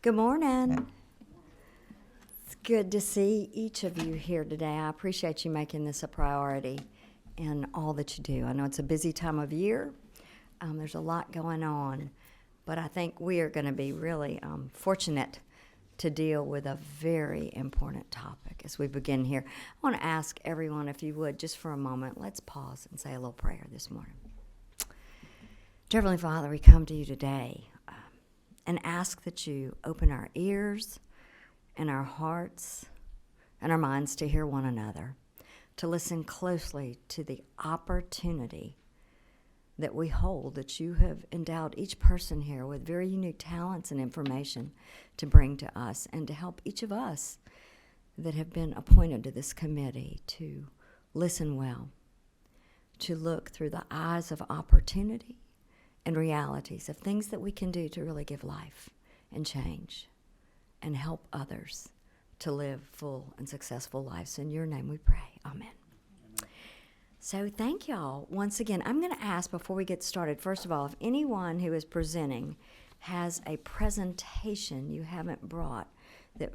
Good morning. It's good to see each of you here today. I appreciate you making this a priority in all that you do. I know it's a busy time of year. There's a lot going on, but I think we are going to be really fortunate to deal with a very important topic as we begin here. I want to ask everyone, if you would, just for a moment, let's pause and say a little prayer this morning. Dear Heavenly Father, we come to you today and ask that you open our ears and our hearts and our minds to hear one another, to listen closely to the opportunity that we hold, that you have endowed each person here with very unique talents and information to bring to us, and to help each of us that have been appointed to this committee to listen well, to look through the eyes of opportunity and realities of things that we can do to really give life and change and help others to live full and successful lives. In your name we pray. Amen. So thank y'all once again. I'm going to ask before we get started, first of all, if anyone who is presenting has a presentation you haven't brought that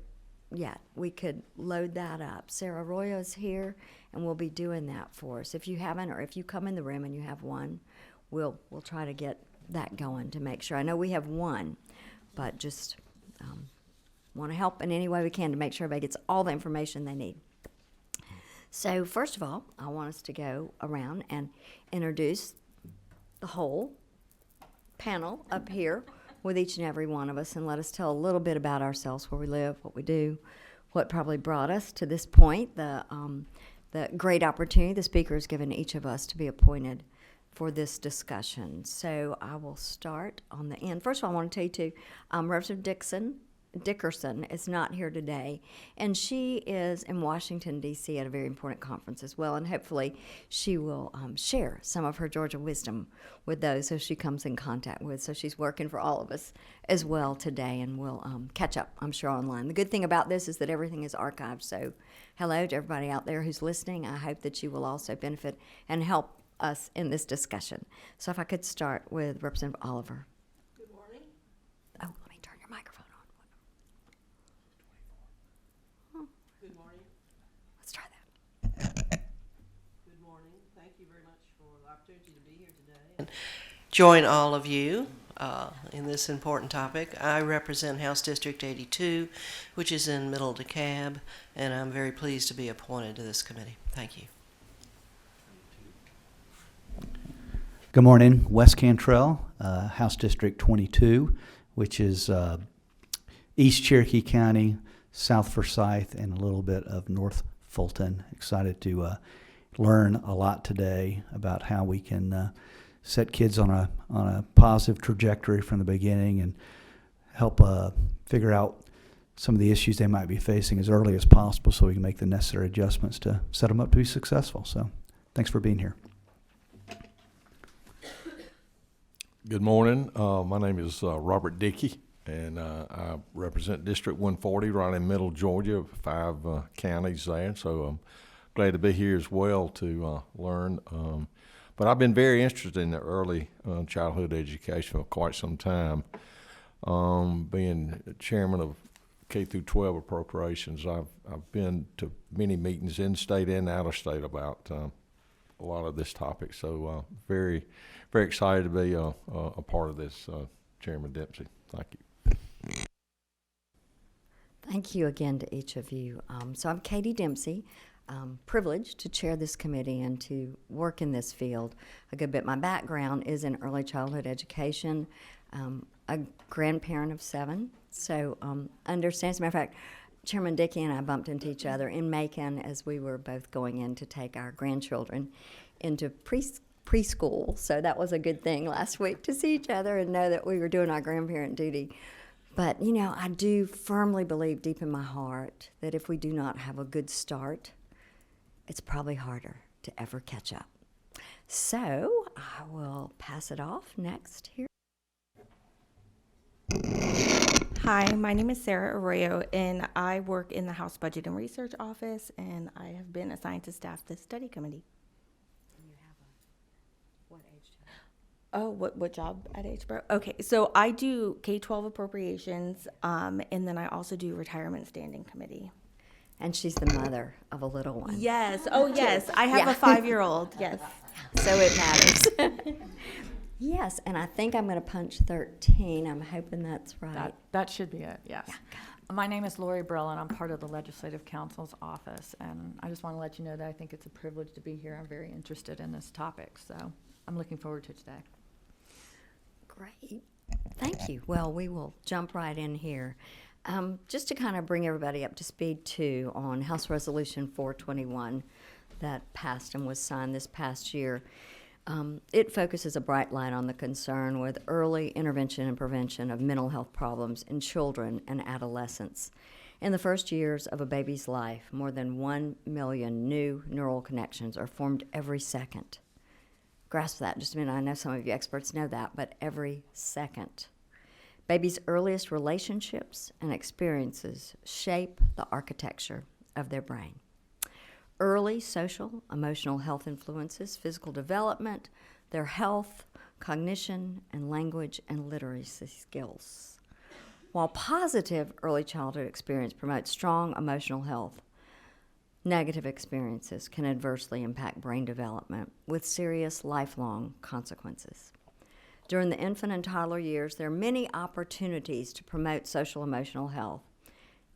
yet, we could load that up. Sarah Arroyo is here and will be doing that for us. If you haven't, or if you come in the room and you have one, we'll try to get that going to make sure. I know we have one, but just want to help in any way we can to make sure everybody gets all the information they need. So first of all, I want us to go around and introduce the whole panel up here with each and every one of us, and let us tell a little bit about ourselves, where we live, what we do, what probably brought us to this point, the great opportunity the speaker has given each of us to be appointed for this discussion. So I will start on the end. First of all, I want to tell you too, Representative Dickerson is not here today, and she is in Washington, D.C. at a very important conference as well, and hopefully she will share some of her Georgia wisdom with those who she comes in contact with. So she's working for all of us as well today, and we'll catch up, I'm sure, online. The good thing about this is that everything is archived, so hello to everybody out there who's listening. I hope that you will also benefit and help us in this discussion. So if I could start with Representative Oliver. Good morning. Oh, let me turn your microphone on. Good morning. Let's try that. Good morning. Thank you very much for the opportunity to be here today and join all of you in this important topic. I represent House District 82, which is in Middle DeKalb, and I'm very pleased to be appointed to this committee. Thank you. Good morning, Wes Cantrell, House District 22, which is East Cherokee County, South Forsyth, and a little bit of North Fulton. Excited to learn a lot today about how we can set kids on a positive trajectory from the beginning and help figure out some of the issues they might be facing as early as possible, so we can make the necessary adjustments to set them up to be successful. So thanks for being here. Good morning. My name is Robert Dickey, and I represent District 140 right in Middle Georgia, 5 counties there. So I'm glad to be here as well to learn. But I've been very interested in the early childhood education for quite some time. Being chairman of K through 12 appropriations, I've been to many meetings in state and out of state about a lot of this topic. So very excited to be a part of this, Chairman Dempsey. Thank you. Thank you again to each of you. So I'm Katie Dempsey. Privileged to chair this committee and to work in this field a good bit. My background is in early childhood education, a grandparent of 7, so understands. As a matter of fact, Chairman Dickey and I bumped into each other in Macon as we were both going in to take our grandchildren into preschool. So that was a good thing last week to see each other and know that we were doing our grandparent duty. But, you know, I do firmly believe deep in my heart that if we do not have a good start, it's probably harder to ever catch up. So I will pass it off next here. Hi, my name is Sarah Arroyo, and I work in the House Budget and Research Office, and I have been assigned to staff the study committee. You have a, what age child? Oh, what job at HBRO? Okay, so I do K-12 appropriations, and then I also do retirement standing committee. And she's the mother of a little one. Yes. Oh, yes. I have Yeah. a 5-year-old. Yes. So it matters. Yes, and I think I'm going to punch 13. I'm hoping that's right. That should be it, yes. My name is Lori Brill, and I'm part of the Legislative Council's office, and I just want to let you know that I think it's a privilege to be here. I'm very interested in this topic, so I'm looking forward to today. Great. Thank you. Well, we will jump right in here. Just to kind of bring everybody up to speed, too, on House Resolution 421 that passed and was signed this past year. It focuses a bright light on the concern with early intervention and prevention of mental health problems in children and adolescents. In the first years of a baby's life, more than 1 million new neural connections are formed every second. Grasp that just a minute. I know some of you experts know that, but every second. Babies' earliest relationships and experiences shape the architecture of their brain. Early social, emotional health influences physical development, their health, cognition, and language and literacy skills. While positive early childhood experience promotes strong emotional health, negative experiences can adversely impact brain development with serious lifelong consequences. During the infant and toddler years, there are many opportunities to promote social emotional health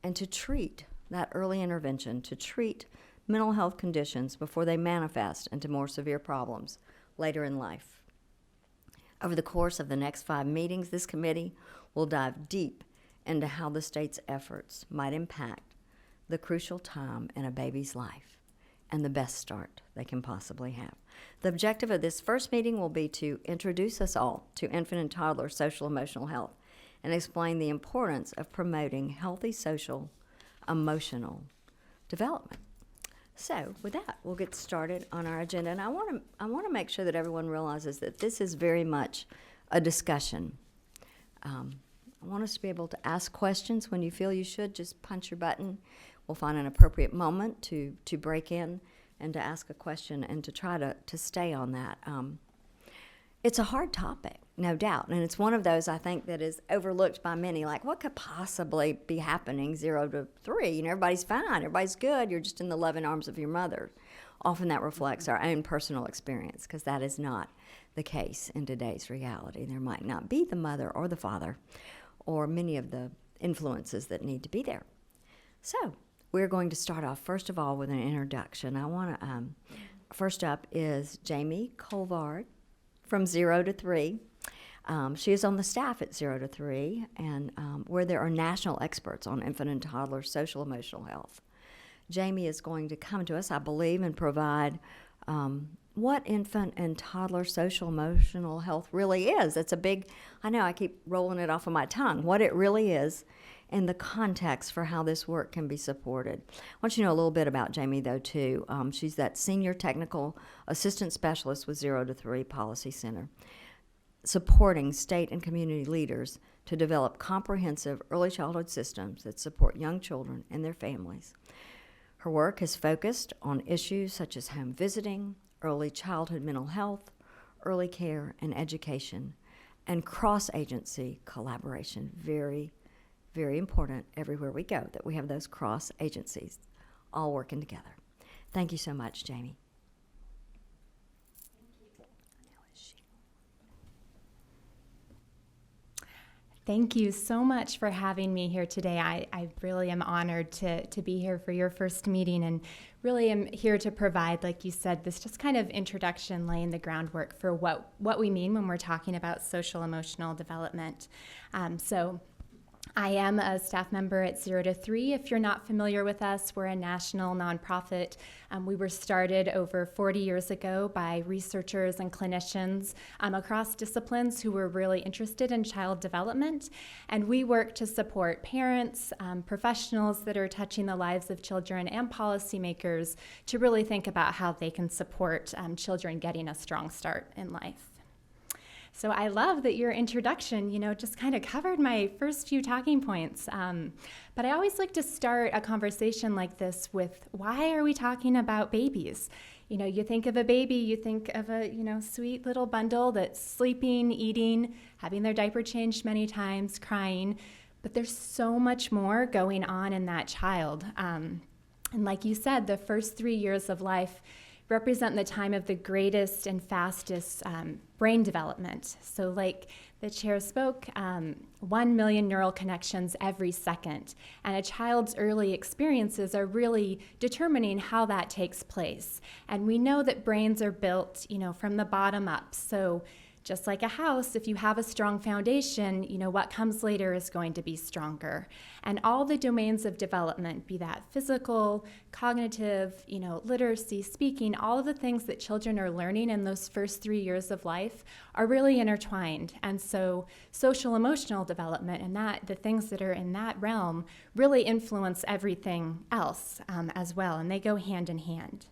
and to treat that early intervention, to treat mental health conditions before they manifest into more severe problems later in life. Over the course of the next 5 meetings, this committee will dive deep into how the state's efforts might impact the crucial time in a baby's life and the best start they can possibly have. The objective of this first meeting will be to introduce us all to infant and toddler social emotional health and explain the importance of promoting healthy social emotional development. So with that, we'll get started on our agenda. And I want to make sure that everyone realizes that this is very much a discussion. I want us to be able to ask questions. When you feel you should, just punch your button. We'll find an appropriate moment to break in and to ask a question and to try to stay on that. It's a hard topic, no doubt, and it's one of those, I think, that is overlooked by many, like what could possibly be happening 0 to 3? You know, everybody's fine, everybody's good, you're just in the loving arms of your mother. Often that reflects our own personal experience, because that is not the case in today's reality. There might not be the mother or the father or many of the influences that need to be there. So we're going to start off, first of all, with an introduction. I want to, first up is Jamie Colvard from 0 to 3. She is on the staff at 0 to 3, and where there are national experts on infant and toddler social emotional health. Jamie is going to come to us, I believe, and provide what infant and toddler social emotional health really is. It's a big, I know I keep rolling it off of my tongue, what it really is and the context for how this work can be supported. I want you to know a little bit about Jamie, though, too. She's that senior technical assistant specialist with 0 to 3 Policy Center, supporting state and community leaders to develop comprehensive early childhood systems that support young children and their families. Her work has focused on issues such as home visiting, early childhood mental health, early care and education, and cross-agency collaboration. Very, very important everywhere we go that we have those cross-agencies all working together. Thank you so much, Jamie. Thank you so much for having me here today. I really am honored to be here for your first meeting, and really am here to provide, like you said, this just kind of introduction, laying the groundwork for what we mean when we're talking about social emotional development. So I am a staff member at 0 to 3. If you're not familiar with us, we're a national nonprofit. We were started over 40 years ago by researchers and clinicians across disciplines who were really interested in child development. And we work to support parents, professionals that are touching the lives of children, and policymakers to really think about how they can support children getting a strong start in life. So I love that your introduction, just kind of covered my first few talking points. But I always like to start a conversation like this with, why are we talking about babies? You think of a baby, you think of a, sweet little bundle that's sleeping, eating, having their diaper changed many times, crying. But there's so much more going on in that child. And like you said, the first 3 years of life represent the time of the greatest and fastest brain development. So like the chair spoke, 1 million neural connections every second. And a child's early experiences are really determining how that takes place. And we know that brains are built, from the bottom up. So just like a house, if you have a strong foundation, what comes later is going to be stronger. And all the domains of development, be that physical, cognitive, literacy, speaking, all of the things that children are learning in those first 3 years of life are really intertwined. And so social emotional development and the things that are in that realm really influence everything else as well, and they go hand in hand.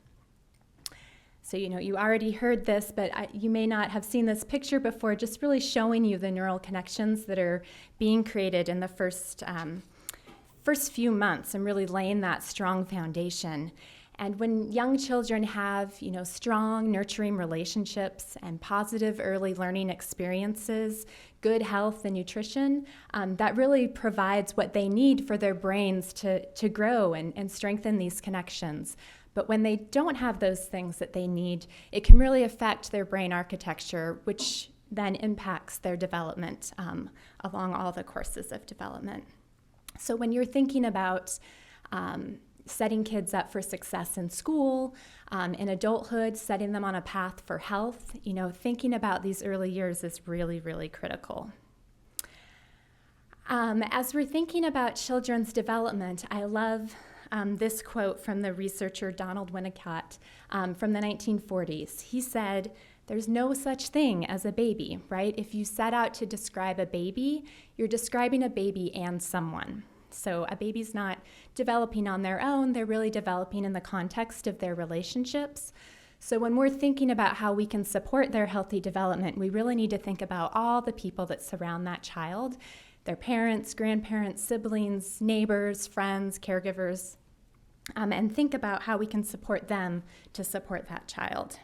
So, you already heard this, but you may not have seen this picture before, just really showing you the neural connections that are being created in the first few months and really laying that strong foundation. And when young children have, strong, nurturing relationships and positive early learning experiences, good health and nutrition, that really provides what they need for their brains to grow and strengthen these connections. But when they don't have those things that they need, it can really affect their brain architecture, which then impacts their development along all the courses of development. So when you're thinking about setting kids up for success in school, in adulthood, setting them on a path for health, thinking about these early years is really, really critical. As we're thinking about children's development, I love this quote from the researcher Donald Winnicott from the 1940s. He said, "There's no such thing as a baby," right? If you set out to describe a baby, you're describing a baby and someone. So a baby's not developing on their own, they're really developing in the context of their relationships. So when we're thinking about how we can support their healthy development, we really need to think about all the people that surround that child, their parents, grandparents, siblings, neighbors, friends, caregivers, and think about how we can support them to support that child.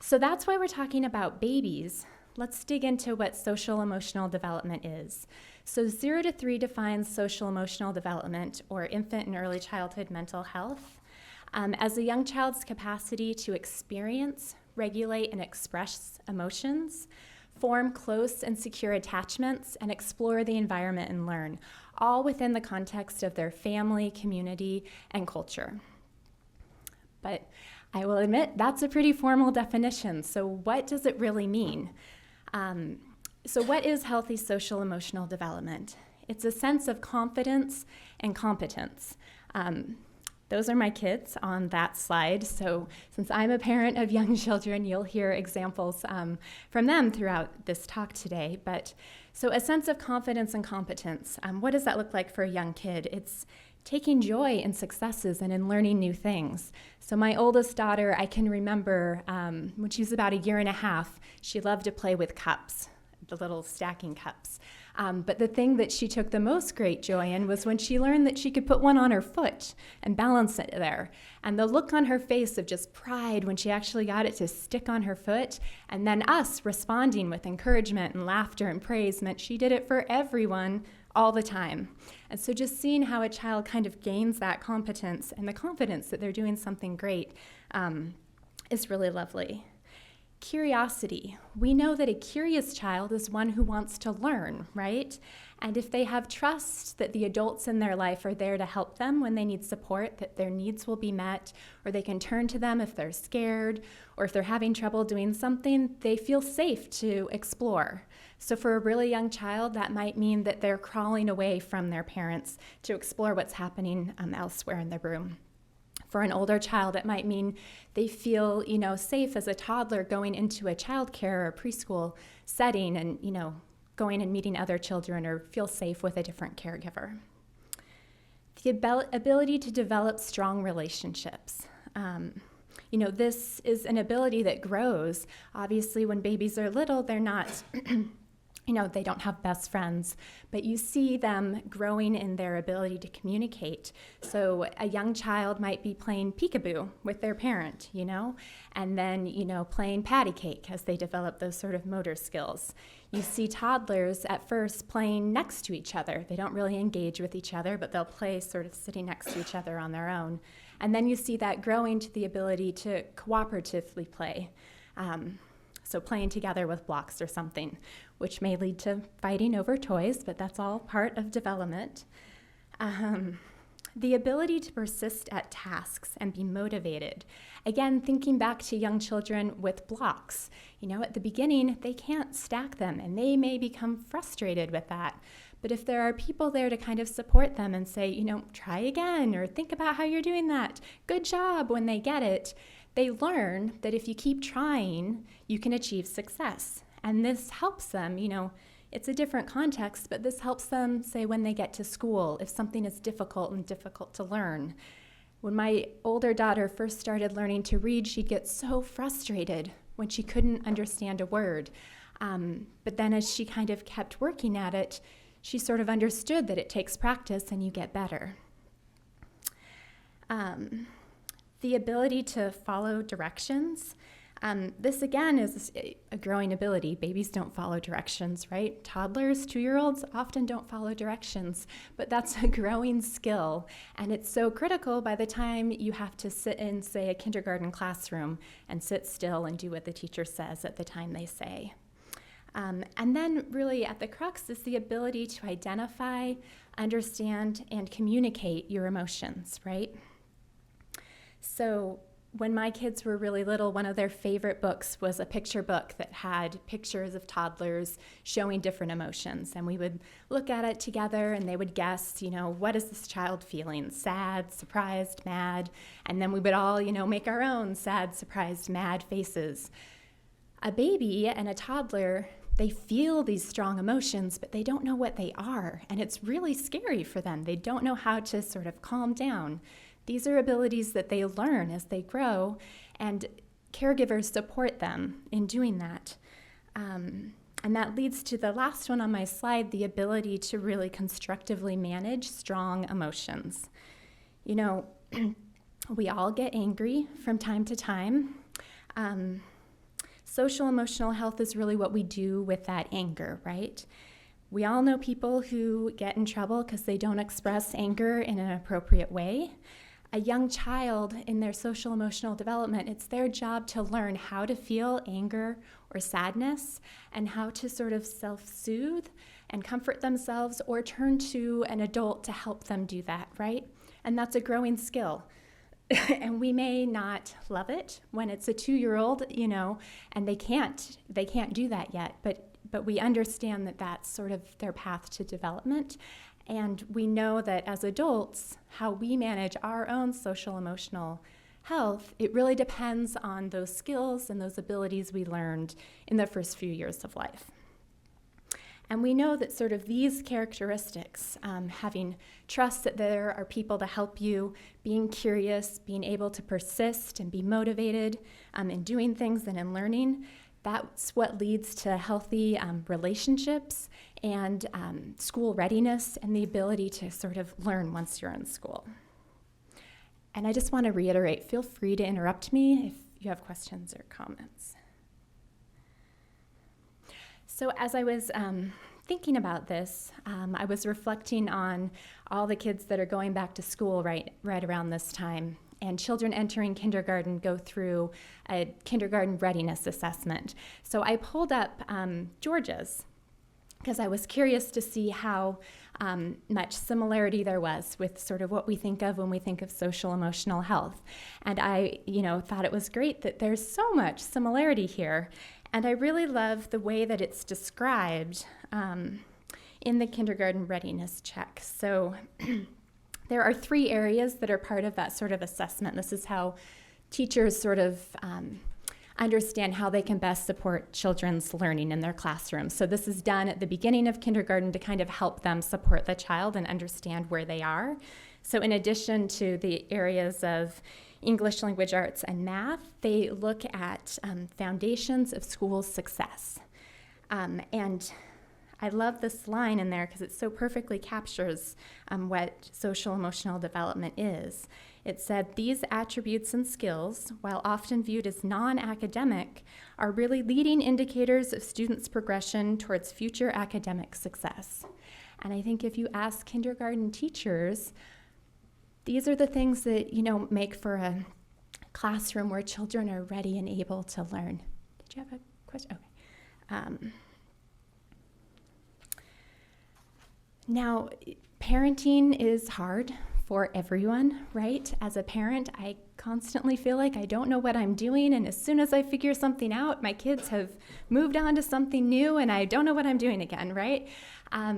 So that's why we're talking about babies. Let's dig into what social emotional development is. So 0 to 3 defines social emotional development, or infant and early childhood mental health, as a young child's capacity to experience, regulate, and express emotions, form close and secure attachments, and explore the environment and learn, all within the context of their family, community, and culture. But I will admit, that's a pretty formal definition. So what does it really mean? So what is healthy social emotional development? It's a sense of confidence and competence. Those are my kids on that slide. So since I'm a parent of young children, you'll hear examples from them throughout this talk today. But so a sense of confidence and competence, what does that look like for a young kid? It's taking joy in successes and in learning new things. So my oldest daughter, I can remember when she was about 1.5 years, she loved to play with cups, the little stacking cups. But the thing that she took the most great joy in was when she learned that she could put one on her foot and balance it there. And the look on her face of just pride when she actually got it to stick on her foot, and then us responding with encouragement and laughter and praise meant she did it for everyone all the time. And so just seeing how a child kind of gains that competence and the confidence that they're doing something great is really lovely. Curiosity. We know that a curious child is one who wants to learn, right? And if they have trust that the adults in their life are there to help them when they need support, that their needs will be met, or they can turn to them if they're scared, or if they're having trouble doing something, they feel safe to explore. So for a really young child, that might mean that they're crawling away from their parents to explore what's happening elsewhere in the room. For an older child, it might mean they feel, safe as a toddler going into a childcare or preschool setting and, going and meeting other children, or feel safe with a different caregiver. The ability to develop strong relationships. This is an ability that grows. Obviously, when babies are little, they're not, they don't have best friends, but you see them growing in their ability to communicate. So a young child might be playing peekaboo with their parent, and then, playing patty cake as they develop those sort of motor skills. You see toddlers at first playing next to each other. They don't really engage with each other, but they'll play sort of sitting next to each other on their own. And then you see that growing to the ability to cooperatively play. So playing together with blocks or something, which may lead to fighting over toys, but that's all part of development. The ability to persist at tasks and be motivated. Again, thinking back to young children with blocks. At the beginning, they can't stack them, and they may become frustrated with that. But if there are people there to kind of support them and say, try again, or think about how you're doing that, good job when they get it, they learn that if you keep trying, you can achieve success. And this helps them, it's a different context, but this helps them, say, when they get to school, if something is difficult and difficult to learn. When my older daughter first started learning to read, she'd get so frustrated when she couldn't understand a word. But then as she kind of kept working at it, she sort of understood that it takes practice and you get better. The ability to follow directions. This, again, is a growing ability. Babies don't follow directions, right? Toddlers, 2-year-olds often don't follow directions, but that's a growing skill. And it's so critical by the time you have to sit in, say, a kindergarten classroom and sit still and do what the teacher says at the time they say. And then really at the crux is the ability to identify, understand, and communicate your emotions, right? So when my kids were really little, one of their favorite books was a picture book that had pictures of toddlers showing different emotions. And we would look at it together and they would guess, what is this child feeling? Sad, surprised, mad. And then we would all, make our own sad, surprised, mad faces. A baby and a toddler, they feel these strong emotions, but they don't know what they are. And it's really scary for them. They don't know how to sort of calm down. These are abilities that they learn as they grow, and caregivers support them in doing that. And that leads to the last one on my slide, the ability to really constructively manage strong emotions. We all get angry from time to time. Social emotional health is really what we do with that anger, right? We all know people who get in trouble because they don't express anger in an appropriate way. A young child in their social emotional development, it's their job to learn how to feel anger or sadness and how to sort of self-soothe and comfort themselves or turn to an adult to help them do that, right? And that's a growing skill. And we may not love it when it's a 2-year-old, and they can't do that yet, but we understand that that's sort of their path to development. And we know that as adults, how we manage our own social emotional health, it really depends on those skills and those abilities we learned in the first few years of life. And we know that sort of these characteristics, having trust that there are people to help you, being curious, being able to persist and be motivated in doing things and in learning, that's what leads to healthy relationships and school readiness and the ability to sort of learn once you're in school. And I just want to reiterate, feel free to interrupt me if you have questions or comments. So as I was thinking about this, I was reflecting on all the kids that are going back to school right around this time. And children entering kindergarten go through a kindergarten readiness assessment. So I pulled up Georgia's because I was curious to see how much similarity there was with sort of what we think of when we think of social emotional health. And I, thought it was great that there's so much similarity here. And I really love the way that it's described in the kindergarten readiness check. So there are 3 areas that are part of that sort of assessment. This is how teachers sort of understand how they can best support children's learning in their classrooms. So this is done at the beginning of kindergarten to kind of help them support the child and understand where they are. So in addition to the areas of, English language arts and math, they look at foundations of school success. And I love this line in there because it so perfectly captures what social emotional development is. It said, these attributes and skills, while often viewed as non-academic, are really leading indicators of students' progression towards future academic success. And I think if you ask kindergarten teachers, these are the things that, make for a classroom where children are ready and able to learn. Did you have a question? Okay. Now, parenting is hard for everyone, right? As a parent, I constantly feel like I don't know what I'm doing, and as soon as I figure something out, my kids have moved on to something new, and I don't know what I'm doing again, right?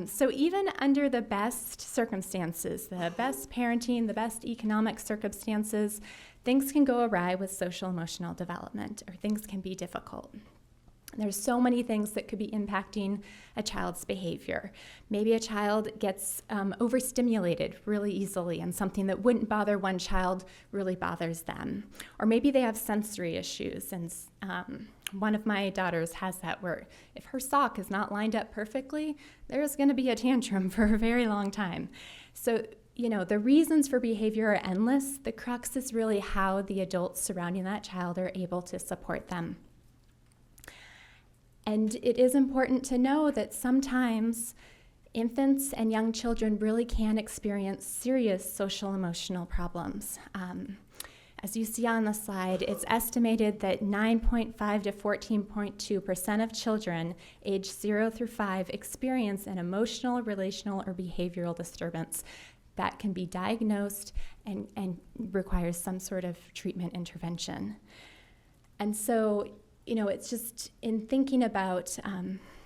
So even under the best circumstances, the best parenting, the best economic circumstances, things can go awry with social emotional development, or things can be difficult. There's so many things that could be impacting a child's behavior. Maybe a child gets overstimulated really easily, and something that wouldn't bother one child really bothers them. Or maybe they have sensory issues, and one of my daughters has that, where if her sock is not lined up perfectly, there's going to be a tantrum for a very long time. So, the reasons for behavior are endless. The crux is really how the adults surrounding that child are able to support them. And it is important to know that sometimes infants and young children really can experience serious social emotional problems. As you see on the slide, it's estimated that 9.5 to 14.2% of children aged 0 through 5 experience an emotional, relational, or behavioral disturbance that can be diagnosed and requires some sort of treatment intervention. And so, it's just in thinking about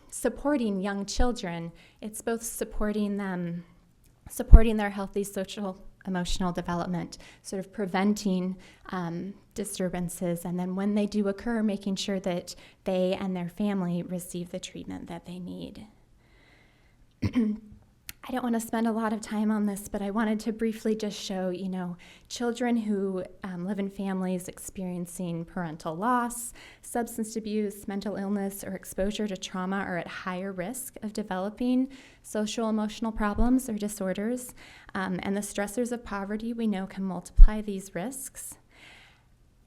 supporting young children, it's both supporting their healthy social emotional development, sort of preventing disturbances, and then when they do occur, making sure that they and their family receive the treatment that they need. I don't want to spend a lot of time on this, but I wanted to briefly just show, children who live in families experiencing parental loss, substance abuse, mental illness, or exposure to trauma are at higher risk of developing social emotional problems or disorders. And the stressors of poverty we know can multiply these risks.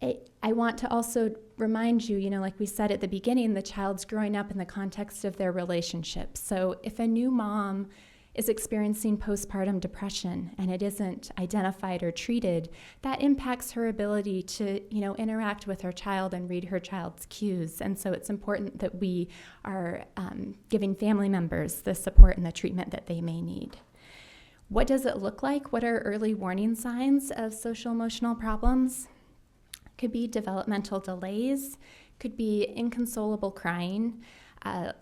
I want to also remind you, like we said at the beginning, the child's growing up in the context of their relationship. So if a new mom is experiencing postpartum depression and it isn't identified or treated, that impacts her ability to, interact with her child and read her child's cues. And so it's important that we are giving family members the support and the treatment that they may need. What does it look like? What are early warning signs of social emotional problems? Could be developmental delays, could be inconsolable crying,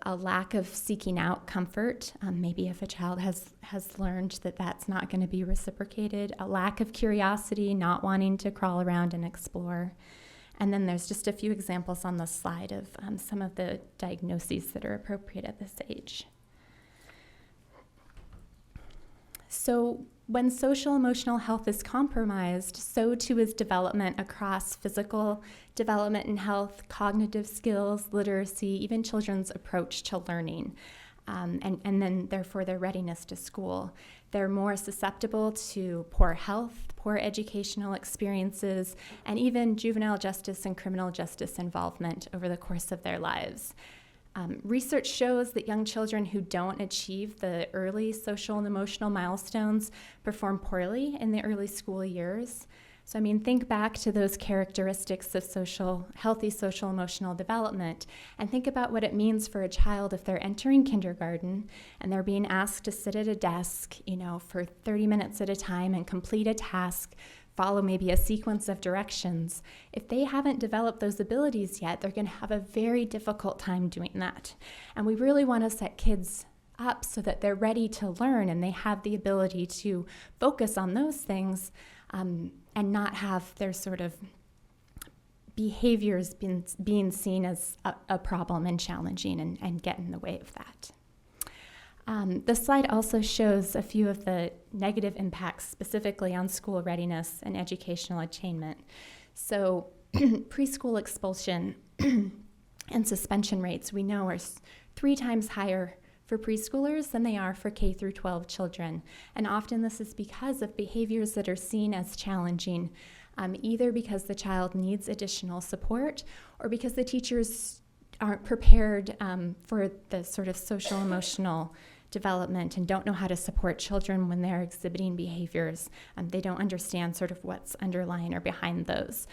a lack of seeking out comfort, maybe if a child has learned that that's not going to be reciprocated, a lack of curiosity, not wanting to crawl around and explore. And then there's just a few examples on the slide of some of the diagnoses that are appropriate at this age. So when social emotional health is compromised, so too is development across physical development and health, cognitive skills, literacy, even children's approach to learning, and then therefore their readiness to school. They're more susceptible to poor health, poor educational experiences, and even juvenile justice and criminal justice involvement over the course of their lives. Research shows that young children who don't achieve the early social and emotional milestones perform poorly in the early school years. So, think back to those characteristics of healthy social emotional development, and think about what it means for a child if they're entering kindergarten and they're being asked to sit at a desk, for 30 minutes at a time and complete a task, follow maybe a sequence of directions. If they haven't developed those abilities yet, they're going to have a very difficult time doing that. And we really want to set kids up so that they're ready to learn and they have the ability to focus on those things and not have their sort of behaviors being seen as a problem and challenging and get in the way of that. The slide also shows a few of the negative impacts specifically on school readiness and educational attainment. So preschool expulsion and suspension rates we know are 3 times higher for preschoolers than they are for K through 12 children. And often this is because of behaviors that are seen as challenging, either because the child needs additional support or because the teachers aren't prepared for the sort of social emotional development and don't know how to support children when they're exhibiting behaviors. They don't understand sort of what's underlying or behind those.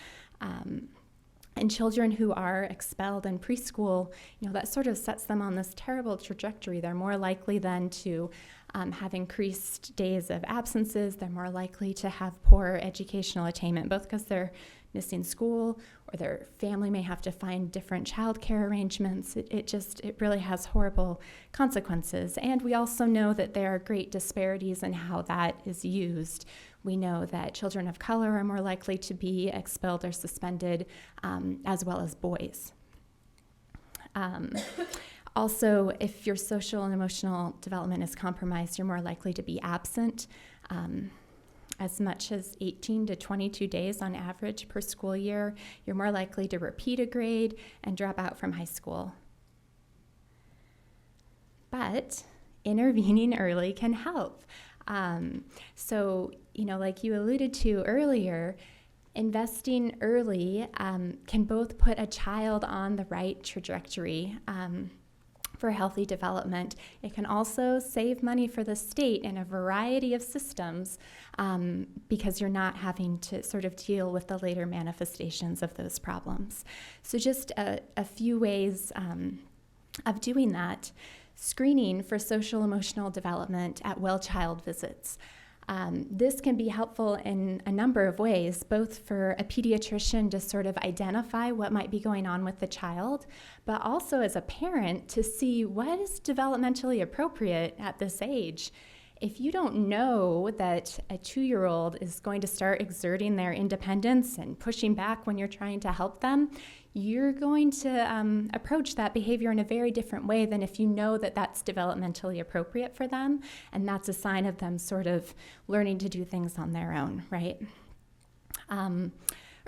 And children who are expelled in preschool, that sort of sets them on this terrible trajectory. They're more likely then to have increased days of absences. They're more likely to have poor educational attainment, both because they're missing school or their family may have to find different childcare arrangements. It really has horrible consequences. And we also know that there are great disparities in how that is used. We know that children of color are more likely to be expelled or suspended, as well as boys. Also, if your social and emotional development is compromised, you're more likely to be absent as much as 18 to 22 days on average per school year. You're more likely to repeat a grade and drop out from high school. But intervening early can help. So, like you alluded to earlier, investing early can both put a child on the right trajectory for healthy development. It can also save money for the state in a variety of systems because you're not having to sort of deal with the later manifestations of those problems. So just a few ways of doing that. Screening for social emotional development at well child visits. This can be helpful in a number of ways, both for a pediatrician to sort of identify what might be going on with the child, but also as a parent to see what is developmentally appropriate at this age. If you don't know that a 2-year-old is going to start exerting their independence and pushing back when you're trying to help them, you're going to approach that behavior in a very different way than if you know that that's developmentally appropriate for them, and that's a sign of them sort of learning to do things on their own, right?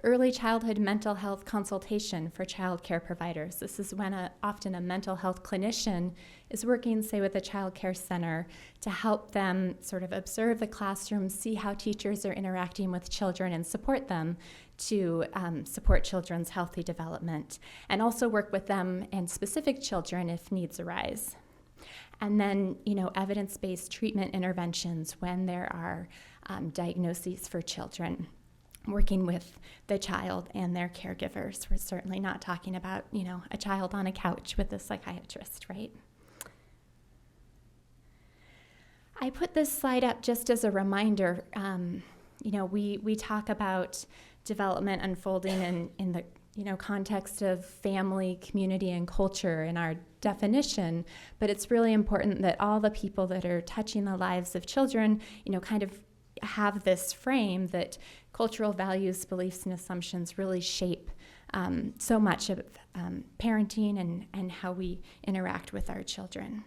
Early childhood mental health consultation for child care providers. This is when often a mental health clinician is working, say, with a child care center to help them sort of observe the classroom, see how teachers are interacting with children and support them to support children's healthy development, and also work with them and specific children if needs arise. And then, evidence-based treatment interventions when there are diagnoses for children, working with the child and their caregivers. We're certainly not talking about, a child on a couch with a psychiatrist, right? I put this slide up just as a reminder. We talk about development unfolding in the context of family, community, and culture in our definition, but it's really important that all the people that are touching the lives of children, kind of have this frame that cultural values, beliefs, and assumptions really shape so much of parenting and how we interact with our children.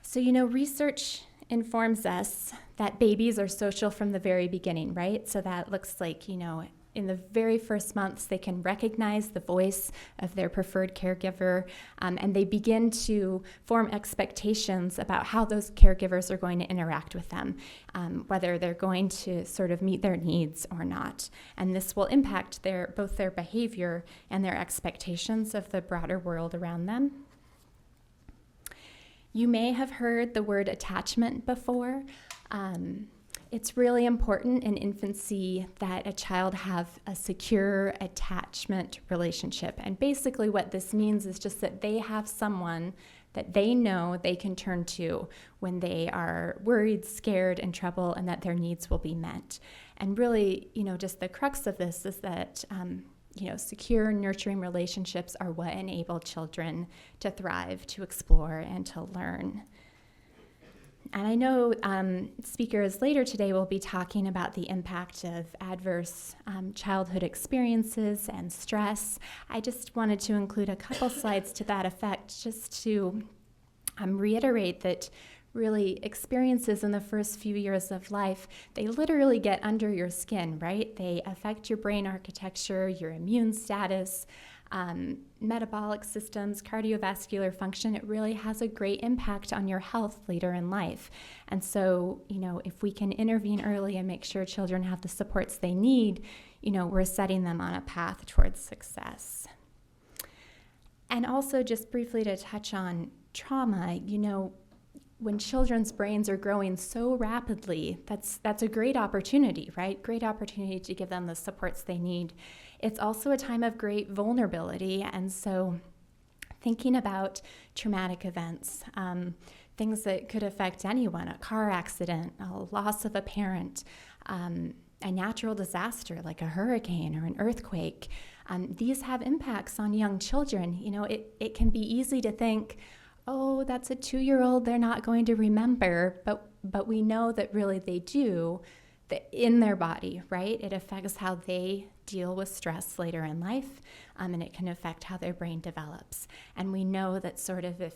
So, research informs us that babies are social from the very beginning, right? So that looks like, in the very first months, they can recognize the voice of their preferred caregiver, and they begin to form expectations about how those caregivers are going to interact with them, whether they're going to sort of meet their needs or not. And this will impact both their behavior and their expectations of the broader world around them. You may have heard the word attachment before. It's really important in infancy that a child have a secure attachment relationship. And basically what this means is just that they have someone that they know they can turn to when they are worried, scared, in trouble, and that their needs will be met. And really, just the crux of this is that secure, nurturing relationships are what enable children to thrive, to explore, and to learn. And I know speakers later today will be talking about the impact of adverse childhood experiences and stress. I just wanted to include a couple slides to that effect, just to reiterate that really experiences in the first few years of life, they literally get under your skin, right? They affect your brain architecture, your immune status, metabolic systems, cardiovascular function. It really has a great impact on your health later in life. And so, if we can intervene early and make sure children have the supports they need, we're setting them on a path towards success. And also, just briefly to touch on trauma, when children's brains are growing so rapidly, that's a great opportunity, right? Great opportunity to give them the supports they need. It's also a time of great vulnerability, and so thinking about traumatic events, things that could affect anyone, a car accident, a loss of a parent, a natural disaster like a hurricane or an earthquake, these have impacts on young children. It can be easy to think, oh, that's a 2-year-old, they're not going to remember, but we know that really they do, that in their body, right? It affects how they deal with stress later in life, and it can affect how their brain develops. And we know that sort of if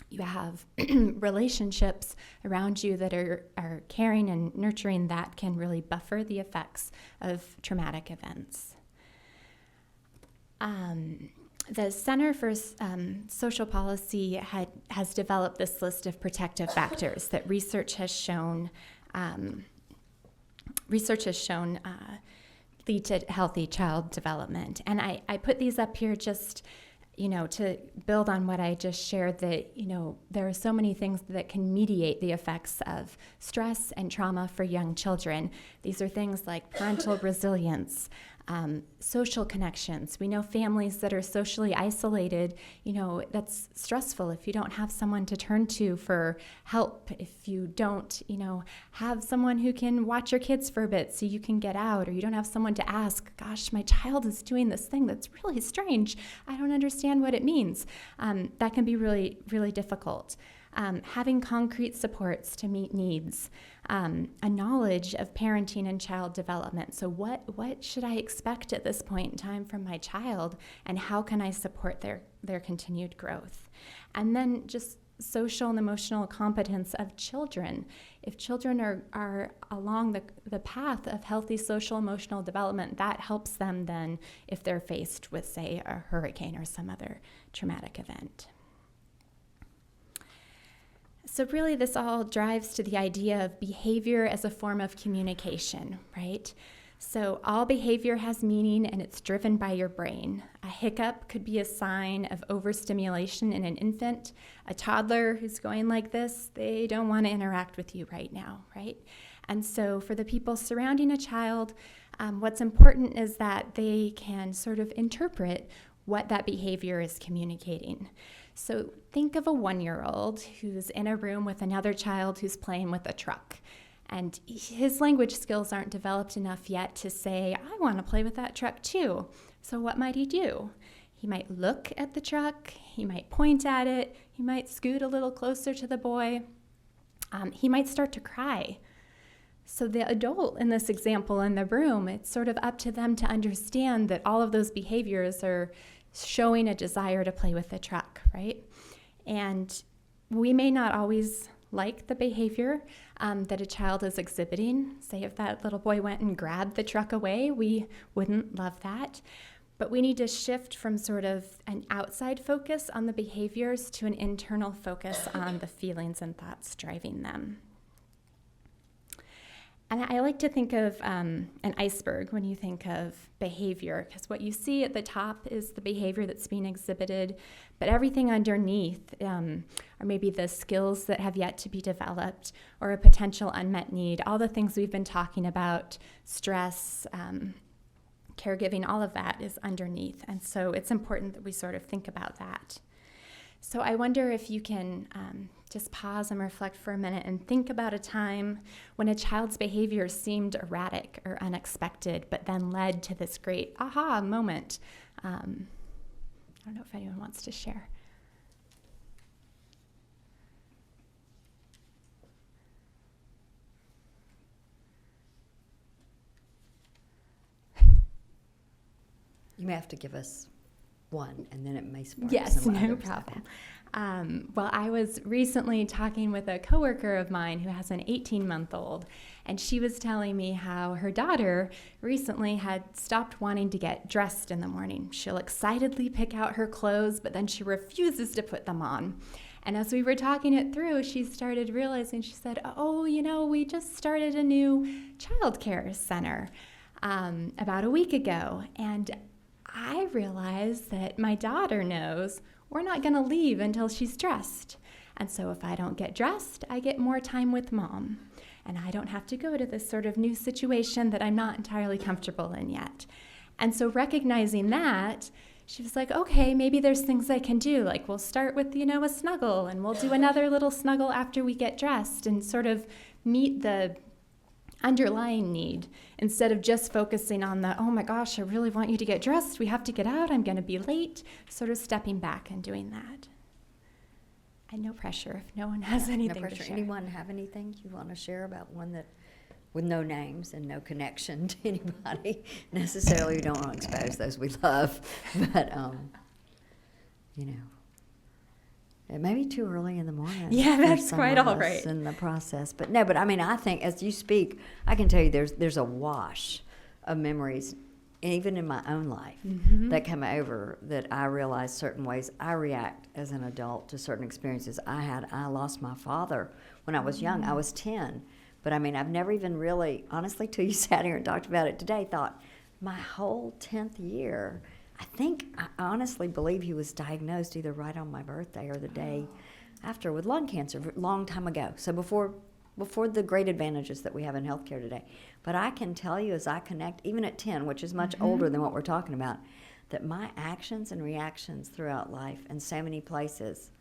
you have relationships around you that are caring and nurturing, that can really buffer the effects of traumatic events. The Center for Social Policy has developed this list of protective factors that research has shown lead to healthy child development. And I put these up here just, to build on what I just shared, that, there are so many things that can mediate the effects of stress and trauma for young children. These are things like parental resilience, social connections. We know families that are socially isolated, that's stressful if you don't have someone to turn to for help, if you don't, have someone who can watch your kids for a bit so you can get out, or you don't have someone to ask, gosh, my child is doing this thing that's really strange. I don't understand what it means. That can be really, really difficult. Having concrete supports to meet needs, a knowledge of parenting and child development. So what should I expect at this point in time from my child, and how can I support their continued growth? And then just social and emotional competence of children. If children are along the path of healthy social emotional development, that helps them then if they're faced with, say, a hurricane or some other traumatic event. So really this all drives to the idea of behavior as a form of communication, right? So all behavior has meaning, and it's driven by your brain. A hiccup could be a sign of overstimulation in an infant. A toddler who's going like this, they don't want to interact with you right now, right? And so for the people surrounding a child, what's important is that they can sort of interpret what that behavior is communicating. So think of a 1-year-old who's in a room with another child who's playing with a truck. And his language skills aren't developed enough yet to say, I want to play with that truck too. So what might he do? He might look at the truck, he might point at it, he might scoot a little closer to the boy, he might start to cry. So the adult in this example in the room, it's sort of up to them to understand that all of those behaviors are showing a desire to play with the truck, right? And we may not always like the behavior that a child is exhibiting. Say if that little boy went and grabbed the truck away, we wouldn't love that. But we need to shift from sort of an outside focus on the behaviors to an internal focus on the feelings and thoughts driving them. And I like to think of an iceberg when you think of behavior, because what you see at the top is the behavior that's being exhibited, but everything underneath are maybe the skills that have yet to be developed or a potential unmet need, all the things we've been talking about, stress, caregiving, all of that is underneath. And so it's important that we sort of think about that. So I wonder if you can just pause and reflect for a minute and think about a time when a child's behavior seemed erratic or unexpected, but then led to this great aha moment. I don't know if anyone wants to share. You may have to give us one, and then it may spark Yes, some no others. problem. Well, I was recently talking with a coworker of mine who has an 18-month-old, and she was telling me how her daughter recently had stopped wanting to get dressed in the morning. She'll excitedly pick out her clothes, but then she refuses to put them on. And as we were talking it through, she started realizing, she said, oh, we just started a new childcare center about a week ago. And I realized that my daughter knows we're not going to leave until she's dressed. And so if I don't get dressed, I get more time with mom. And I don't have to go to this sort of new situation that I'm not entirely comfortable in yet. And so recognizing that, she was like, okay, maybe there's things I can do. Like we'll start with, a snuggle, and we'll do another little snuggle after we get dressed, and sort of meet the underlying need instead of just focusing on the, oh my gosh, I really want you to get dressed. We have to get out. I'm going to be late. Sort of stepping back and doing that. And no pressure if no one has anything No to pressure. share. Anyone have anything you want to share about one that, with no names and no connection to anybody necessarily? We don't want to expose those we love, but it may be too early in the morning. Yeah, for that's some quite of all us right. in the process. But no, I think as you speak, I can tell you there's a wash of memories, even in my own life, that come over, that I realize certain ways I react as an adult to certain experiences I had. I lost my father when I was young. I was 10. But I've never even really, honestly, till you sat here and talked about it today, thought my whole 10th year, I honestly believe he was diagnosed either right on my birthday or the day after with lung cancer, a long time ago. So before the great advantages that we have in healthcare today. But I can tell you, as I connect, even at 10, which is much older than what we're talking about, that my actions and reactions throughout life in so many places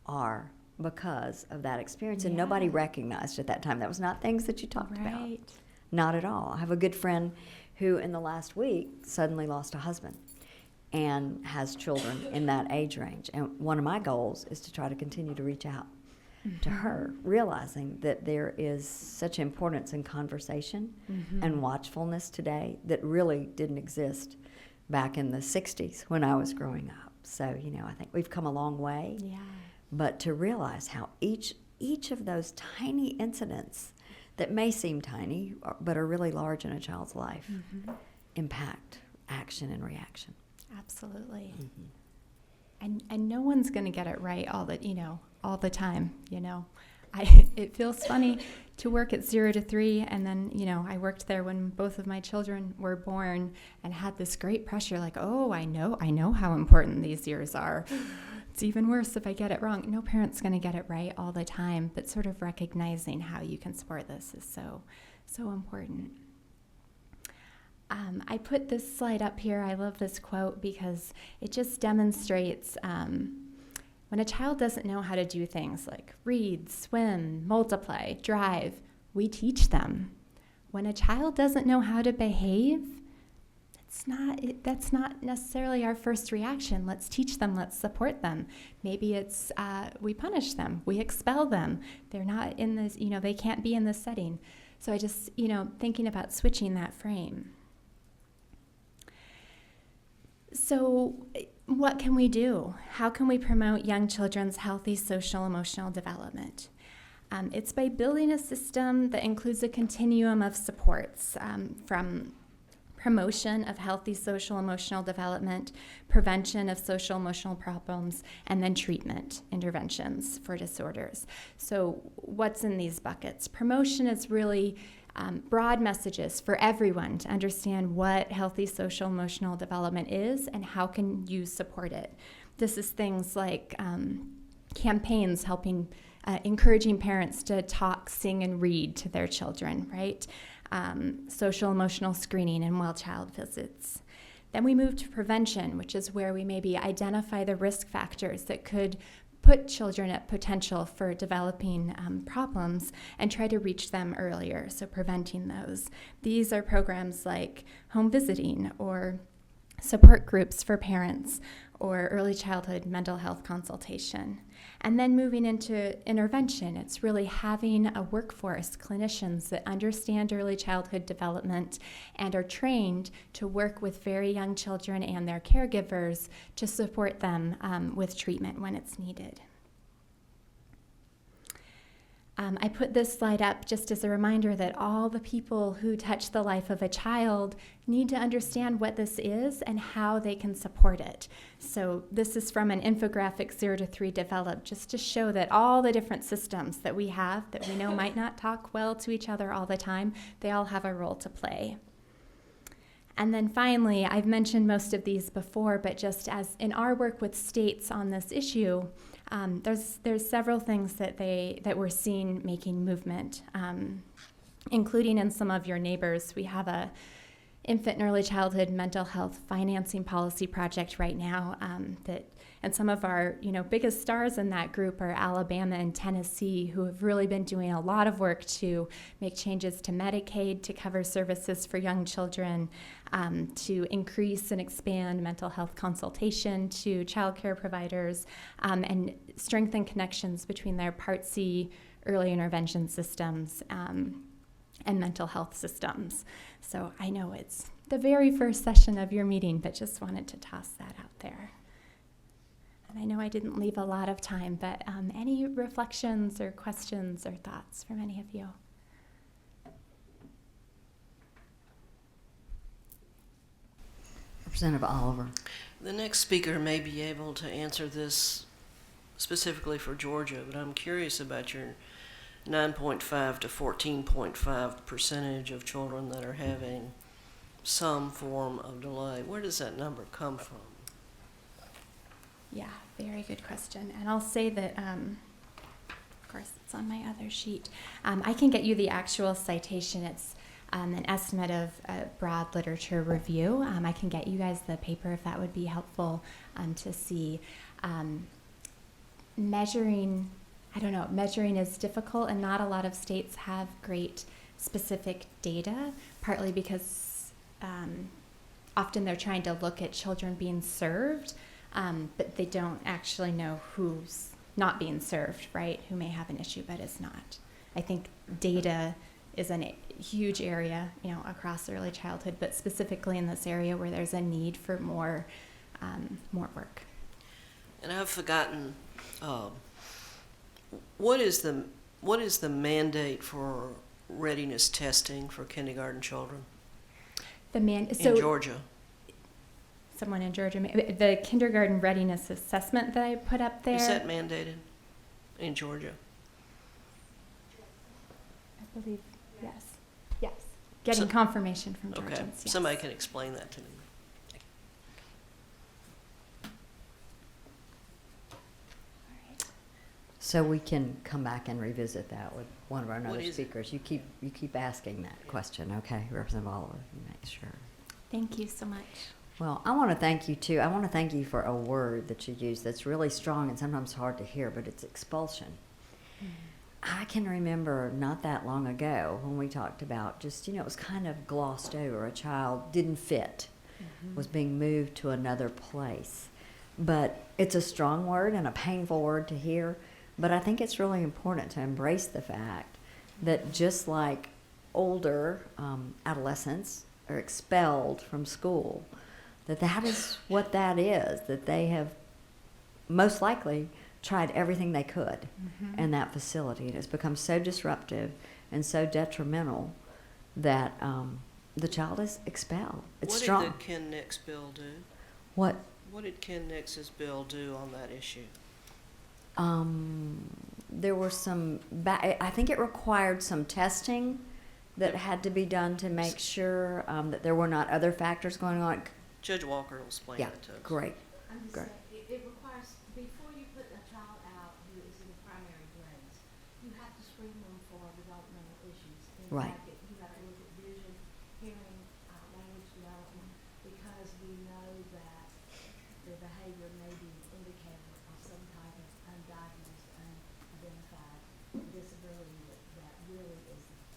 are because of that experience. And nobody recognized at that time. That was not things that you talked about. Right. Not at all. I have a good friend who in the last week suddenly lost a husband and has children in that age range. And one of my goals is to try to continue to reach out to her, realizing that there is such importance in conversation and watchfulness today that really didn't exist back in the 60s when I was growing up. So, I think we've come a long way. Yeah. But to realize how each of those tiny incidents that may seem tiny but are really large in a child's life impact action and reaction. Absolutely. And no one's going to get it right all the time. It feels funny to work at 0 to 3, and then I worked there when both of my children were born, and had this great pressure, like, oh, I know how important these years are. It's even worse if I get it wrong. No parent's going to get it right all the time, but sort of recognizing how you can support this is so important. I put this slide up here. I love this quote because it just demonstrates when a child doesn't know how to do things like read, swim, multiply, drive, we teach them. When a child doesn't know how to behave, that's not necessarily our first reaction. Let's teach them, let's support them. Maybe it's we punish them, we expel them. They're not in this, they can't be in this setting. So I just, thinking about switching that frame. So what can we do? How can we promote young children's healthy social emotional development? It's by building a system that includes a continuum of supports from promotion of healthy social emotional development, prevention of social emotional problems, and then treatment interventions for disorders. So what's in these buckets? Promotion is really broad messages for everyone to understand what healthy social emotional development is and how can you support it. This is things like campaigns helping, encouraging parents to talk, sing, and read to their children, right? Social emotional screening and well-child visits. Then we move to prevention, which is where we maybe identify the risk factors that could put children at potential for developing problems and try to reach them earlier, so preventing those. These are programs like home visiting or support groups for parents, or early childhood mental health consultation. And then moving into intervention, it's really having a workforce, clinicians that understand early childhood development and are trained to work with very young children and their caregivers to support them with treatment when it's needed. I put this slide up just as a reminder that all the people who touch the life of a child need to understand what this is and how they can support it. So this is from an infographic 0 to 3 developed just to show that all the different systems that we have that we know might not talk well to each other all the time, they all have a role to play. And then finally, I've mentioned most of these before, but just as in our work with states on this issue, there's several things that we're seeing making movement, including in some of your neighbors. We have a infant and early childhood mental health financing policy project right now and some of our biggest stars in that group are Alabama and Tennessee, who have really been doing a lot of work to make changes to Medicaid to cover services for young children, to increase and expand mental health consultation to child care providers, and strengthen connections between their Part C early intervention systems and mental health systems. So I know it's the very first session of your meeting, but just wanted to toss that out there. And I know I didn't leave a lot of time, but any reflections or questions or thoughts from any of you? Representative Oliver. The next speaker may be able to answer this specifically for Georgia, but I'm curious about your 9.5 to 14.5 percentage of children that are having some form of delay. Where does that number come from? Yeah, very good question. And I'll say that, of course, it's on my other sheet. I can get you the actual citation. It's an estimate of a broad literature review. I can get you guys the paper if that would be helpful to see. Measuring is difficult, and not a lot of states have great specific data, partly because often they're trying to look at children being served, but they don't actually know who's not being served, right? Who may have an issue but is not. I think data is a huge area, across early childhood, but specifically in this area where there's a need for more work. And I've forgotten, what is the mandate for readiness testing for kindergarten children in Georgia? Someone in Georgia, the kindergarten readiness assessment that I put up there. Is that mandated in Georgia? I believe, yes. Yes. Getting confirmation from Georgians. Okay, yes. somebody can explain that to me. So we can come back and revisit that with one of our What other is it? speakers. You keep asking that question, okay, Representative Oliver? Make sure. Thank you so much. Well, I want to thank you too. I want to thank you for a word that you use that's really strong and sometimes hard to hear, but it's expulsion. I can remember not that long ago when we talked about just, it was kind of glossed over. A child didn't fit, was being moved to another place. But it's a strong word and a painful word to hear. But I think it's really important to embrace the fact that just like older adolescents are expelled from school, that is what that is, that they have most likely tried everything they could in that facility. And it's become so disruptive and so detrimental that the child is expelled. It's strong. What did the Ken Nix bill do? What? What did Ken Nix's bill do on that issue? There were some, I think it required some testing that had to be done to make sure that there were not other factors going on. Judge Walker will explain Yeah, that to us. great. I'm just Great. saying, it requires, before you put a child out who is in the primary grades, you have to screen them for developmental issues. In Right. fact, you have to look at vision, hearing, language development, because we know that the behavior may be an indicator of some type of undiagnosed, unidentified disability that really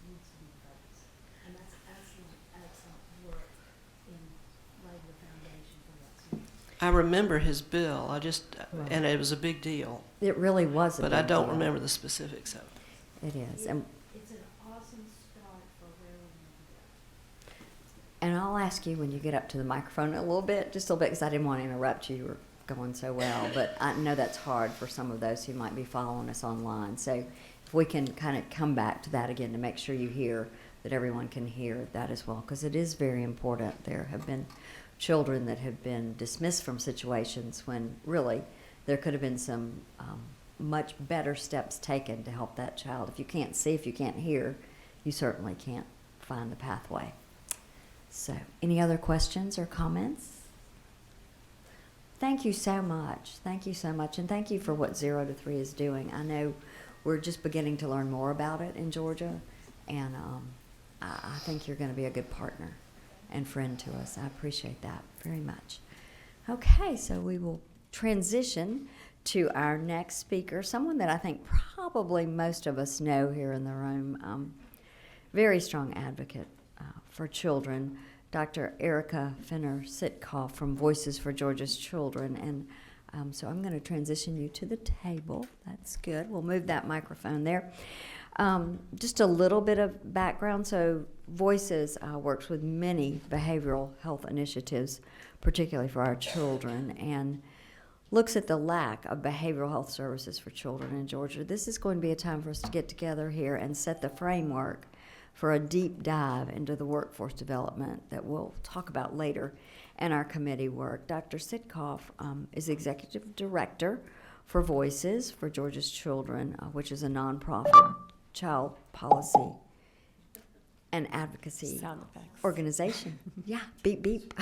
needs to be focused. And that's excellent work in laying the foundation I remember his bill. And it was a big deal, It really was a but big I don't deal. remember the specifics of it. It is. And It's an awesome start for where we need to go. And I'll ask you when you get up to the microphone just a little bit, because I didn't want to interrupt you. You were going so well. But I know that's hard for some of those who might be following us online. So if we can kind of come back to that again to make sure you hear, that everyone can hear that as well, because it is very important. There have been children that have been dismissed from situations when really there could have been some much better steps taken to help that child. If you can't see, if you can't hear, you certainly can't find the pathway. So, any other questions or comments? Thank you so much. Thank you so much. And thank you for what 0 to 3 is doing. I know we're just beginning to learn more about it in Georgia, and I think you're going to be a good partner and friend to us. I appreciate that very much. Okay, so we will transition to our next speaker, someone that I think probably most of us know here in the room. Very strong advocate for children, Dr. Erica Fenner-Sitkoff from Voices for Georgia's Children. And so I'm going to transition you to the table. That's good. We'll move that microphone there. Just a little bit of background. So Voices works with many behavioral health initiatives, particularly for our children, and looks at the lack of behavioral health services for children in Georgia. This is going to be a time for us to get together here and set the framework for a deep dive into the workforce development that we'll talk about later in our committee work. Dr. Sitkoff is Executive Director for Voices for Georgia's Children, which is a nonprofit child policy and advocacy organization. Yeah, beep, beep.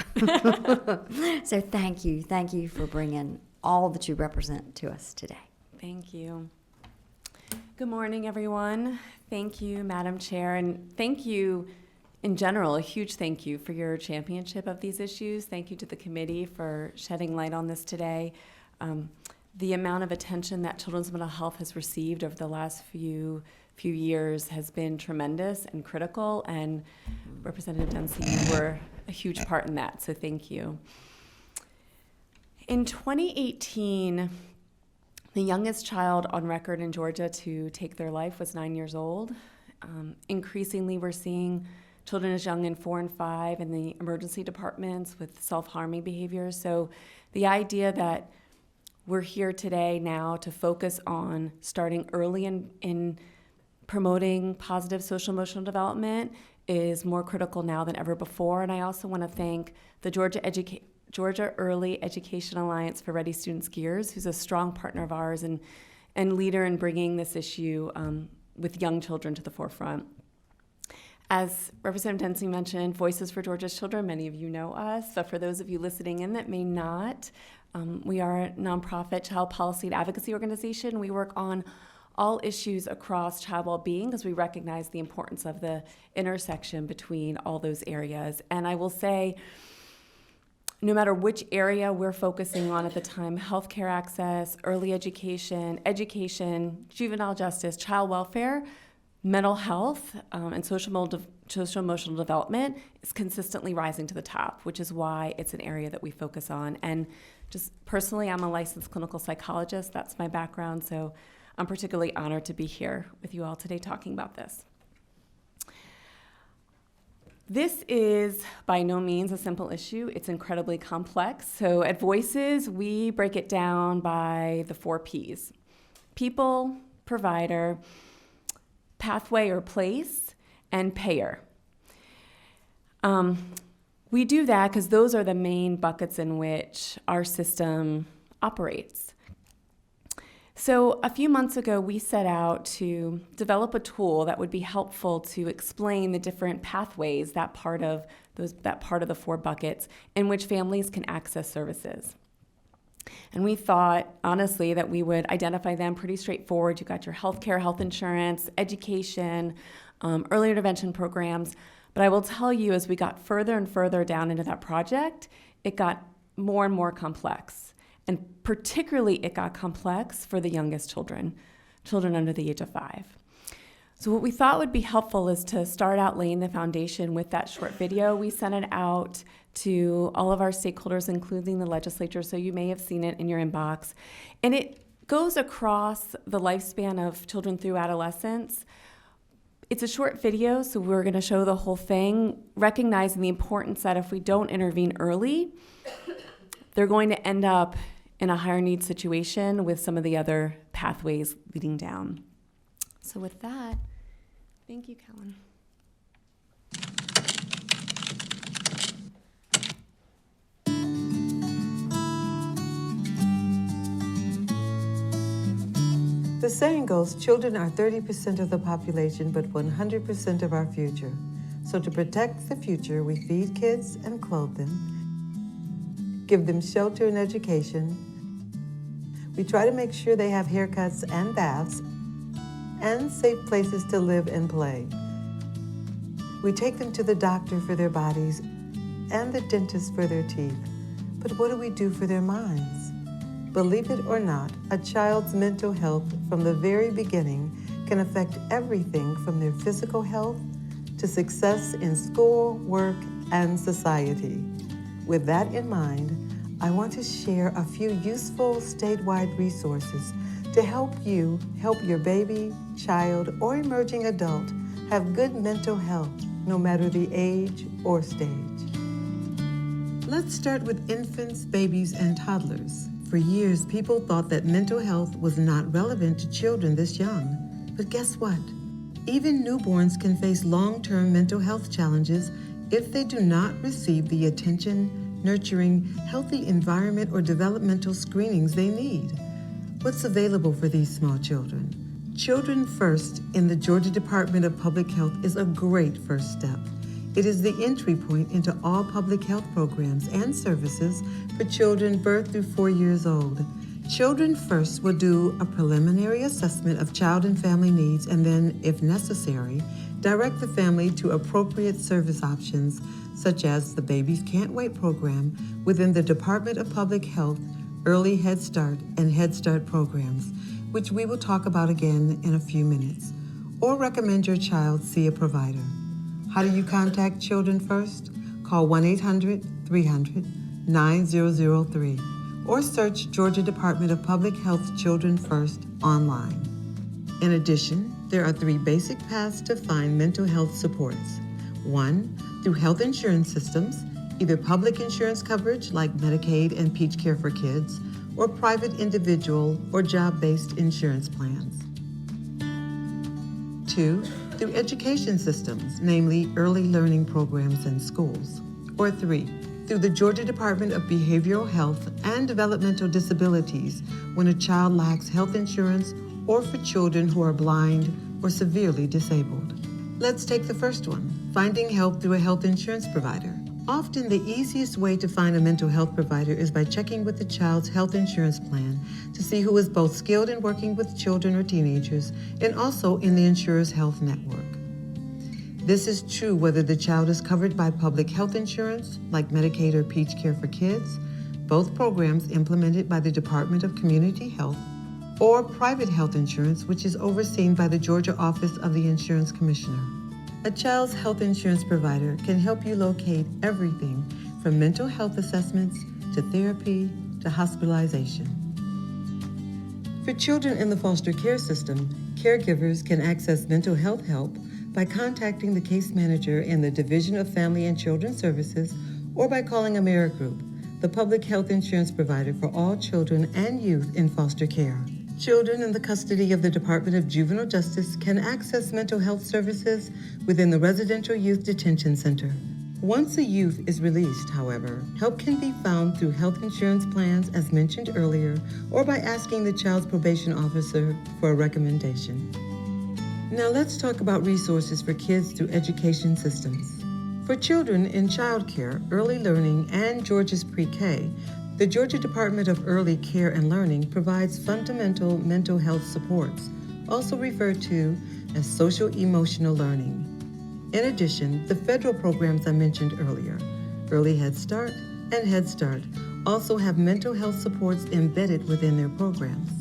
So thank you. Thank you for bringing all that you represent to us today. Thank you. Good morning, everyone. Thank you, Madam Chair, and thank you in general, a huge thank you for your championship of these issues. Thank you to the committee for shedding light on this today. The amount of attention that children's mental health has received over the last few years has been tremendous and critical, and Representative Dempsey, you were a huge part in that, so thank you. In 2018, the youngest child on record in Georgia to take their life was 9 years old. Increasingly, we're seeing children as young as 4 and 5 in the emergency departments with self-harming behaviors. So the idea that we're here today now to focus on starting early in promoting positive social emotional development is more critical now than ever before. And I also want to thank the Georgia Early Education Alliance for Ready Student Skiers, who's a strong partner of ours and leader in bringing this issue with young children to the forefront. As Representative Dempsey mentioned, Voices for Georgia's Children, many of you know us, but for those of you listening in that may not, we are a nonprofit child policy and advocacy organization. We work on all issues across child well-being because we recognize the importance of the intersection between all those areas. And I will say, no matter which area we're focusing on at the time, healthcare access, early education, juvenile justice, child welfare, mental health, and social-emotional development is consistently rising to the top, which is why it's an area that we focus on. And just personally, I'm a licensed clinical psychologist. That's my background, so I'm particularly honored to be here with you all today talking about this. This is by no means a simple issue. It's incredibly complex. So at Voices, we break it down by the 4 Ps: people, provider, pathway or place, and payer. We do that because those are the main buckets in which our system operates. So a few months ago, we set out to develop a tool that would be helpful to explain the different pathways, that part of the 4 buckets, in which families can access services. And we thought, honestly, that we would identify them pretty straightforward. You got your healthcare, health insurance, education, early intervention programs. But I will tell you, as we got further and further down into that project, it got more and more complex. And particularly, it got complex for the youngest children under the age of 5. So what we thought would be helpful is to start out laying the foundation with that short video. We sent it out to all of our stakeholders, including the legislature, so you may have seen it in your inbox. And it goes across the lifespan of children through adolescence. It's a short video, so we're going to show the whole thing, recognizing the importance that if we don't intervene early, they're going to end up in a higher need situation with some of the other pathways leading down. So with that, thank you, Kellen. The saying goes, children are 30% of the population, but 100% of our future. So to protect the future, we feed kids and clothe them, give them shelter and education. We try to make sure they have haircuts and baths, and safe places to live and play. We take them to the doctor for their bodies and the dentist for their teeth. But what do we do for their minds? Believe it or not, a child's mental health from the very beginning can affect everything from their physical health to success in school, work, and society. With that in mind, I want to share a few useful statewide resources to help you help your baby, child, or emerging adult have good mental health, no matter the age or stage. Let's start with infants, babies, and toddlers. For years, people thought that mental health was not relevant to children this young. But guess what? Even newborns can face long-term mental health challenges if they do not receive the attention, nurturing, healthy environment, or developmental screenings they need. What's available for these small children? Children First in the Georgia Department of Public Health is a great first step. It is the entry point into all public health programs and services for children birth through 4 years old. Children First will do a preliminary assessment of child and family needs and then, if necessary, direct the family to appropriate service options such as the Babies Can't Wait program within the Department of Public Health, Early Head Start, and Head Start programs, which we will talk about again in a few minutes, or recommend your child see a provider. How do you contact Children First? Call 1-800-300-9003 or search Georgia Department of Public Health Children First online. In addition, there are 3 basic paths to find mental health supports. 1, through health insurance systems, either public insurance coverage like Medicaid and Peach Care for Kids, or private individual or job-based insurance plans. 2, through education systems, namely early learning programs and schools. Or 3, through the Georgia Department of Behavioral Health and Developmental Disabilities when a child lacks health insurance or for children who are blind or severely disabled. Let's take the first one, finding help through a health insurance provider. Often the easiest way to find a mental health provider is by checking with the child's health insurance plan to see who is both skilled in working with children or teenagers and also in the insurer's health network. This is true whether the child is covered by public health insurance, like Medicaid or Peach Care for Kids, both programs implemented by the Department of Community Health, or private health insurance, which is overseen by the Georgia Office of the Insurance Commissioner. A child's health insurance provider can help you locate everything from mental health assessments to therapy to hospitalization. For children in the foster care system, caregivers can access mental health help by contacting the case manager in the Division of Family and Children Services or by calling AmeriGroup, the public health insurance provider for all children and youth in foster care. Children in the custody of the Department of Juvenile Justice can access mental health services within the Residential Youth Detention Center. Once a youth is released, however, help can be found through health insurance plans as mentioned earlier or by asking the child's probation officer for a recommendation. Now let's talk about resources for kids through education systems. For children in childcare, early learning, and Georgia's pre-K, the Georgia Department of Early Care and Learning provides fundamental mental health supports, also referred to as social-emotional learning. In addition, the federal programs I mentioned earlier, Early Head Start and Head Start, also have mental health supports embedded within their programs.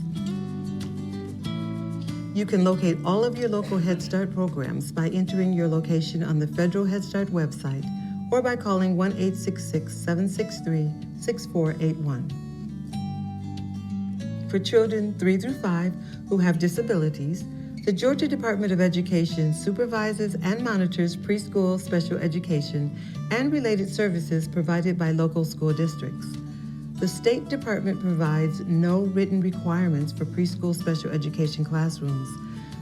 You can locate all of your local Head Start programs by entering your location on the Federal Head Start website or by calling 1-866-763-6481. For children 3 through 5 who have disabilities, the Georgia Department of Education supervises and monitors preschool special education and related services provided by local school districts. The State Department provides no written requirements for preschool special education classrooms,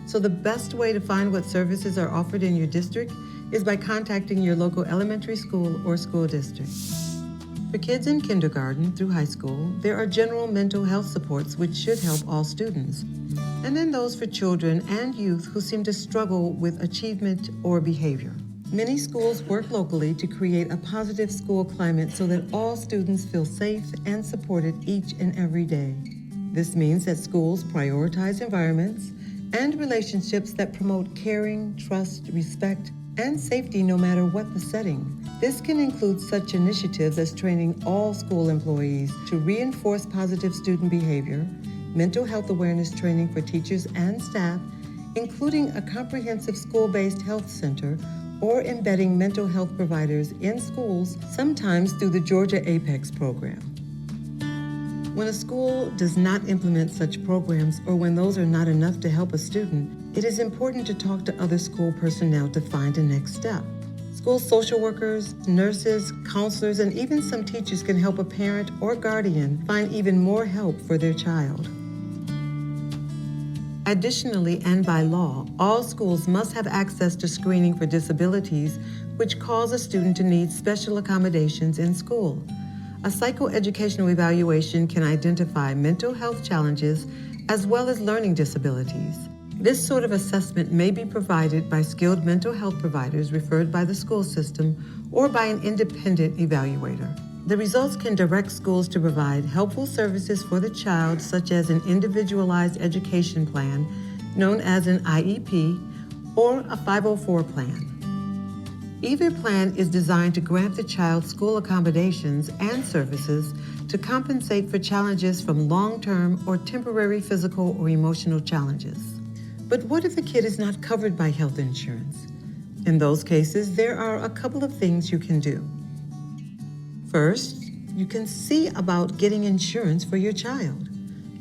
so the best way to find what services are offered in your district is by contacting your local elementary school or school district. For kids in kindergarten through high school, there are general mental health supports which should help all students, and then those for children and youth who seem to struggle with achievement or behavior. Many schools work locally to create a positive school climate so that all students feel safe and supported each and every day. This means that schools prioritize environments and relationships that promote caring, trust, respect, and safety no matter what the setting. This can include such initiatives as training all school employees to reinforce positive student behavior, mental health awareness training for teachers and staff, including a comprehensive school-based health center, or embedding mental health providers in schools, sometimes through the Georgia APEX program. When a school does not implement such programs, or when those are not enough to help a student, it is important to talk to other school personnel to find a next step. School social workers, nurses, counselors, and even some teachers can help a parent or guardian find even more help for their child. Additionally, and by law, all schools must have access to screening for disabilities, which cause a student to need special accommodations in school. A psychoeducational evaluation can identify mental health challenges as well as learning disabilities. This sort of assessment may be provided by skilled mental health providers referred by the school system or by an independent evaluator. The results can direct schools to provide helpful services for the child, such as an individualized education plan, known as an IEP, or a 504 plan. Either plan is designed to grant the child school accommodations and services to compensate for challenges from long-term or temporary physical or emotional challenges. But what if a kid is not covered by health insurance? In those cases, there are a couple of things you can do. First, you can see about getting insurance for your child.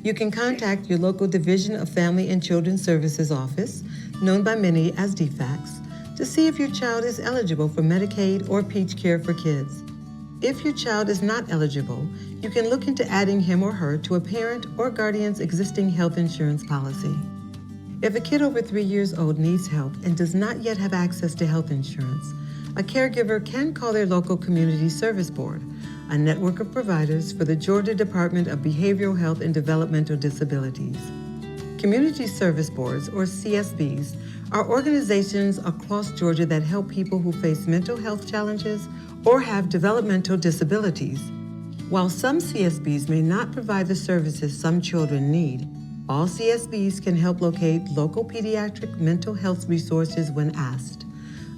You can contact your local Division of Family and Children's Services office, known by many as DFACS, to see if your child is eligible for Medicaid or Peach Care for Kids. If your child is not eligible, you can look into adding him or her to a parent or guardian's existing health insurance policy. If a kid over 3 years old needs help and does not yet have access to health insurance, a caregiver can call their local community service board, a network of providers for the Georgia Department of Behavioral Health and Developmental Disabilities. Community service boards, or CSBs, are organizations across Georgia that help people who face mental health challenges or have developmental disabilities. While some CSBs may not provide the services some children need, all CSBs can help locate local pediatric mental health resources when asked.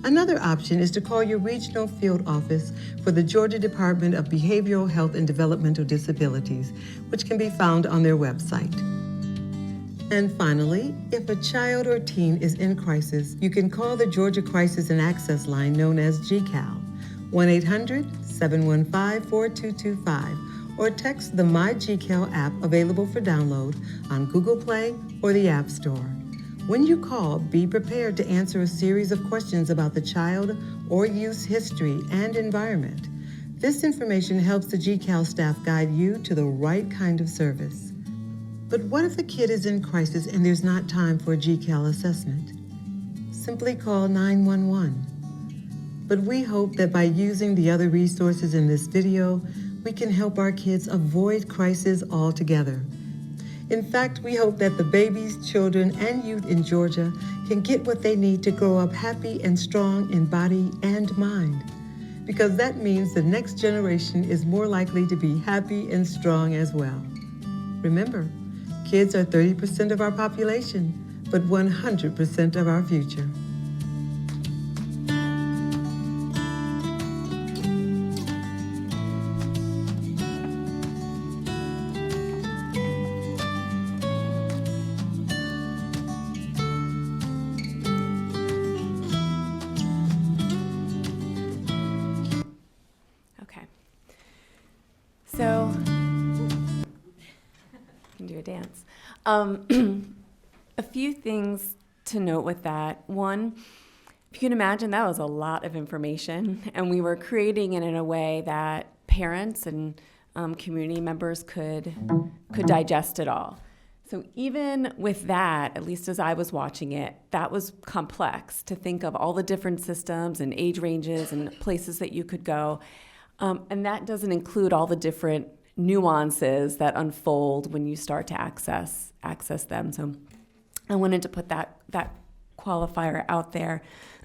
Another option is to call your regional field office for the Georgia Department of Behavioral Health and Developmental Disabilities, which can be found on their website. And finally, if a child or teen is in crisis, you can call the Georgia Crisis and Access Line, known as GCAL, 1-800-715-4225, or text the MyGCAL app available for download on Google Play or the App Store. When you call, be prepared to answer a series of questions about the child or youth's history and environment. This information helps the GCAL staff guide you to the right kind of service. But what if a kid is in crisis and there's not time for a GCAL assessment? Simply call 911. But we hope that by using the other resources in this video, we can help our kids avoid crisis altogether. In fact, we hope that the babies, children, and youth in Georgia can get what they need to grow up happy and strong in body and mind. Because that means the next generation is more likely to be happy and strong as well. Remember, kids are 30% of our population, but 100% of our future. advance. A few things to note with that. One, if you can imagine, that was a lot of information, and we were creating it in a way that parents and community members could digest it all. So even with that, at least as I was watching it, that was complex to think of all the different systems and age ranges and places that you could go. And that doesn't include all the different nuances that unfold when you start to access them. So I wanted to put that qualifier out there.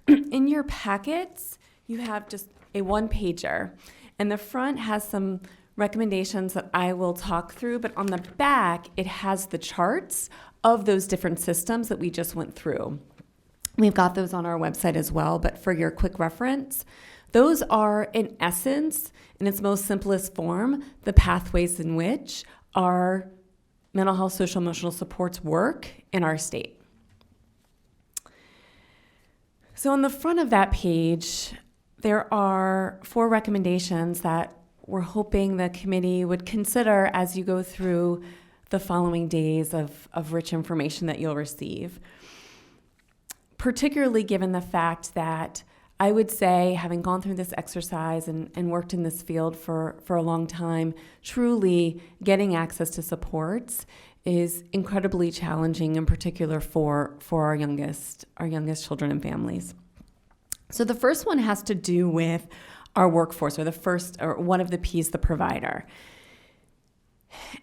In your packets, you have just a one-pager, and the front has some recommendations that I will talk through, but on the back, it has the charts of those different systems that we just went through. We've got those on our website as well, but for your quick reference, those are, in essence, in its most simplest form, the pathways in which our mental health, social, emotional supports work in our state. So on the front of that page, there are 4 recommendations that we're hoping the committee would consider as you go through the following days of rich information that you'll receive. Particularly given the fact that I would say, having gone through this exercise and worked in this field for a long time, truly getting access to supports is incredibly challenging, in particular for our youngest children and families. So the first one has to do with our workforce, or one of the P's, the provider.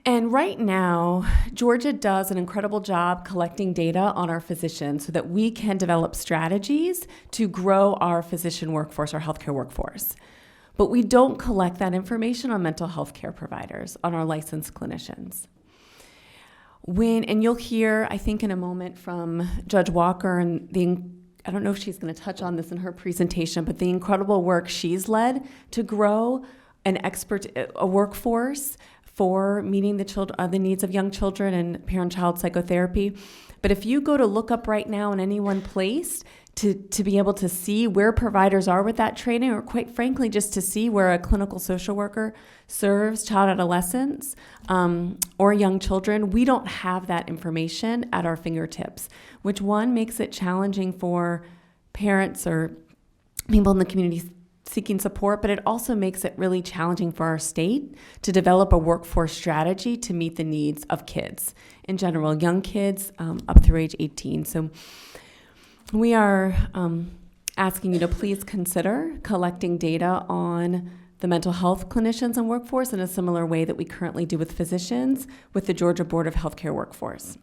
And right now, Georgia does an incredible job collecting data on our physicians so that we can develop strategies to grow our physician workforce, our healthcare workforce. But we don't collect that information on mental health care providers, on our licensed clinicians. And you'll hear, I think in a moment, from Judge Walker and I don't know if she's going to touch on this in her presentation, but the incredible work she's led to grow a workforce for meeting the needs of young children and parent-child psychotherapy. But if you go to look up right now in any one place to be able to see where providers are with that training, or quite frankly, just to see where a clinical social worker serves child adolescents or young children, we don't have that information at our fingertips, which one makes it challenging for parents or people in the community seeking support, but it also makes it really challenging for our state to develop a workforce strategy to meet the needs of kids in general, young kids up through age 18. So we are asking you to please consider collecting data on the mental health clinicians and workforce in a similar way that we currently do with physicians with the Georgia Board of Healthcare Workforce.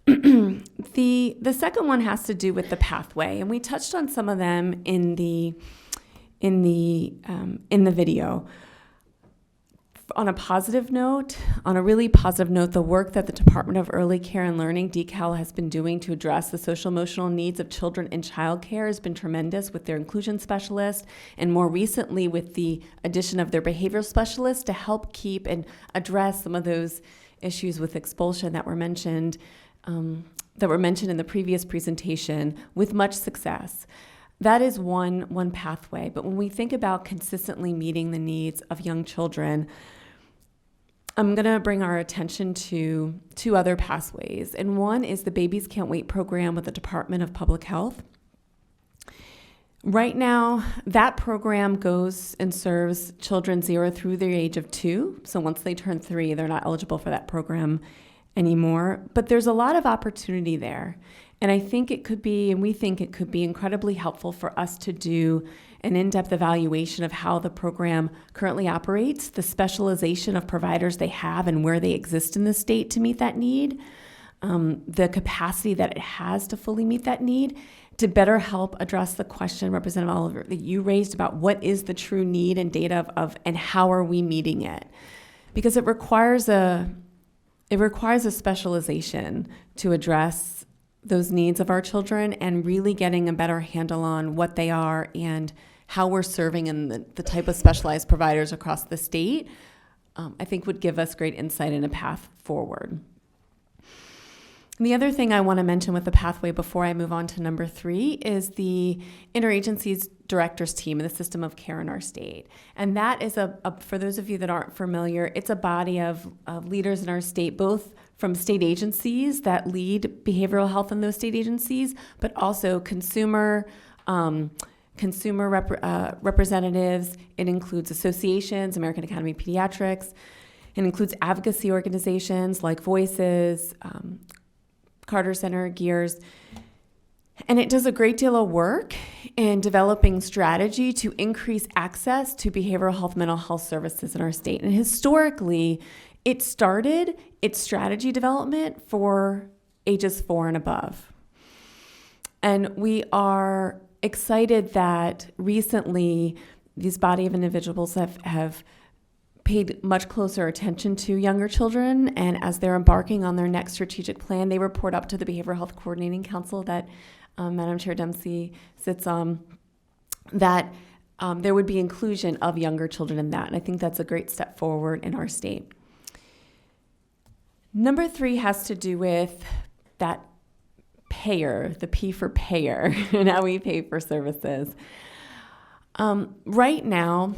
The second one has to do with the pathway, and we touched on some of them in the video. On a really positive note, the work that the Department of Early Care and Learning, DCAL, has been doing to address the social emotional needs of children in childcare has been tremendous with their inclusion specialist, and more recently with the addition of their behavioral specialist to help keep and address some of those issues with expulsion that were mentioned in the previous presentation with much success. That is one pathway. But when we think about consistently meeting the needs of young children, I'm going to bring our attention to 2 other pathways. And one is the Babies Can't Wait program with the Department of Public Health. Right now, that program goes and serves children 0 through the age of 2. So once they turn 3, they're not eligible for that program anymore. But there's a lot of opportunity there. And I think it could be, and we think it could be incredibly helpful for us to do an in-depth evaluation of how the program currently operates, the specialization of providers they have and where they exist in the state to meet that need, the capacity that it has to fully meet that need, to better help address the question, Representative Oliver, that you raised about what is the true need and data of and how are we meeting it? Because it requires a specialization to address those needs of our children and really getting a better handle on what they are and how we're serving and the type of specialized providers across the state, I think would give us great insight and a path forward. And the other thing I want to mention with the pathway before I move on to number 3 is the Interagency's directors team and the system of care in our state. And that is for those of you that aren't familiar, it's a body of leaders in our state, both from state agencies that lead behavioral health in those state agencies, but also consumer representatives. It includes associations, American Academy of Pediatrics. It includes advocacy organizations like Voices, Carter Center, Gears. And it does a great deal of work in developing strategy to increase access to behavioral health, mental health services in our state. And historically, it started its strategy development for ages 4 and above. And we are excited that recently this body of individuals have paid much closer attention to younger children, and as they're embarking on their next strategic plan, they report up to the Behavioral Health Coordinating Council that Madam Chair Dempsey sits on, that there would be inclusion of younger children in that, and I think that's a great step forward in our state. Number 3 has to do with that payer, the P for payer, and how we pay for services. Right now,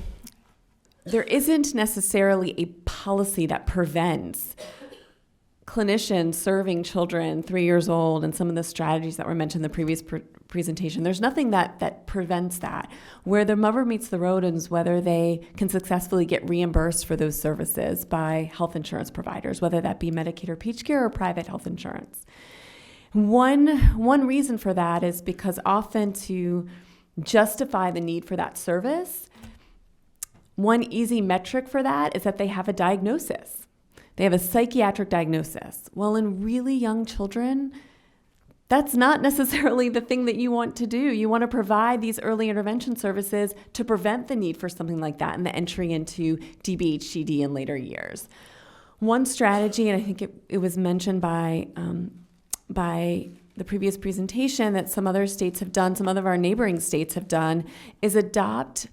there isn't necessarily a policy that prevents clinicians serving children 3 years old and some of the strategies that were mentioned in the previous presentation. There's nothing that prevents that. Where the rubber meets the road is whether they can successfully get reimbursed for those services by health insurance providers, whether that be Medicaid or Peach Care or private health insurance. One reason for that is because often to justify the need for that service, one easy metric for that is that they have a diagnosis. They have a psychiatric diagnosis. Well, in really young children, that's not necessarily the thing that you want to do. You want to provide these early intervention services to prevent the need for something like that and the entry into DBHCD in later years. One strategy, and I think it was mentioned by the previous presentation that some other states have done, some of our neighboring states have done, is adopt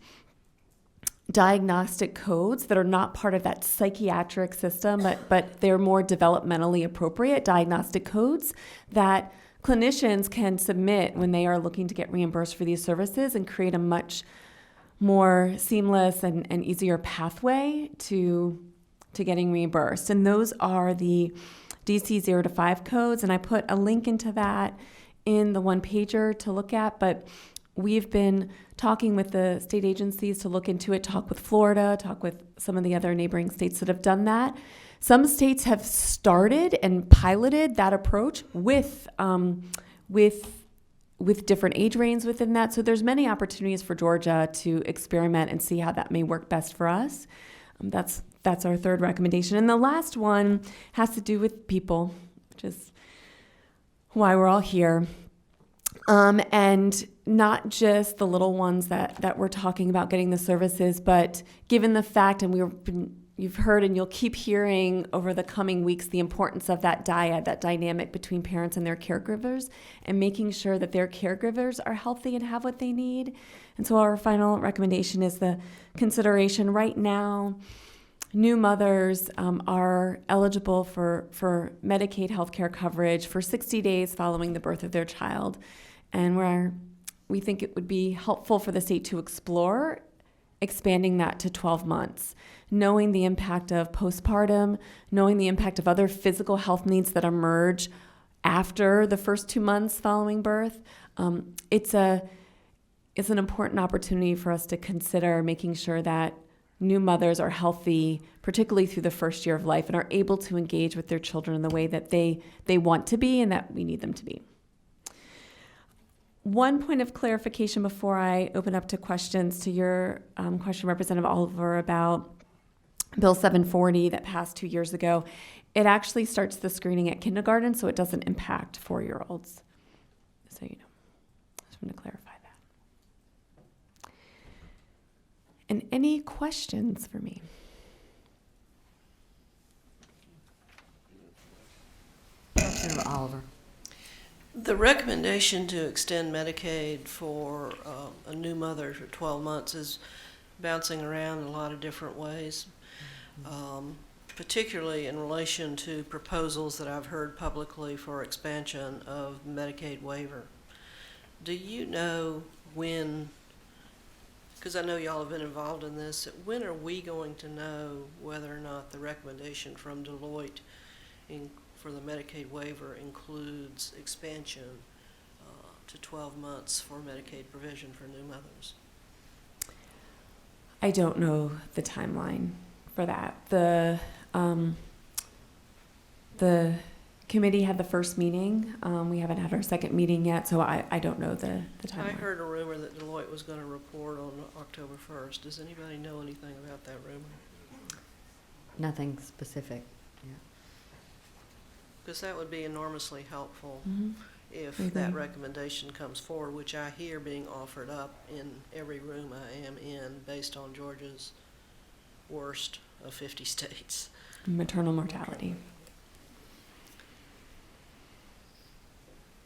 diagnostic codes that are not part of that psychiatric system, but they're more developmentally appropriate diagnostic codes that clinicians can submit when they are looking to get reimbursed for these services and create a much more seamless and easier pathway to getting reimbursed. And those are the DC 0 to 5 codes, and I put a link into that in the one-pager to look at, but we've been talking with the state agencies to look into it, talk with Florida, talk with some of the other neighboring states that have done that. Some states have started and piloted that approach with different age ranges within that. So there's many opportunities for Georgia to experiment and see how that may work best for us. That's our third recommendation. And the last one has to do with people, which is why we're all here. And not just the little ones that we're talking about getting the services, but given the fact, and you've heard and you'll keep hearing over the coming weeks, the importance of that dyad, that dynamic between parents and their caregivers, and making sure that their caregivers are healthy and have what they need. And so our final recommendation is the consideration right now. New mothers are eligible for Medicaid healthcare coverage for 60 days following the birth of their child. And we think it would be helpful for the state to explore expanding that to 12 months, knowing the impact of postpartum, knowing the impact of other physical health needs that emerge after the first 2 months following birth. It's an important opportunity for us to consider making sure that new mothers are healthy, particularly through the first year of life, and are able to engage with their children in the way that they want to be and that we need them to be. One point of clarification before I open up to questions, to your question, Representative Oliver, about Bill 740 that passed 2 years ago. It actually starts the screening at kindergarten, so it doesn't impact 4-year-olds. So you know, I just want to clarify that. And any questions for me? Representative Oliver. The recommendation to extend Medicaid for a new mother for 12 months is bouncing around in a lot of different ways, particularly in relation to proposals that I've heard publicly for expansion of Medicaid waiver. Do you know when because I know y'all have been involved in this, when are we going to know whether or not the recommendation from Deloitte for the Medicaid waiver includes expansion to 12 months for Medicaid provision for new mothers? I don't know the timeline for that. The committee had the first meeting. We haven't had our second meeting yet, so I don't know the timeline. I heard a rumor that Deloitte was going to report on October 1st. Does anybody know anything about that rumor? Nothing specific. Yeah. Because that would be enormously helpful if I that agree. recommendation comes forward, which I hear being offered up in every room I am in based on Georgia's worst of 50 states. Maternal mortality.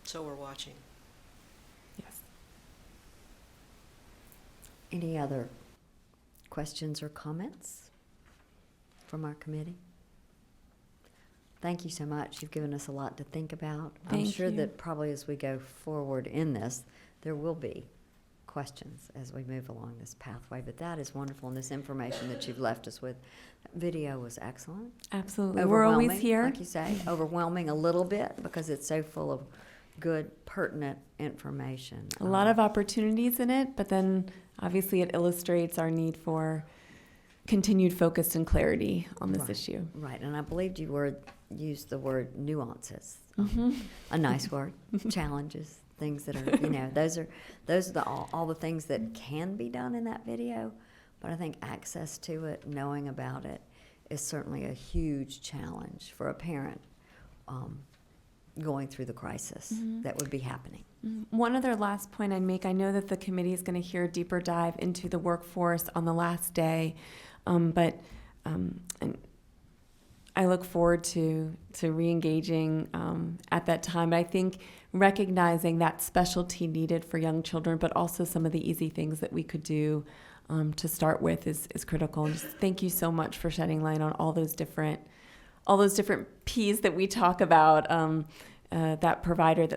So we're watching. Yes. Any other questions or comments from our committee? Thank you so much. You've given us a lot to think about. I'm Thank sure you. that probably as we go forward in this, there will be questions as we move along this pathway. But that is wonderful, and this information that you've left us with. That video was excellent. Absolutely. We're always Overwhelming, here. like you say, overwhelming a little bit because it's so full of good, pertinent information. A lot of opportunities in it, but then obviously it illustrates our need for continued focus and clarity on this Right. issue. Right, and I believed you used the word nuances. Mm-hmm. A nice word. Challenges, things that are, those are all the things that can be done in that video. But I think access to it, knowing about it, is certainly a huge challenge for a parent going through the crisis that would be happening. One other last point I'd make, I know that the committee is going to hear a deeper dive into the workforce on the last day, but and I look forward to re-engaging at that time. But I think recognizing that specialty needed for young children, but also some of the easy things that we could do to start with is critical. And just thank you so much for shedding light on all those different P's that we talk about. That provider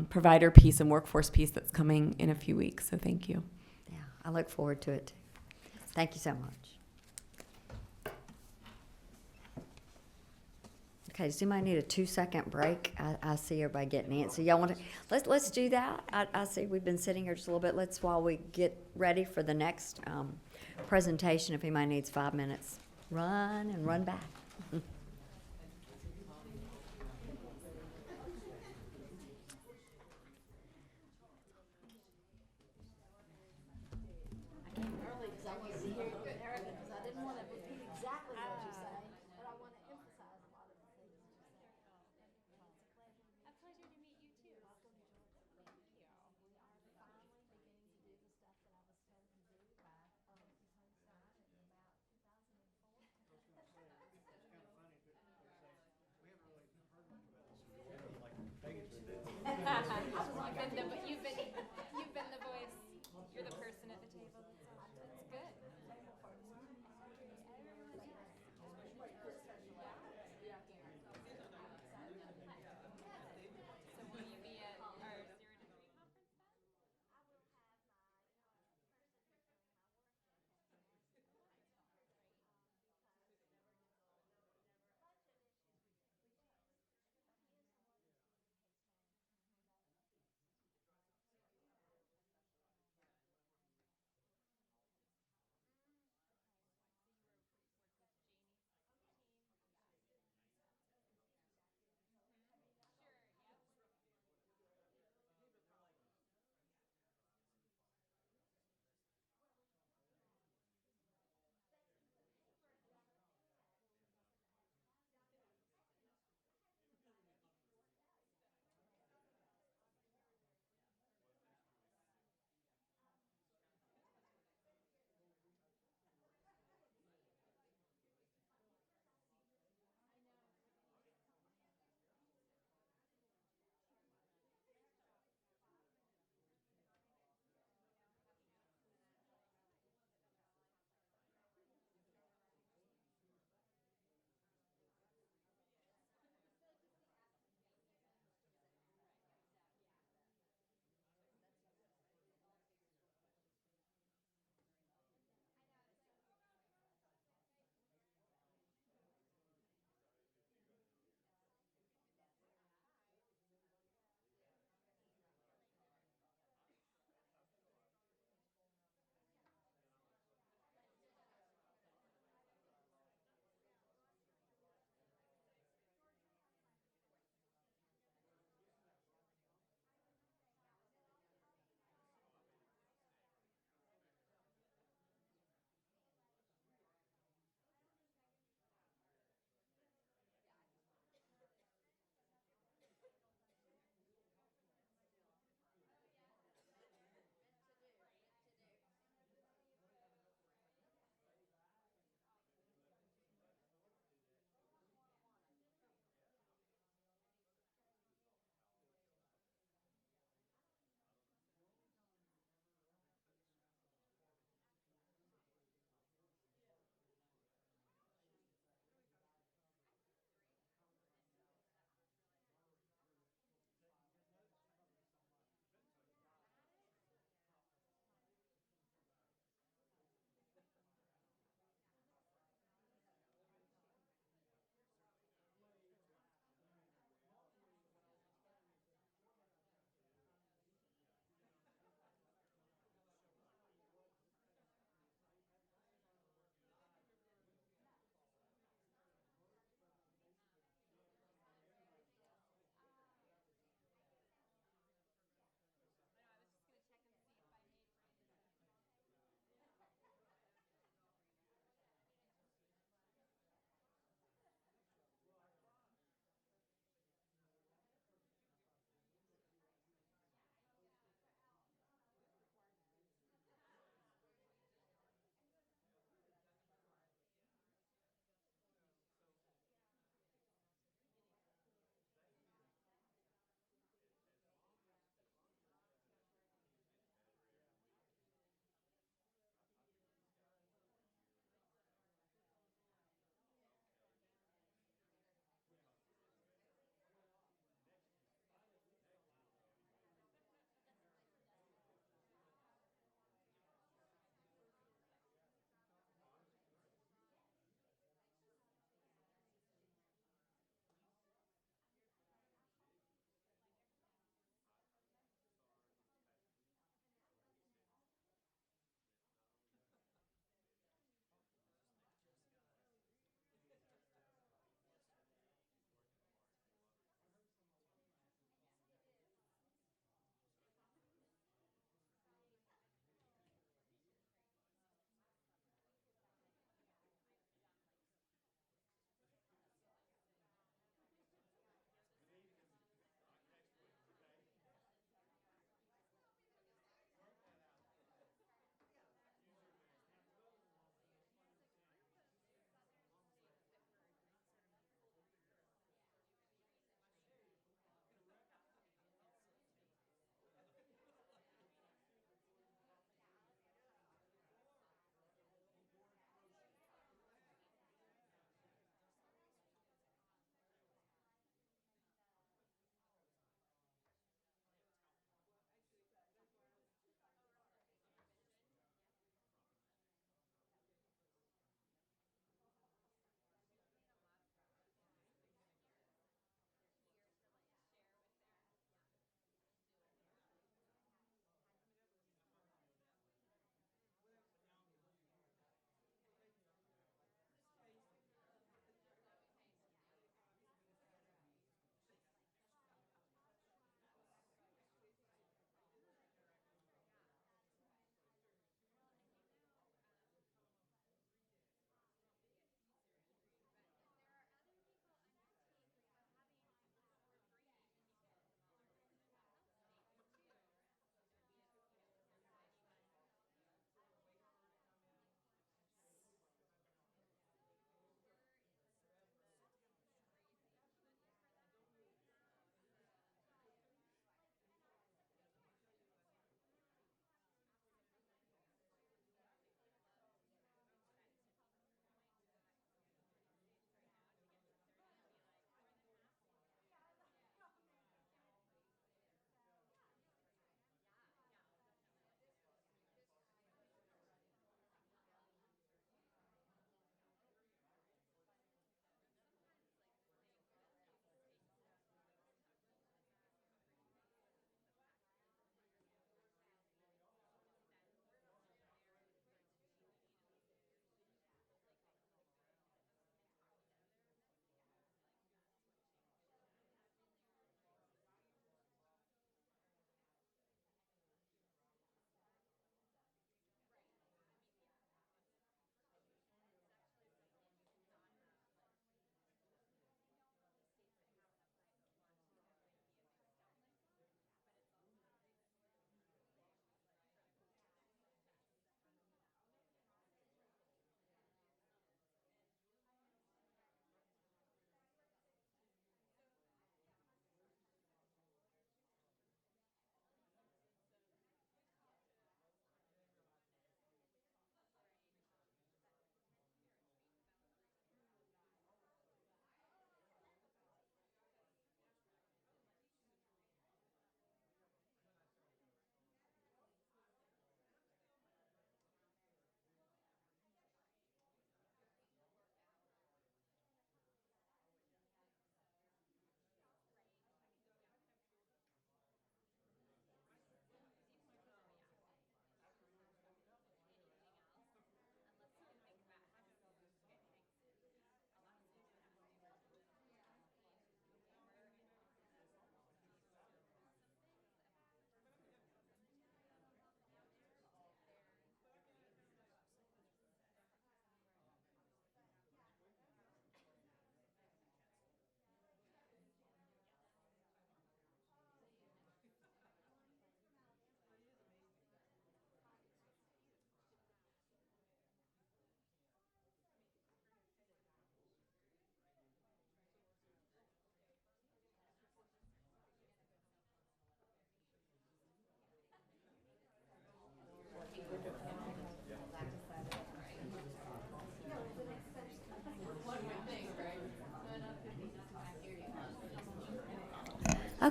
provider piece and workforce piece that's coming in a few weeks. So thank you. Yeah, I look forward to it too. Thank you so much. Okay, does anybody need a 2-second break? I see everybody getting antsy. Y'all want to? Let's do that. I see we've been sitting here just a little bit. While we get ready for the next presentation, if anybody needs 5 minutes, run and run back. You've been the voice. You're the person at the table. It's good.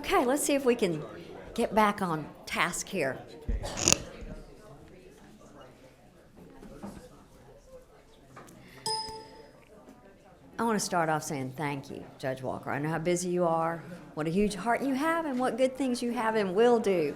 Okay, let's see if we can get back on task here. I want to start off saying thank you, Judge Walker. I know how busy you are, what a huge heart you have, and what good things you have and will do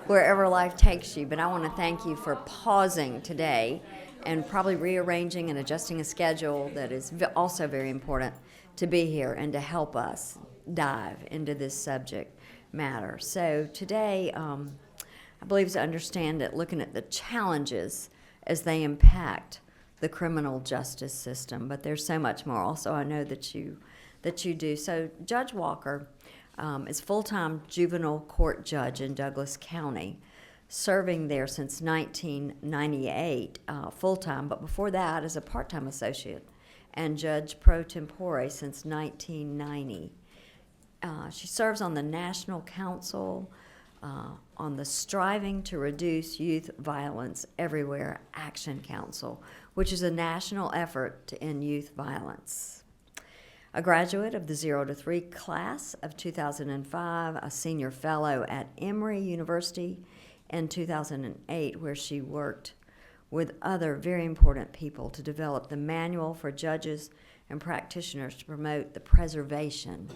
wherever life takes you. But I want to thank you for pausing today and probably rearranging and adjusting a schedule that is also very important to be here and to help us dive into this subject matter. So today, I believe to understand that looking at the challenges as they impact the criminal justice system, but there's so much more. Also, I know that you do. So Judge Walker is full-time juvenile court judge in Douglas County, serving there since 1998 full-time, but before that as a part-time associate, and judge pro tempore since 1990. She serves on the National Council on the Striving to Reduce Youth Violence Everywhere Action Council, which is a national effort to end youth violence. A graduate of the 0 to 3 class of 2005, a senior fellow at Emory University in 2008, where she worked with other very important people to develop the manual for judges and practitioners to promote the preservation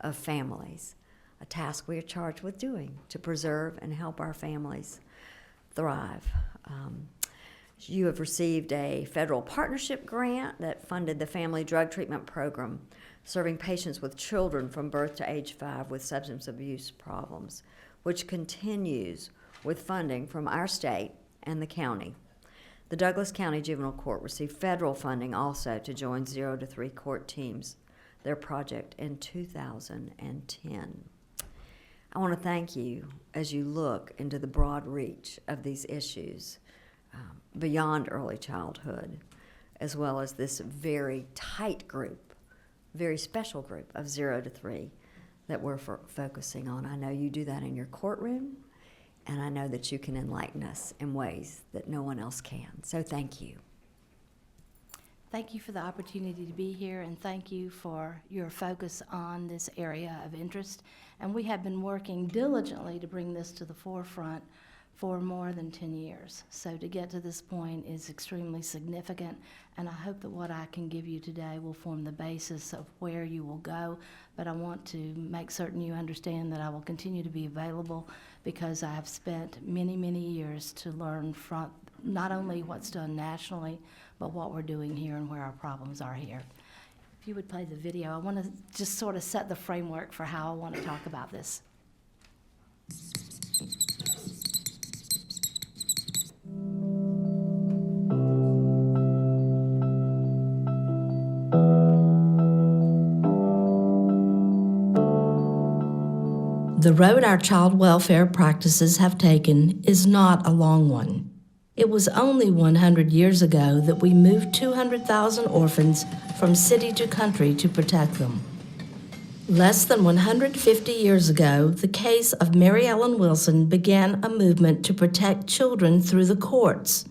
of families, a task we are charged with doing to preserve and help our families thrive. You have received a federal partnership grant that funded the Family Drug Treatment Program, serving patients with children from birth to age 5 with substance abuse problems, which continues with funding from our state and the county. The Douglas County Juvenile Court received federal funding also to join 0 to 3 court teams, their project in 2010. I want to thank you as you look into the broad reach of these issues beyond early childhood, as well as this very tight group, very special group of 0 to 3 that we're focusing on. I know you do that in your courtroom, and I know that you can enlighten us in ways that no one else can. So thank you. Thank you for the opportunity to be here, and thank you for your focus on this area of interest. And we have been working diligently to bring this to the forefront for more than 10 years. So to get to this point is extremely significant, and I hope that what I can give you today will form the basis of where you will go. But I want to make certain you understand that I will continue to be available, because I have spent many, many years to learn from not only what's done nationally, but what we're doing here and where our problems are here. If you would play the video, I want to just sort of set the framework for how I want to talk about this. The road our child welfare practices have taken is not a long one. It was only 100 years ago that we moved 200,000 orphans from city to country to protect them. Less than 150 years ago, the case of Mary Ellen Wilson began a movement to protect children through the courts.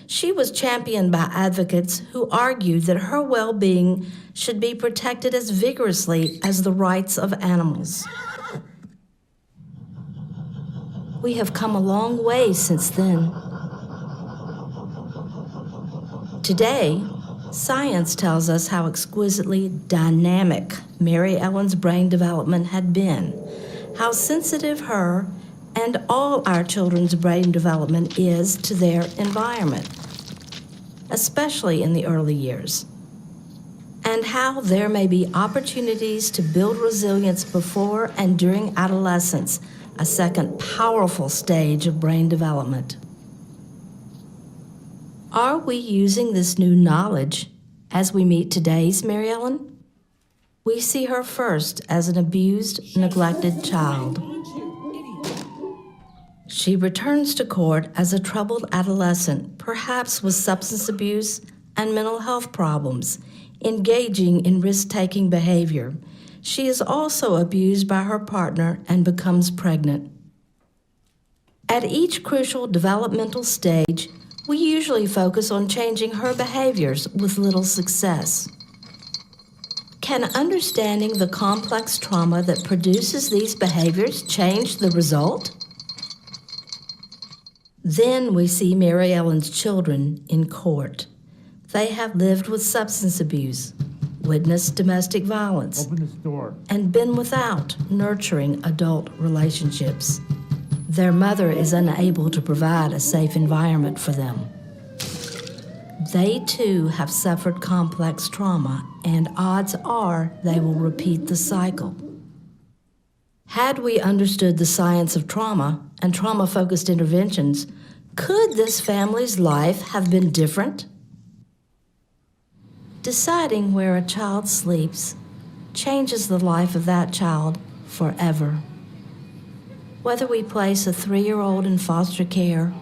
She was championed by advocates who argued that her well-being should be protected as vigorously as the rights of animals. We have come a long way since then. Today, science tells us how exquisitely dynamic Mary Ellen's brain development had been, how sensitive her and all our children's brain development is to their environment, especially in the early years, and how there may be opportunities to build resilience before and during adolescence, a second powerful stage of brain development. Are we using this new knowledge as we meet today's Mary Ellen? We see her first as an abused, neglected child. She returns to court as a troubled adolescent, perhaps with substance abuse and mental health problems, engaging in risk-taking behavior. She is also abused by her partner and becomes pregnant. At each crucial developmental stage, we usually focus on changing her behaviors with little success. Can understanding the complex trauma that produces these behaviors change the result? Then we see Mary Ellen's children in court. They have lived with substance abuse, witnessed domestic violence, and been without nurturing adult relationships. Their mother is unable to provide a safe environment for them. They too have suffered complex trauma, and odds are they will repeat the cycle. Had we understood the science of trauma and trauma-focused interventions, could this family's life have been different? Deciding where a child sleeps changes the life of that child forever. Whether we place a 3-year-old in foster care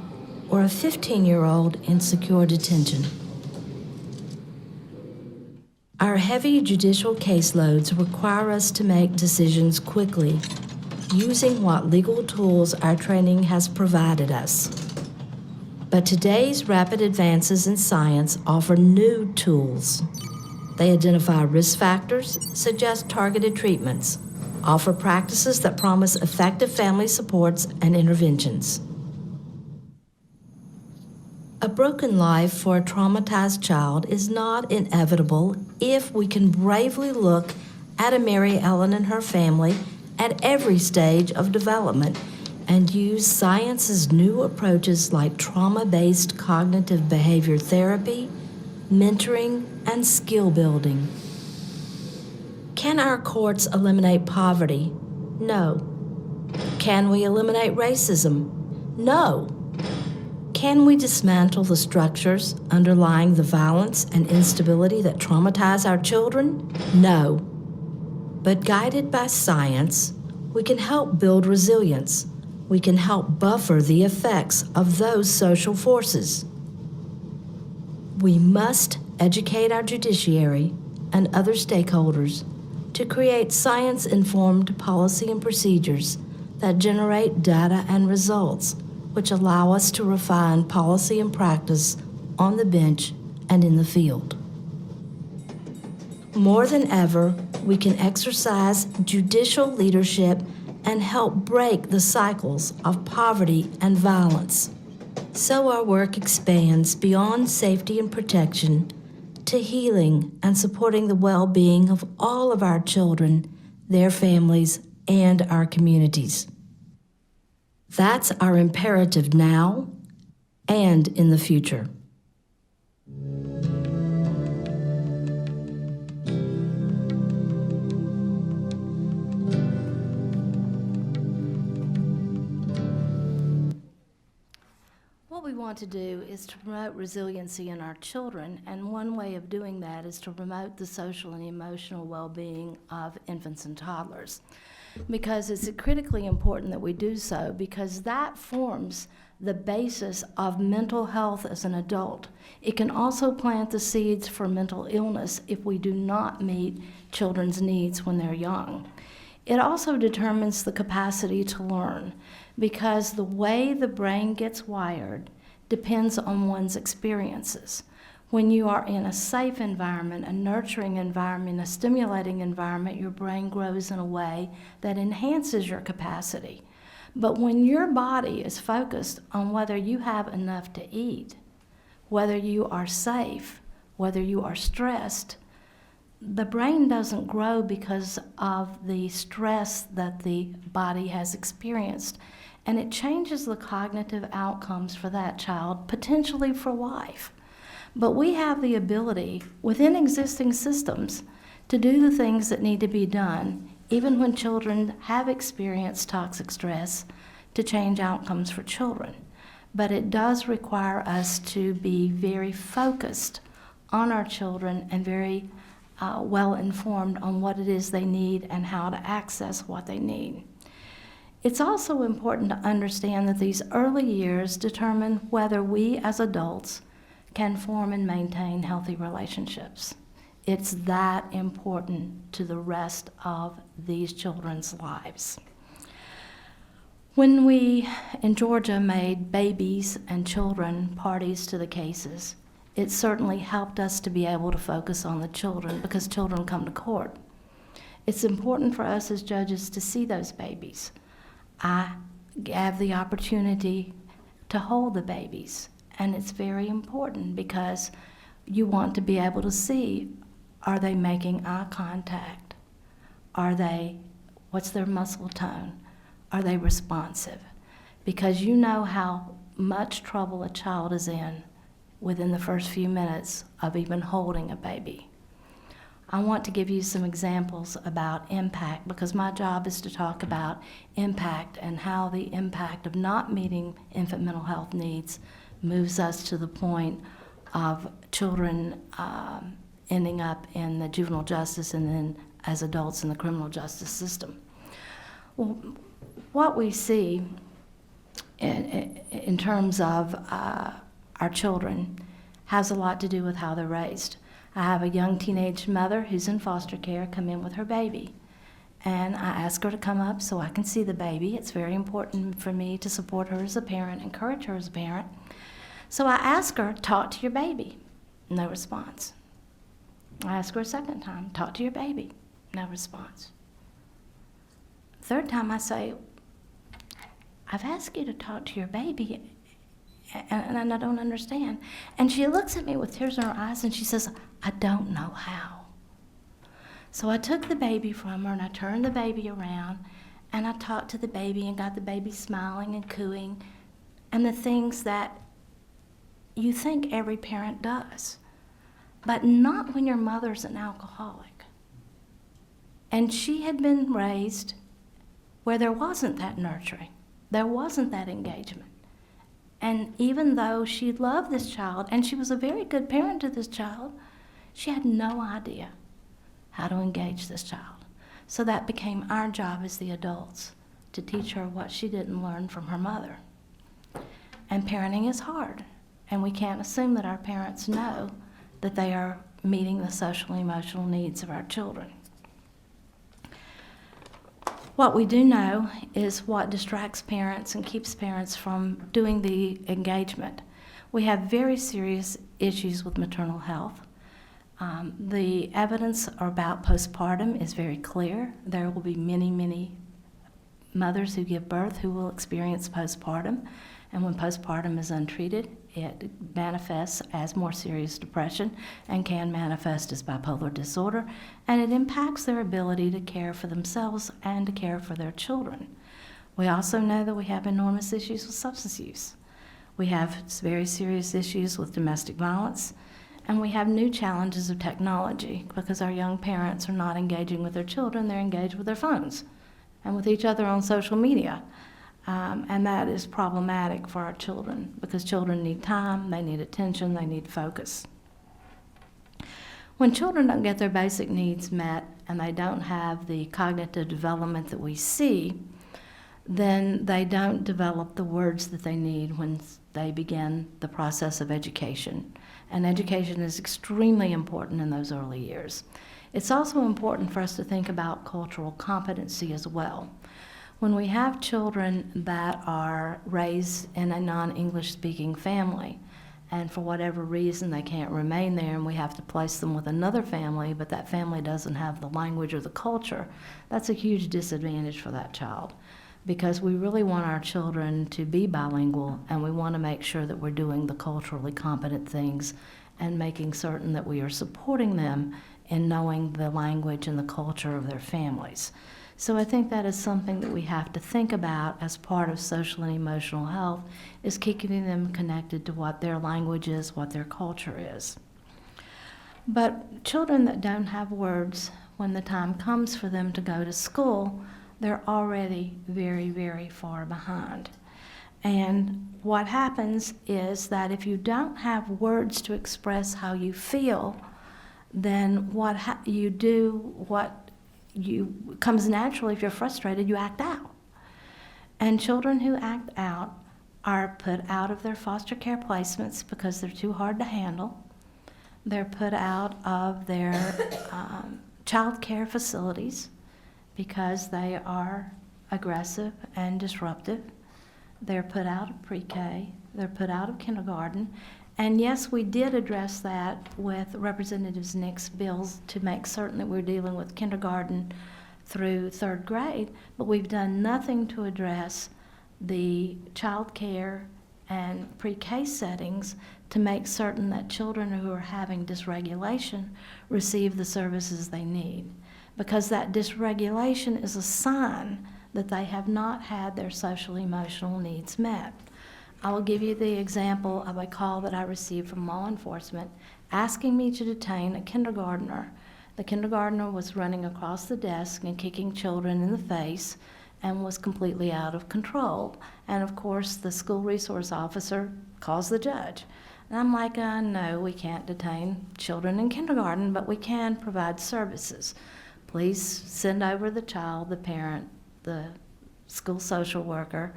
or a 15-year-old in secure detention. Our heavy judicial caseloads require us to make decisions quickly, using what legal tools our training has provided us. But today's rapid advances in science offer new tools. They identify risk factors, suggest targeted treatments, offer practices that promise effective family supports and interventions. A broken life for a traumatized child is not inevitable if we can bravely look at a Mary Ellen and her family at every stage of development and use science's new approaches like trauma-based cognitive behavior therapy, mentoring, and skill building. Can our courts eliminate poverty? No. Can we eliminate racism? No. Can we dismantle the structures underlying the violence and instability that traumatize our children? No. But guided by science, we can help build resilience. We can help buffer the effects of those social forces. We must educate our judiciary and other stakeholders to create science-informed policy and procedures that generate data and results which allow us to refine policy and practice on the bench and in the field. More than ever, we can exercise judicial leadership and help break the cycles of poverty and violence. So our work expands beyond safety and protection to healing and supporting the well-being of all of our children, their families, and our communities. That's our imperative now and in the future. What we want to do is to promote resiliency in our children, and one way of doing that is to promote the social and emotional well-being of infants and toddlers. Because it's critically important that we do so, because that forms the basis of mental health as an adult. It can also plant the seeds for mental illness if we do not meet children's needs when they're young. It also determines the capacity to learn, because the way the brain gets wired depends on one's experiences. When you are in a safe environment, a nurturing environment, a stimulating environment, your brain grows in a way that enhances your capacity. But when your body is focused on whether you have enough to eat, whether you are safe, whether you are stressed, the brain doesn't grow because of the stress that the body has experienced. And it changes the cognitive outcomes for that child, potentially for life. But we have the ability, within existing systems, to do the things that need to be done, even when children have experienced toxic stress, to change outcomes for children. But it does require us to be very focused on our children and very well informed on what it is they need and how to access what they need. It's also important to understand that these early years determine whether we as adults can form and maintain healthy relationships. It's that important to the rest of these children's lives. When we in Georgia made babies and children parties to the cases, it certainly helped us to be able to focus on the children because children come to court. It's important for us as judges to see those babies. I have the opportunity to hold the babies, and it's very important because you want to be able to see, are they making eye contact? What's their muscle tone? Are they responsive? Because you know how much trouble a child is in within the first few minutes of even holding a baby. I want to give you some examples about impact because my job is to talk about impact and how the impact of not meeting infant mental health needs moves us to the point of children ending up in the juvenile justice and then as adults in the criminal justice system. Well, what we see in terms of our children has a lot to do with how they're raised. I have a young teenage mother who's in foster care come in with her baby. And I ask her to come up so I can see the baby. It's very important for me to support her as a parent, encourage her as a parent. So I ask her, talk to your baby. No response. I ask her a second time, talk to your baby. No response. Third time I say, I've asked you to talk to your baby, and I don't understand. And she looks at me with tears in her eyes, and she says, I don't know how. So I took the baby from her, and I turned the baby around, and I talked to the baby and got the baby smiling and cooing, and the things that you think every parent does, but not when your mother's an alcoholic. And she had been raised where there wasn't that nurturing. There wasn't that engagement. And even though she loved this child, and she was a very good parent to this child, she had no idea how to engage this child. So that became our job as the adults, to teach her what she didn't learn from her mother. And parenting is hard, and we can't assume that our parents know that they are meeting the social and emotional needs of our children. What we do know is what distracts parents and keeps parents from doing the engagement. We have very serious issues with maternal health. The evidence about postpartum is very clear. There will be many, many mothers who give birth who will experience postpartum. And when postpartum is untreated, it manifests as more serious depression and can manifest as bipolar disorder, and it impacts their ability to care for themselves and to care for their children. We also know that we have enormous issues with substance use. We have very serious issues with domestic violence, and we have new challenges of technology because our young parents are not engaging with their children, they're engaged with their phones and with each other on social media. And that is problematic for our children because children need time, they need attention, they need focus. When children don't get their basic needs met and they don't have the cognitive development that we see, then they don't develop the words that they need when they begin the process of education. And education is extremely important in those early years. It's also important for us to think about cultural competency as well. When we have children that are raised in a non-English speaking family, and for whatever reason they can't remain there and we have to place them with another family, but that family doesn't have the language or the culture, that's a huge disadvantage for that child. Because we really want our children to be bilingual, and we want to make sure that we're doing the culturally competent things and making certain that we are supporting them in knowing the language and the culture of their families. So I think that is something that we have to think about as part of social and emotional health, is keeping them connected to what their language is, what their culture is. But children that don't have words, when the time comes for them to go to school, they're already very, very far behind. And what happens is that if you don't have words to express how you feel, then comes naturally. If you're frustrated, you act out. And children who act out are put out of their foster care placements because they're too hard to handle. They're put out of their child care facilities because they are aggressive and disruptive. They're put out of pre-K, they're put out of kindergarten, And yes, we did address that with Representatives Nick's bills to make certain that we're dealing with kindergarten through third grade, but we've done nothing to address the child care and pre-K settings to make certain that children who are having dysregulation receive the services they need. Because that dysregulation is a sign that they have not had their social emotional needs met. I will give you the example of a call that I received from law enforcement asking me to detain a kindergartner. The kindergartner was running across the desk and kicking children in the face and was completely out of control. And of course, the school resource officer calls the judge. And I'm like, no, we can't detain children in kindergarten, but we can provide services. Please send over the child, the parent, the school social worker,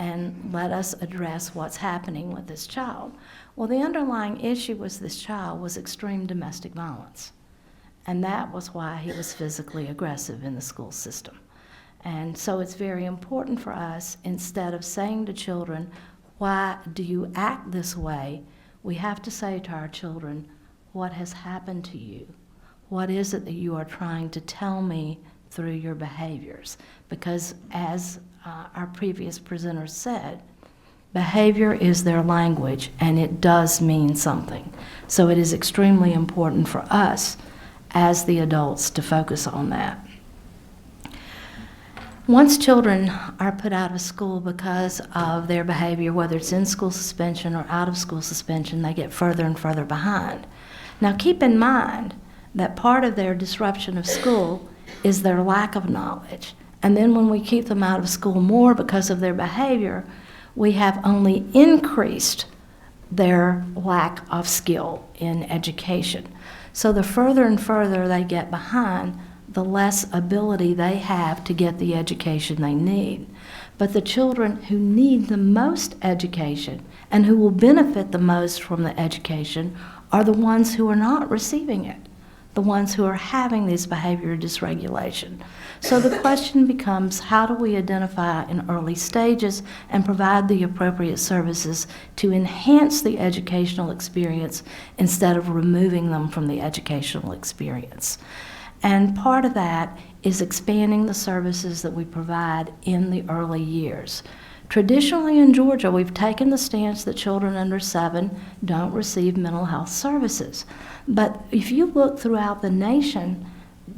and let us address what's happening with this child. Well, the underlying issue was this child was extreme domestic violence. And that was why he was physically aggressive in the school system. And so it's very important for us, instead of saying to children, why do you act this way? We have to say to our children, what has happened to you? What is it that you are trying to tell me through your behaviors? Because as our previous presenter said, behavior is their language, and it does mean something. So it is extremely important for us as the adults to focus on that. Once children are put out of school because of their behavior, whether it's in school suspension or out of school suspension, they get further and further behind. Now keep in mind that part of their disruption of school is their lack of knowledge. And then when we keep them out of school more because of their behavior, we have only increased their lack of skill in education. So the further and further they get behind, the less ability they have to get the education they need. But the children who need the most education and who will benefit the most from the education are the ones who are not receiving it, the ones who are having this behavior dysregulation. So the question becomes, how do we identify in early stages and provide the appropriate services to enhance the educational experience instead of removing them from the educational experience? And part of that is expanding the services that we provide in the early years. Traditionally in Georgia, we've taken the stance that children under 7 don't receive mental health services. But if you look throughout the nation,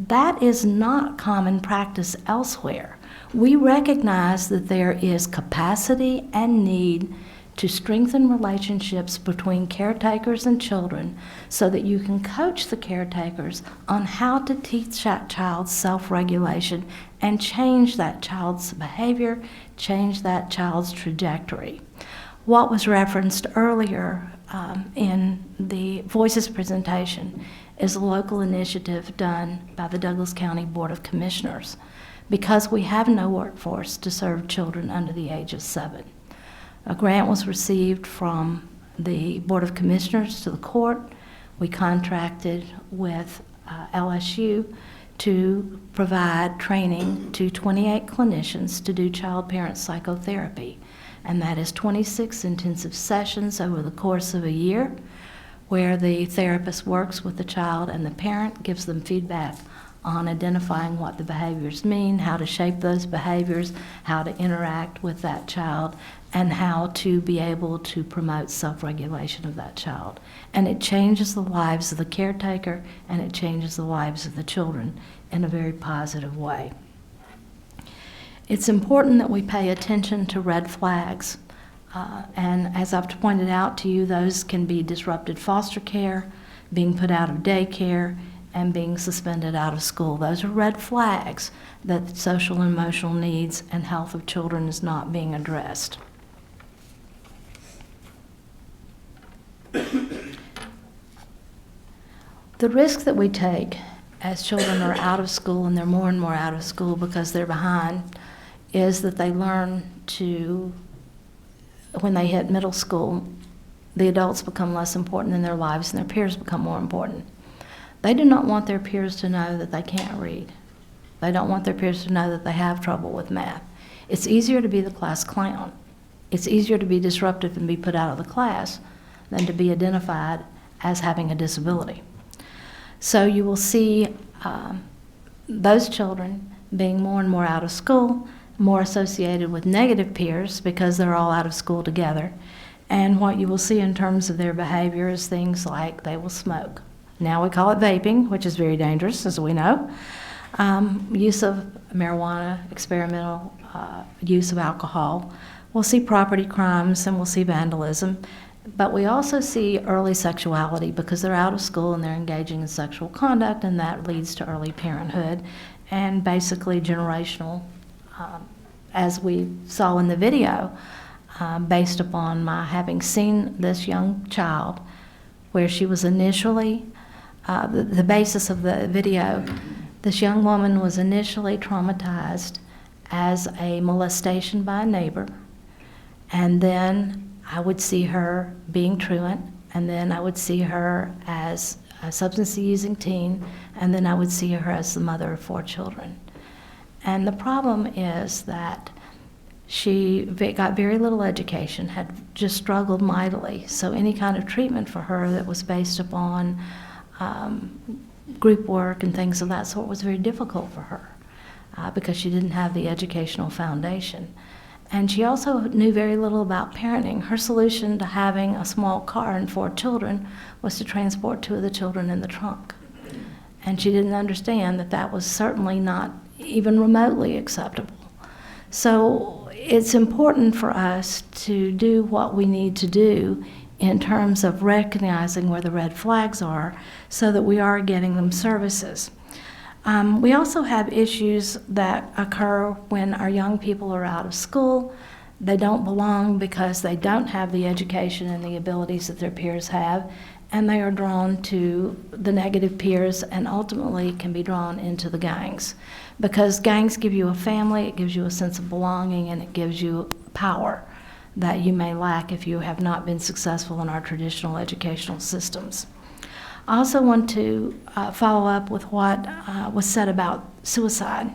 that is not common practice elsewhere. We recognize that there is capacity and need to strengthen relationships between caretakers and children so that you can coach the caretakers on how to teach that child self-regulation and change that child's behavior, change that child's trajectory. What was referenced earlier in the Voices presentation is a local initiative done by the Douglas County Board of Commissioners because we have no workforce to serve children under the age of 7. A grant was received from the Board of Commissioners to the court. We contracted with LSU to provide training to 28 clinicians to do child-parent psychotherapy. And that is 26 intensive sessions over the course of a year where the therapist works with the child and the parent, gives them feedback on identifying what the behaviors mean, how to shape those behaviors, how to interact with that child, and how to be able to promote self-regulation of that child. And it changes the lives of the caretaker, and it changes the lives of the children in a very positive way. It's important that we pay attention to red flags. And as I've pointed out to you, those can be disrupted foster care, being put out of daycare, and being suspended out of school. Those are red flags that social and emotional needs and health of children is not being addressed. The risk that we take as children are out of school, and they're more and more out of school because they're behind, is that they learn to, when they hit middle school, the adults become less important in their lives and their peers become more important. They do not want their peers to know that they can't read. They don't want their peers to know that they have trouble with math. It's easier to be the class clown. It's easier to be disruptive and be put out of the class than to be identified as having a disability. So you will see those children being more and more out of school, more associated with negative peers because they're all out of school together. And what you will see in terms of their behavior is things like they will smoke. Now we call it vaping, which is very dangerous, as we know. Use of marijuana, experimental use of alcohol. We'll see property crimes and we'll see vandalism. But we also see early sexuality because they're out of school and they're engaging in sexual conduct, and that leads to early parenthood and basically generational, as we saw in the video, based upon my having seen this young child where she was initially, the basis of the video, this young woman was initially traumatized as a molestation by a neighbor, and then I would see her being truant, and then I would see her as a substance-using teen, and then I would see her as the mother of 4 children. And the problem is that she got very little education, had just struggled mightily, so any kind of treatment for her that was based upon group work and things of that sort was very difficult for her because she didn't have the educational foundation. And she also knew very little about parenting. Her solution to having a small car and 4 children was to transport 2 of the children in the trunk. And she didn't understand that that was certainly not even remotely acceptable. So it's important for us to do what we need to do in terms of recognizing where the red flags are so that we are getting them services. We also have issues that occur when our young people are out of school. They don't belong because they don't have the education and the abilities that their peers have, and they are drawn to the negative peers and ultimately can be drawn into the gangs. Because gangs give you a family, it gives you a sense of belonging, and it gives you power that you may lack if you have not been successful in our traditional educational systems. I also want to follow up with what was said about suicide.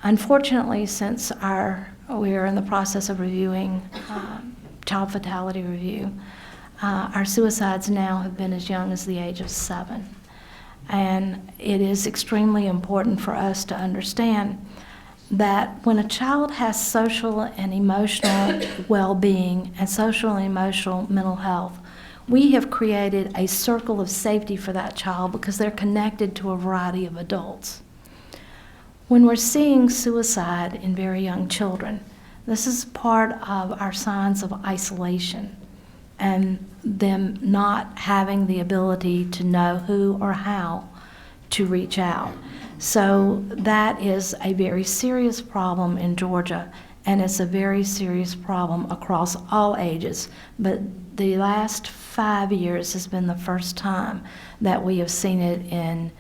Unfortunately, since we are in the process of reviewing child fatality review, our suicides now have been as young as the age of 7. And it is extremely important for us to understand that when a child has social and emotional well-being and social and emotional mental health, we have created a circle of safety for that child because they're connected to a variety of adults. When we're seeing suicide in very young children, this is part of our signs of isolation and them not having the ability to know who or how to reach out. So that is a very serious problem in Georgia, and it's a very serious problem across all ages. But the last 5 years has been the first time that we have seen it in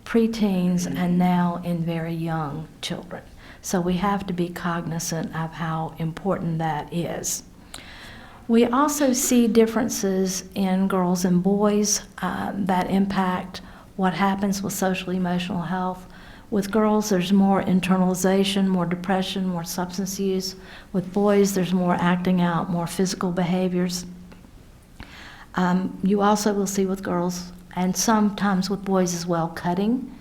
preteens and now in very young children. So we have to be cognizant of how important that is. We also see differences in girls and boys that impact what happens with social emotional health. With girls, there's more internalization, more depression, more substance use. With boys, there's more acting out, more physical behaviors. You also will see with girls, and sometimes with boys as well, cutting,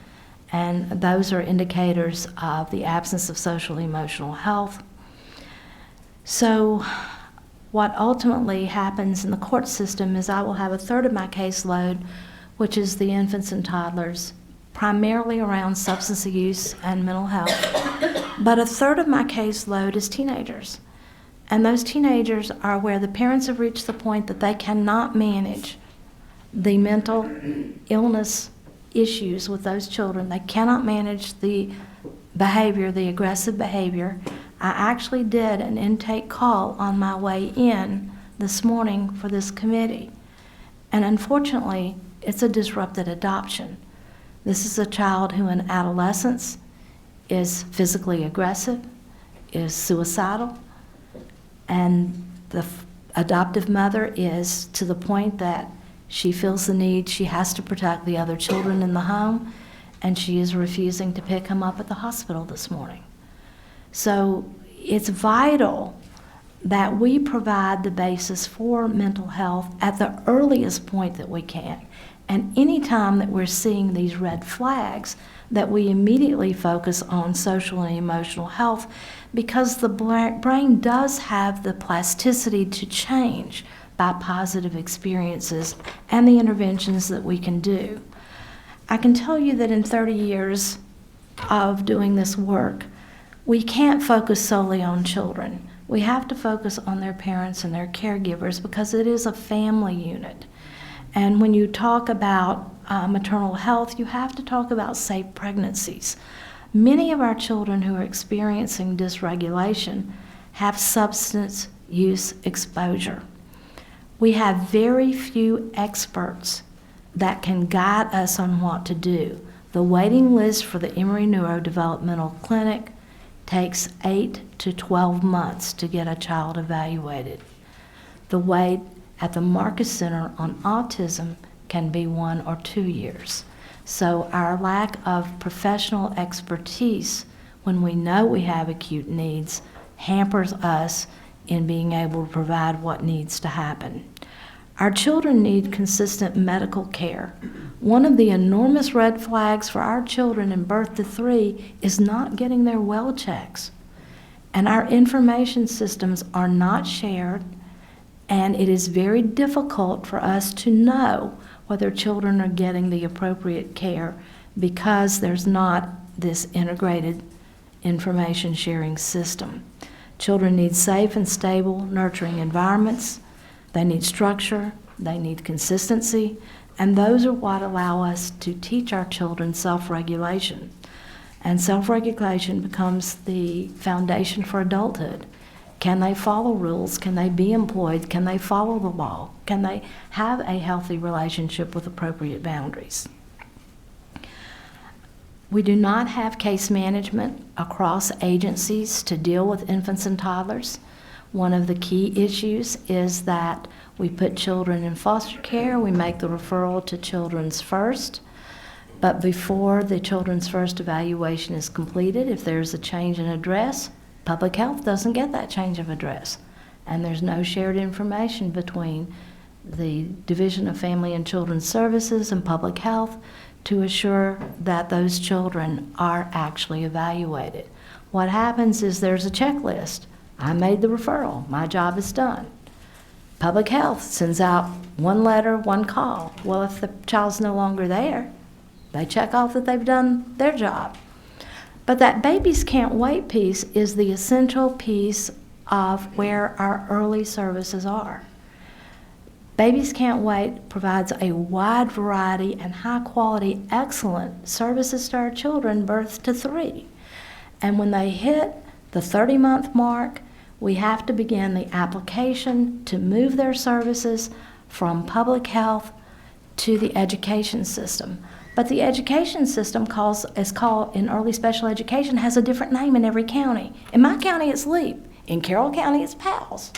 and those are indicators of the absence of social emotional health. So what ultimately happens in the court system is I will have 1/3 of my caseload, which is the infants and toddlers, primarily around substance use and mental health. But 1/3 of my caseload is teenagers. And those teenagers are where the parents have reached the point that they cannot manage the mental illness issues with those children. They cannot manage the behavior, the aggressive behavior. I actually did an intake call on my way in this morning for this committee. And unfortunately, it's a disrupted adoption. This is a child who in adolescence is physically aggressive, is suicidal, and the adoptive mother is to the point that she feels the need, she has to protect the other children in the home, and she is refusing to pick him up at the hospital this morning. So it's vital that we provide the basis for mental health at the earliest point that we can. And any time that we're seeing these red flags, that we immediately focus on social and emotional health, because the brain does have the plasticity to change by positive experiences and the interventions that we can do. I can tell you that in 30 years of doing this work, we can't focus solely on children. We have to focus on their parents and their caregivers, because it is a family unit. And when you talk about maternal health, you have to talk about safe pregnancies. Many of our children who are experiencing dysregulation have substance use exposure. We have very few experts that can guide us on what to do. The waiting list for the Emory Neurodevelopmental Clinic takes 8 to 12 months to get a child evaluated. The wait at the Marcus Center on Autism can be 1 or 2 years. So our lack of professional expertise when we know we have acute needs hampers us in being able to provide what needs to happen. Our children need consistent medical care. One of the enormous red flags for our children in birth to 3 is not getting their well checks. And our information systems are not shared, and it is very difficult for us to know whether children are getting the appropriate care because there's not this integrated information sharing system. Children need safe and stable, nurturing environments. They need structure, they need consistency, and those are what allow us to teach our children self-regulation. And self-regulation becomes the foundation for adulthood. Can they follow rules? Can they be employed? Can they follow the law? Can they have a healthy relationship with appropriate boundaries? We do not have case management across agencies to deal with infants and toddlers. One of the key issues is that we put children in foster care, we make the referral to Children's First, but before the Children's First evaluation is completed, if there's a change in address, public health doesn't get that change of address. And there's no shared information between the Division of Family and Children's Services and public health to assure that those children are actually evaluated. What happens is there's a checklist. I made the referral, my job is done. Public health sends out one letter, one call. Well, if the child's no longer there, they check off that they've done their job. But that babies can't wait piece is the essential piece of where our early services are. Babies Can't Wait provides a wide variety and high quality, excellent services to our children birth to 3. And when they hit the 30-month mark, we have to begin the application to move their services from public health to the education system. But the education system is called in early special education, has a different name in every county. In my county, it's LEAP. In Carroll County, it's PALS.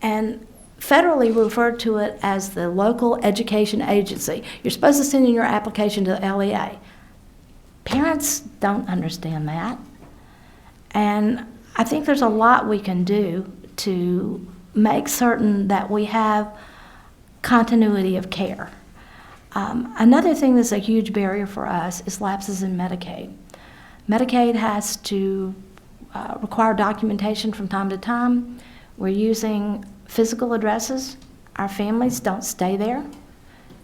And federally referred to it as the local education agency. You're supposed to send in your application to the LEA. Parents don't understand that. And I think there's a lot we can do to make certain that we have continuity of care. Another thing that's a huge barrier for us is lapses in Medicaid. Medicaid has to require documentation from time to time. We're using physical addresses. Our families don't stay there,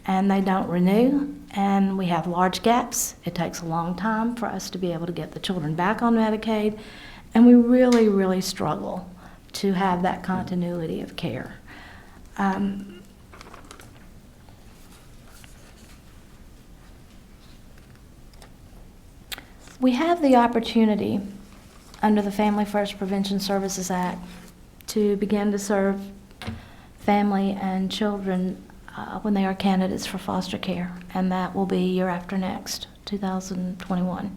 and they don't renew, and we have large gaps. It takes a long time for us to be able to get the children back on Medicaid, and we really, really struggle to have that continuity of care. We have the opportunity under the Family First Prevention Services Act to begin to serve family and children when they are candidates for foster care, and that will be year after next, 2021.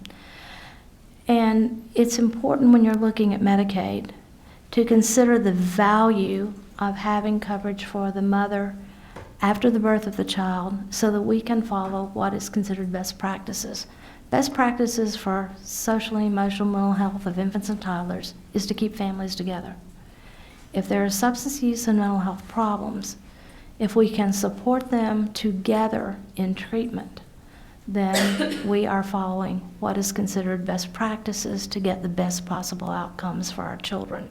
And it's important when you're looking at Medicaid to consider the value of having coverage for the mother after the birth of the child so that we can follow what is considered best practices. Best practices for social and emotional mental health of infants and toddlers is to keep families together. if there is substance use and mental health problems, if we can support them together in treatment, then we are following what is considered best practices to get the best possible outcomes for our children.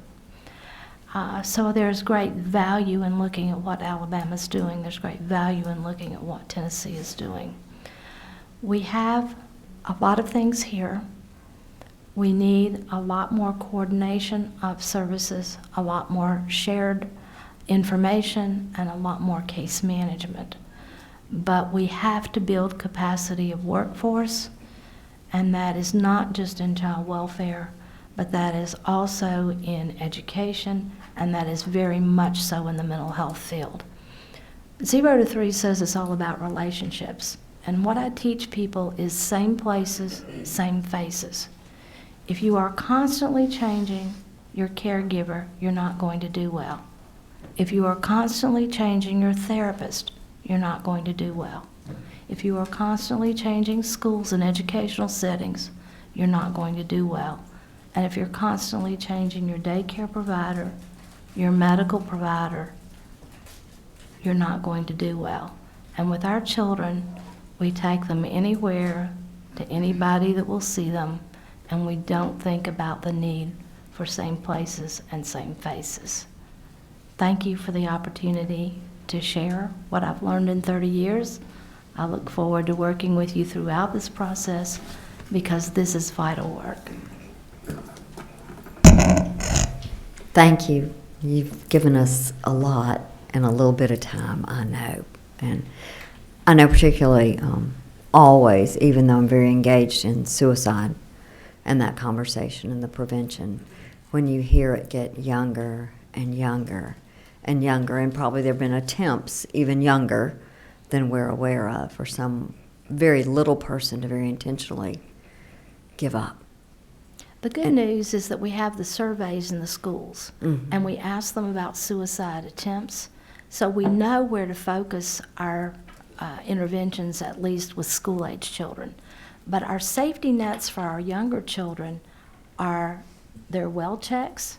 So there's great value in looking at what Alabama's doing. There's great value in looking at what Tennessee is doing. We have a lot of things here. We need a lot more coordination of services, a lot more shared information, and a lot more case management. But we have to build capacity of workforce, and that is not just in child welfare, but that is also in education, and that is very much so in the mental health field. 0 to 3 says it's all about relationships. And what I teach people is same places, same faces. If you are constantly changing your caregiver, you're not going to do well. If you are constantly changing your therapist, you're not going to do well. If you are constantly changing schools and educational settings, you're not going to do well. And if you're constantly changing your daycare provider, your medical provider, you're not going to do well. And with our children, we take them anywhere to anybody that will see them, and we don't think about the need for same places and same faces. Thank you for the opportunity to share what I've learned in 30 years. I look forward to working with you throughout this process because this is vital work. Thank you. You've given us a lot in a little bit of time, I know. And I know particularly always, even though I'm very engaged in suicide and that conversation and the prevention, when you hear it get younger and younger and younger, and probably there have been attempts even younger than we're aware of for some very little person to very intentionally give up. The good news is that we have the surveys in the schools, Mm-hmm. and we ask them about suicide attempts, so we know where to focus our interventions, at least with school-age children. But our safety nets for our younger children are their well checks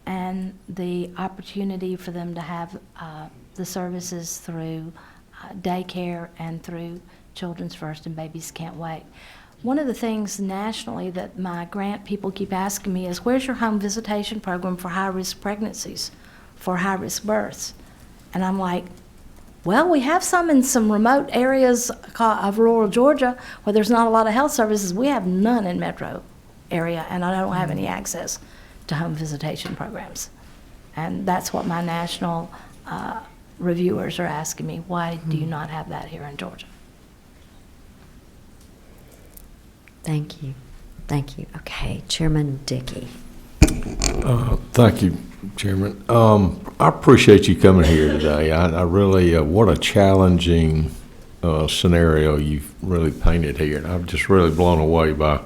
and the opportunity for them to have the services through daycare and through Children's First and Babies Can't Wait. One of the things nationally that my grant people keep asking me is, where's your home visitation program for high-risk pregnancies, for high-risk births? And I'm like, well, we have some in some remote areas of rural Georgia where there's not a lot of health services. We have none in metro area, and I don't have any access to home visitation programs. And that's what my national reviewers are asking me. Why do you not have that here in Georgia? Thank you. Thank you. Okay, Chairman Dickey. Thank you, Chairman. I appreciate you coming here today. I really, what a challenging scenario you've really painted here. And I'm just really blown away by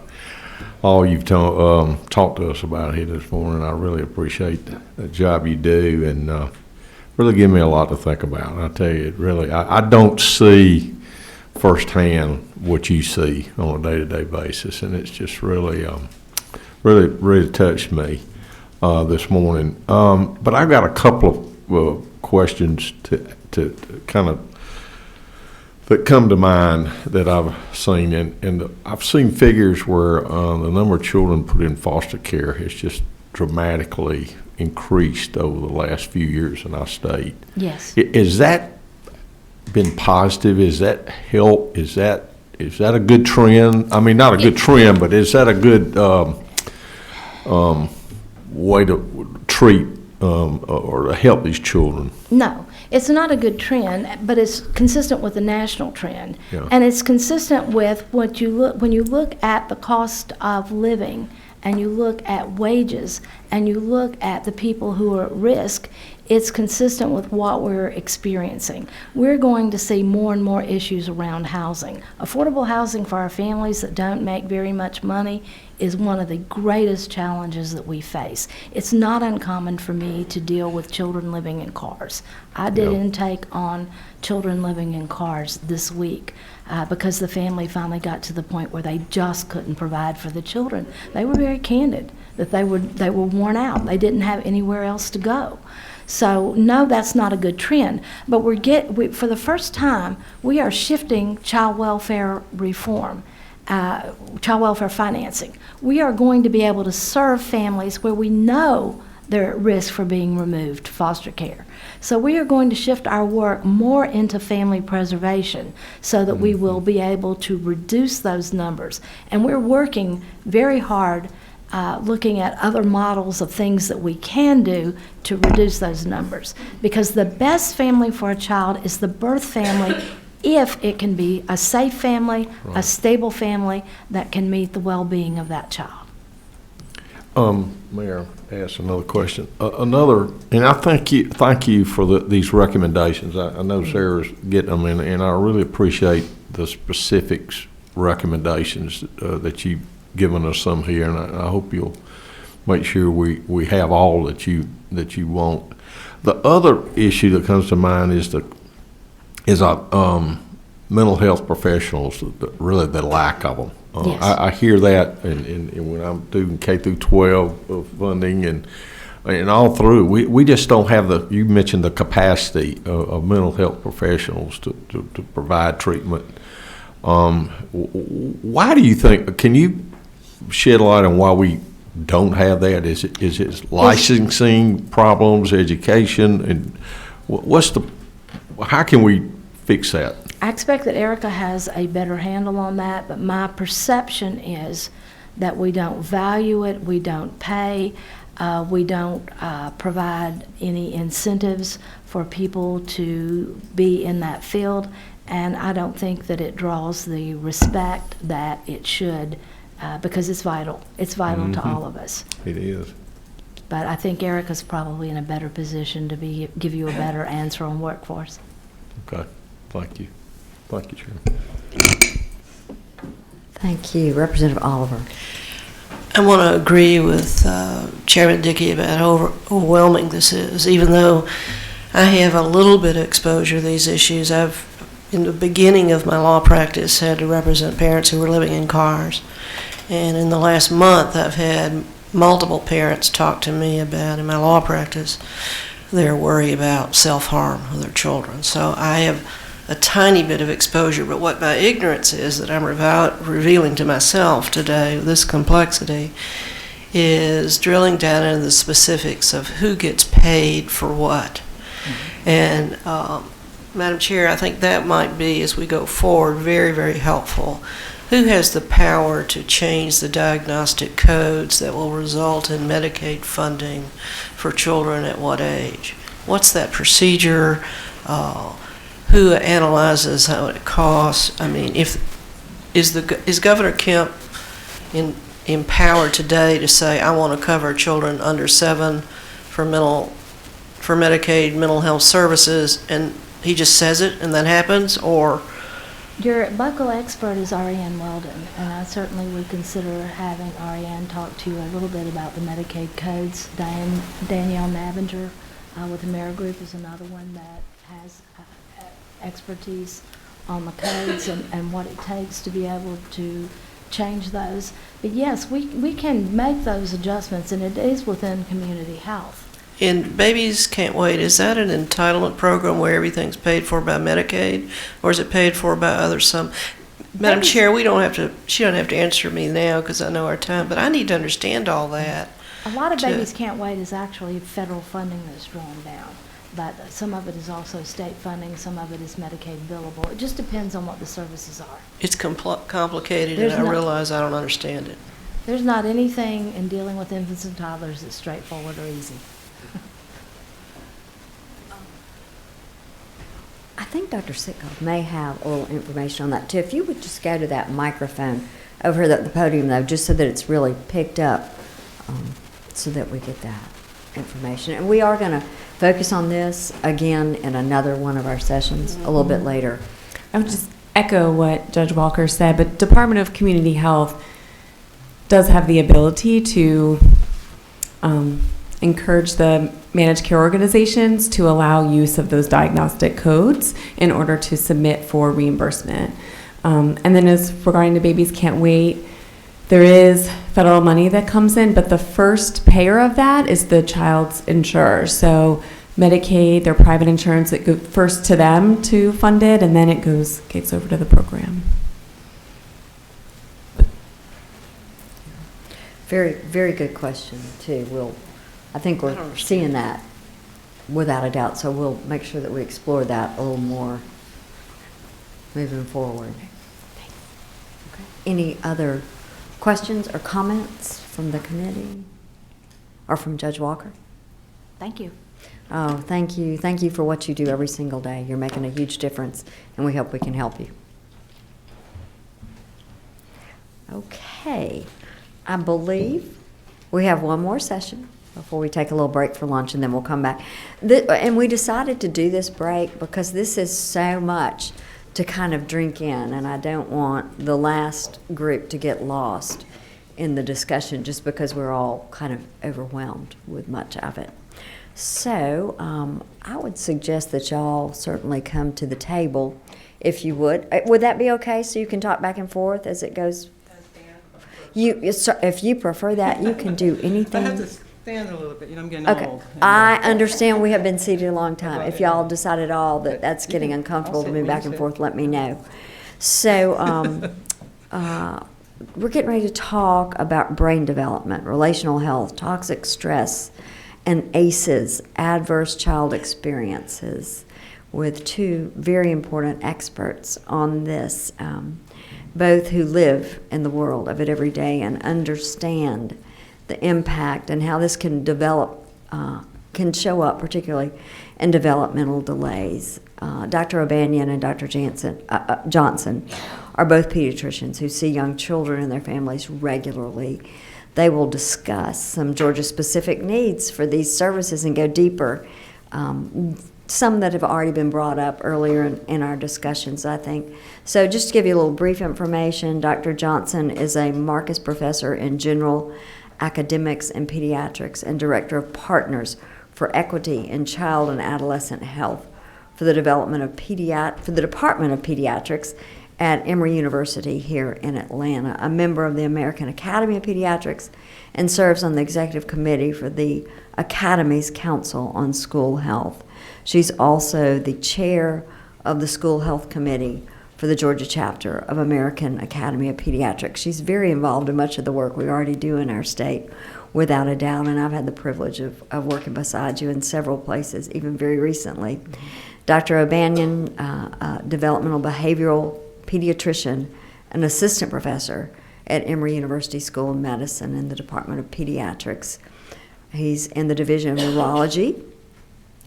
all you've talked to us about here this morning. I really appreciate the job you do, and really give me a lot to think about. I tell you, it really, I don't see firsthand what you see on a day-to-day basis, and it's just really, really touched me this morning. But I've got a couple of questions to kind of that come to mind that I've seen, and I've seen figures where the number of children put in foster care has just dramatically increased over the last few years in our state. Yes. Is that been positive? Is that help? Is that a good trend? I mean, not a good trend, but is that a good way to treat or to help these children? No, it's not a good trend, but it's consistent with the national trend. Yeah. And it's consistent with what you look, when you look at the cost of living, and you look at wages, and you look at the people who are at risk, it's consistent with what we're experiencing. We're going to see more and more issues around housing. Affordable housing for our families that don't make very much money is one of the greatest challenges that we face. It's not uncommon for me to deal with children living in cars. I did intake on children living in cars this week because the family finally got to the point where they just couldn't provide for the children. They were very candid. that they were worn out. They didn't have anywhere else to go. So no, that's not a good trend. But for the first time, we are shifting child welfare reform, child welfare financing. We are going to be able to serve families where we know they're at risk for being removed to foster care. So we are going to shift our work more into family preservation so that we will be able to reduce those numbers. And we're working very hard looking at other models of things that we can do to reduce those numbers. Because the best family for a child is the birth family if it can be a safe family, a stable family that can meet the well-being of that child. Mayor, ask another question. And I thank you for these recommendations. I know Sarah's getting them, and I really appreciate the specifics recommendations that you've given us some here, and I hope you'll make sure we have all that you want. The other issue that comes to mind is mental health professionals, really the lack of them. Yes. I hear that, and when I'm doing K through 12 funding and all through, we just don't have you mentioned the capacity of mental health professionals to provide treatment. Why do you think, can you shed light on why we don't have that? Is it licensing problems, education, and how can we fix that? I expect that Erica has a better handle on that, but my perception is that we don't value it, we don't pay, we don't provide any incentives for people to be in that field, and I don't think that it draws the respect that it should, because it's vital. It's vital to all of us. It is. But I think Erica's probably in a better position to give you a better answer on workforce. Okay, thank you. Thank you, Chairman. Thank you. Representative Oliver. I want to agree with Chairman Dickey about how overwhelming this is. Even though I have a little bit of exposure to these issues, I've, in the beginning of my law practice, had to represent parents who were living in cars. And in the last month, I've had multiple parents talk to me about, in my law practice, their worry about self-harm with their children. So I have a tiny bit of exposure, but what my ignorance is that I'm revealing to myself today, this complexity, is drilling down into the specifics of who gets paid for what. And Madam Chair, I think that might be, as we go forward, very, very helpful. Who has the power to change the diagnostic codes that will result in Medicaid funding for children at what age? What's that procedure? Who analyzes how it costs? I mean, is Governor Kemp empowered today to say, I want to cover children under 7 for Medicaid mental health services, and he just says it and that happens? Or your local expert is Ariane Weldon, and I certainly would consider having Ariane talk to you a little bit about the Medicaid codes. Danielle Navinger with AmeriGroup is another one that has expertise on the codes and what it takes to be able to change those. But yes, we can make those adjustments, and it is within community health. in Babies Can't Wait, is that an entitlement program where everything's paid for by Medicaid, or is it paid for by others? Madam Chair, she don't have to answer me now because I know our time, but I need to understand all that. A lot of Babies Can't Wait is actually federal funding that's drawn down, but some of it is also state funding, some of it is Medicaid billable. It just depends on what the services are. It's complicated, and I realize I don't understand it. There's not anything in dealing with infants and toddlers that's straightforward or easy. I think Dr. Sitkoff may have a little information on that too. If you would just go to that microphone over here at the podium, though, just so that it's really picked up, so that we get that information. And we are going to focus on this again in another one of our sessions a little bit later. I would just echo what Judge Walker said, but Department of Community Health does have the ability to encourage the managed care organizations to allow use of those diagnostic codes in order to submit for reimbursement. And then as regarding the Babies Can't Wait, There is federal money that comes in, but the first payer of that is the child's insurer. So Medicaid, their private insurance, it goes first to them to fund it, and then it gets over to the program. Very, very good question, too. I think we're seeing that without a doubt, so we'll make sure that we explore that a little more moving forward. Okay. Any other questions or comments from the committee or from Judge Walker? Thank you. Oh, thank you. Thank you for what you do every single day. You're making a huge difference, and we hope we can help you. Okay. I believe we have one more session before we take a little break for lunch, and then we'll come back. And we decided to do this break because this is so much to kind of drink in, and I don't want the last group to get lost in the discussion just because we're all kind of overwhelmed with much of it. So I would suggest that y'all certainly come to the table if you would. Would that be okay, so you can talk back and forth as it goes? If you prefer that, you can do anything. I have to stand a little bit, I'm getting Okay, old. I understand we have been seated a long time. If y'all decide at all that that's getting uncomfortable to move back and forth, let me know. So we're getting ready to talk about brain development, relational health, toxic stress, and ACEs, adverse child experiences, with two very important experts on this, both who live in the world of it every day and understand the impact and how this can develop, can show up, particularly in developmental delays. Dr. O'Banion and Dr. Johnson are both pediatricians who see young children and their families regularly. They will discuss some Georgia-specific needs for these services and go deeper. Some that have already been brought up earlier in our discussions, I think. So just to give you a little brief information, Dr. Johnson is a Marcus Professor in General Academics and Pediatrics and Director of Partners for Equity in Child and Adolescent Health for the Department of Pediatrics at Emory University here in Atlanta, a member of the American Academy of Pediatrics, and serves on the executive committee for the Academy's Council on School Health. She's also the chair of the School Health Committee for the Georgia chapter of American Academy of Pediatrics. She's very involved in much of the work we already do in our state, without a doubt, and I've had the privilege of working beside you in several places, even very recently. Dr. O'Banion, developmental behavioral pediatrician, an assistant professor at Emory University School of Medicine in the Department of Pediatrics. He's in the Division of Neurology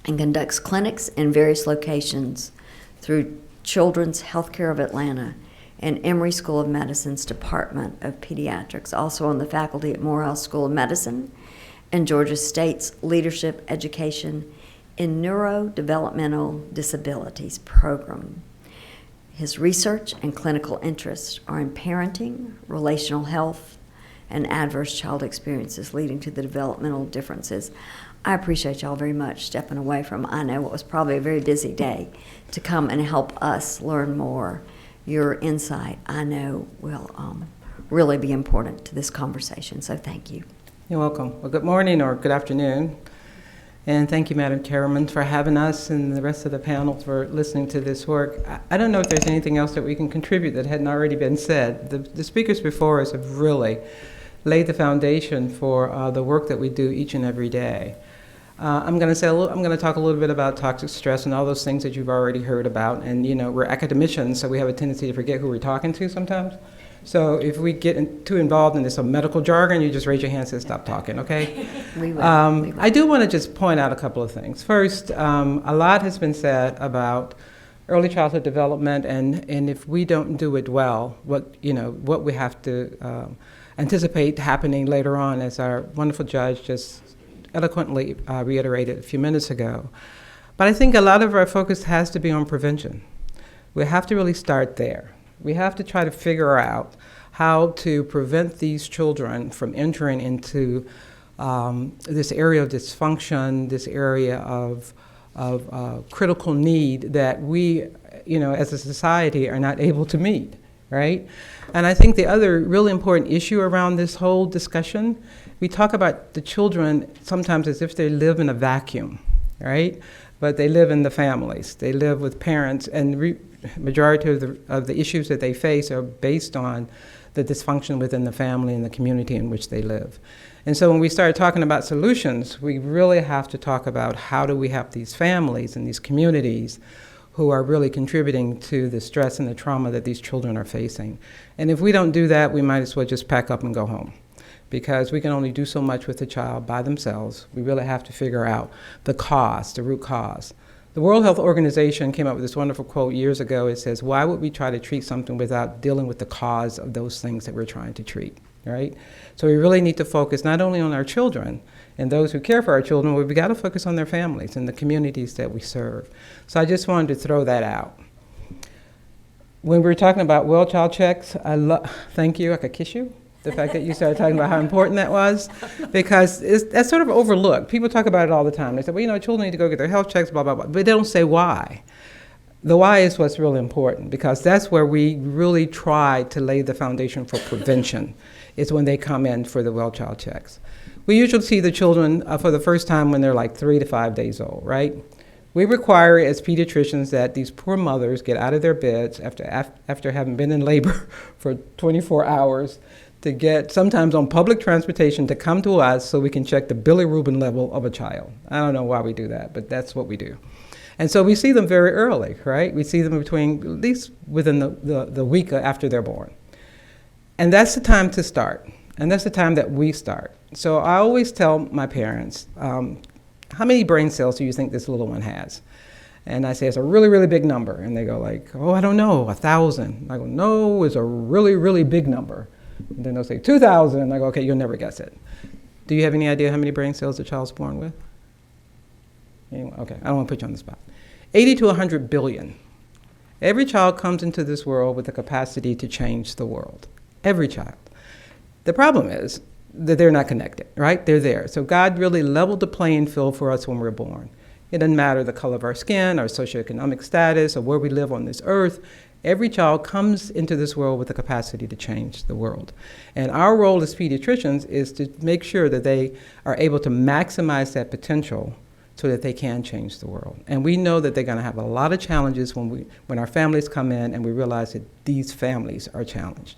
and conducts clinics in various locations through Children's Healthcare of Atlanta and Emory School of Medicine's Department of Pediatrics, also on the faculty at Morehouse School of Medicine and Georgia State's Leadership Education in Neurodevelopmental Disabilities program. His research and clinical interests are in parenting, relational health, and adverse child experiences leading to the developmental differences. I appreciate y'all very much stepping away from, I know what was probably a very busy day, to come and help us learn more. Your insight, I know, will really be important to this conversation, so thank you. You're welcome. Well, good morning or good afternoon. And thank you, Madam Chairman, for having us and the rest of the panel for listening to this work. I don't know if there's anything else that we can contribute that hadn't already been said. The speakers before us have really laid the foundation for the work that we do each and every day. I'm going to talk a little bit about toxic stress and all those things that you've already heard about. And we're academicians, so we have a tendency to forget who we're talking to sometimes. So if we get too involved in this medical jargon, you just raise your hand and say, stop talking, okay? We will. I do want to just point out a couple of things. First, a lot has been said about early childhood development, and if we don't do it well, what we have to anticipate happening later on, as our wonderful judge just eloquently reiterated a few minutes ago. But I think a lot of our focus has to be on prevention. We have to really start there. We have to try to figure out how to prevent these children from entering into this area of dysfunction, this area of critical need that we, as a society, are not able to meet. right? And I think the other really important issue around this whole discussion, we talk about the children sometimes as if they live in a vacuum, right? But they live in the families. They live with parents, and majority of the issues that they face are based on the dysfunction within the family and the community in which they live. And so when we start talking about solutions, we really have to talk about how do we help these families and these communities who are really contributing to the stress and the trauma that these children are facing. And if we don't do that, we might as well just pack up and go home, because we can only do so much with the child by themselves. We really have to figure out the cause, the root cause. The World Health Organization came up with this wonderful quote years ago. It says, why would we try to treat something without dealing with the cause of those things that we're trying to treat, right? So we really need to focus not only on our children and those who care for our children, but we got to focus on their families and the communities that we serve. So I just wanted to throw that out. When we were talking about well child checks, thank you, I could kiss you. The fact that you started talking about how important that was, because that's sort of overlooked. People talk about it all the time. They say, well, you know, children need to go get their health checks, blah, blah, blah. But they don't say why. The why is what's really important, because that's where we really try to lay the foundation for prevention, is when they come in for the well child checks. We usually see the children for the first time when they're like 3 to 5 days old, right? We require as pediatricians that these poor mothers get out of their beds after having been in labor for 24 hours to get sometimes on public transportation to come to us so we can check the bilirubin level of a child. I don't know why we do that, but that's what we do. And so we see them very early, right? We see them between, at least within the week after they're born. And that's the time to start. And that's the time that we start. So I always tell my parents, how many brain cells do you think this little one has? And I say, it's a really, really big number. And they go like, oh, I don't know, 1,000. I go, no, it's a really, really big number. And then they'll say 2,000, and I go, okay, you'll never guess it. Do you have any idea how many brain cells a child's born with? Anyone? Okay, I don't want to put you on the spot. 80 to 100 billion. Every child comes into this world with the capacity to change the world. Every child. The problem is that they're not connected, right? They're there. So God really leveled the playing field for us when we're born. It doesn't matter the color of our skin, our socioeconomic status, or where we live on this earth. Every child comes into this world with the capacity to change the world. And our role as pediatricians is to make sure that they are able to maximize that potential so that they can change the world. And we know that they're going to have a lot of challenges when our families come in and we realize that these families are challenged.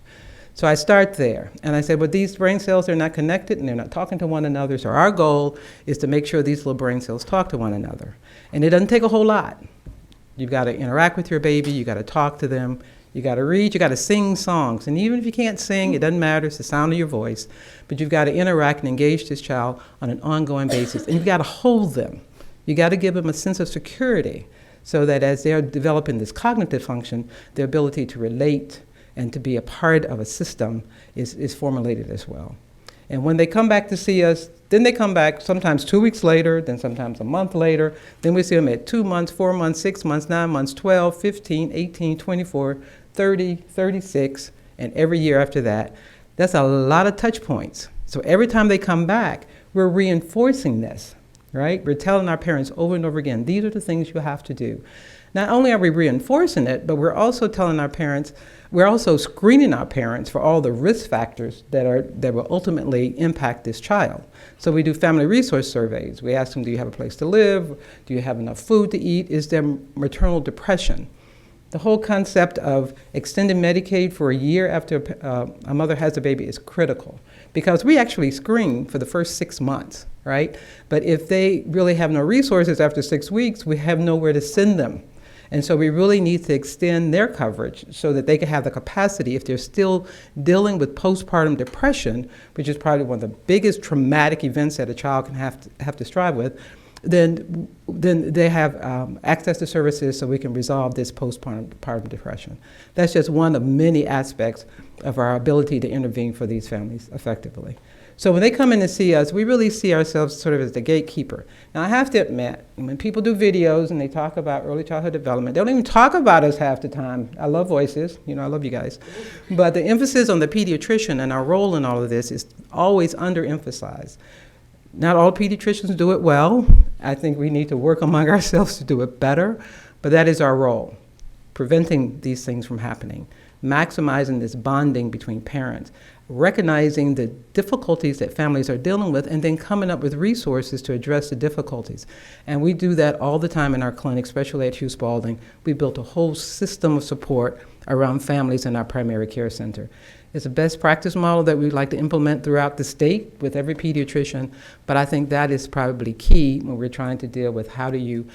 So I start there. And I said, well, these brain cells are not connected and they're not talking to one another. So our goal is to make sure these little brain cells talk to one another. And it doesn't take a whole lot. You've got to interact with your baby, you got to talk to them, you got to read, you got to sing songs. And even if you can't sing, it doesn't matter, it's the sound of your voice. But you've got to interact and engage this child on an ongoing basis. And you've got to hold them. You got to give them a sense of security so that as they're developing this cognitive function, their ability to relate and to be a part of a system is formulated as well. And when they come back to see us, then they come back sometimes 2 weeks later, then sometimes a month later. Then we see them at 2 months, 4 months, 6 months, 9 months, 12, 15, 18, 24, 30, 36, and every year after that. That's a lot of touch points. So every time they come back, we're reinforcing this, right? We're telling our parents over and over again, these are the things you have to do. Not only are we reinforcing it, but we're also telling our parents, we're also screening our parents for all the risk factors that will ultimately impact this child. So we do family resource surveys. We ask them, do you have a place to live? Do you have enough food to eat? Is there maternal depression? The whole concept of extended Medicaid for a year after a mother has a baby is critical, because we actually screen for the first 6 months, right? But if they really have no resources after 6 weeks, we have nowhere to send them. And so we really need to extend their coverage so that they can have the capacity, if they're still dealing with postpartum depression, which is probably one of the biggest traumatic events that a child can have to strive with, then they have access to services so we can resolve this postpartum depression. That's just one of many aspects of our ability to intervene for these families effectively. So when they come in to see us, we really see ourselves sort of as the gatekeeper. Now I have to admit, when people do videos and they talk about early childhood development, they don't even talk about us half the time. I love voices, I love you guys. But the emphasis on the pediatrician and our role in all of this is always underemphasized. Not all pediatricians do it well. I think we need to work among ourselves to do it better, but that is our role, preventing these things from happening. maximizing this bonding between parents, recognizing the difficulties that families are dealing with, and then coming up with resources to address the difficulties. And we do that all the time in our clinic, especially at Hugh Spalding. We built a whole system of support around families in our primary care center. It's a best practice model that we'd like to implement throughout the state with every pediatrician, but I think that is probably key when we're trying to deal with how do you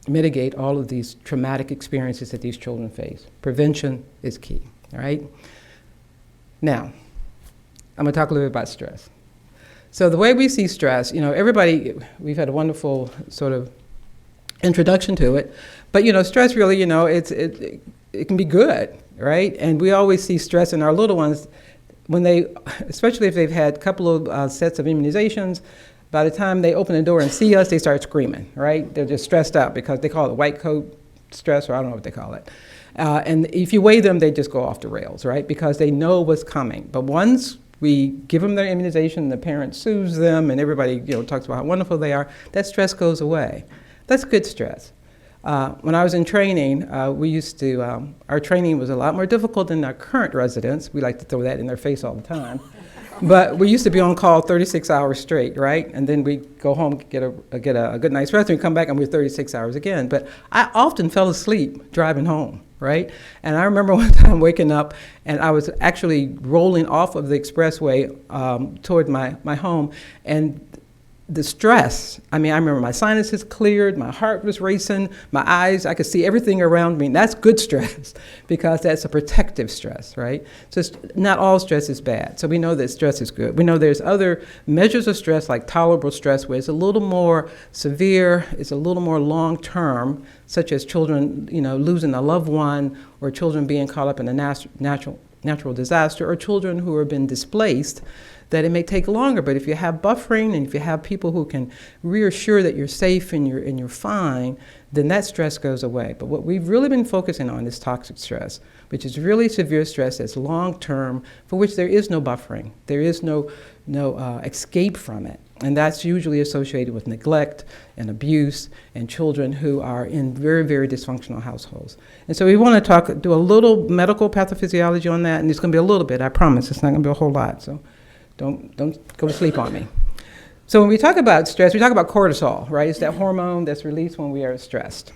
mitigate all of these traumatic experiences that these children face. Prevention is key, all right? Now, I'm gonna talk a little bit about stress. So the way we see stress, everybody, we've had a wonderful sort of introduction to it, but stress really, it can be good, right? And we always see stress in our little ones when especially if they've had a couple of sets of immunizations. By the time they open the door and see us, they start screaming, right? They're just stressed out because they call it white coat stress, or I don't know what they call it. And if you weigh them, they just go off the rails, right? Because they know what's coming. But once we give them their immunization, the parent soothes them, and everybody talks about how wonderful they are, that stress goes away. That's good stress. When I was in training, our training was a lot more difficult than our current residents. We like to throw that in their face all the time. But we used to be on call 36 hours straight, right? And then we go home, get a good night's rest, and we come back and we're 36 hours again. But I often fell asleep driving home, right? And I remember one time waking up and I was actually rolling off of the expressway toward my home, and the stress, I remember my sinuses cleared, my heart was racing, my eyes, I could see everything around me. And that's good stress because that's a protective stress, right? So not all stress is bad. So we know that stress is good. We know there's other measures of stress like tolerable stress where it's a little more severe, it's a little more long-term, such as children, losing a loved one, or children being caught up in a natural disaster, or children who have been displaced, that it may take longer. But if you have buffering and if you have people who can reassure that you're safe and you're fine, then that stress goes away. But what we've really been focusing on is toxic stress, which is really severe stress that's long-term, for which there is no buffering. There is no escape from it. And that's usually associated with neglect and abuse and children who are in very, very dysfunctional households. And so we want to do a little medical pathophysiology on that, and it's going to be a little bit, I promise. It's not going to be a whole lot, so don't go to sleep on me. So when we talk about stress, we talk about cortisol, right? It's that hormone that's released when we are stressed.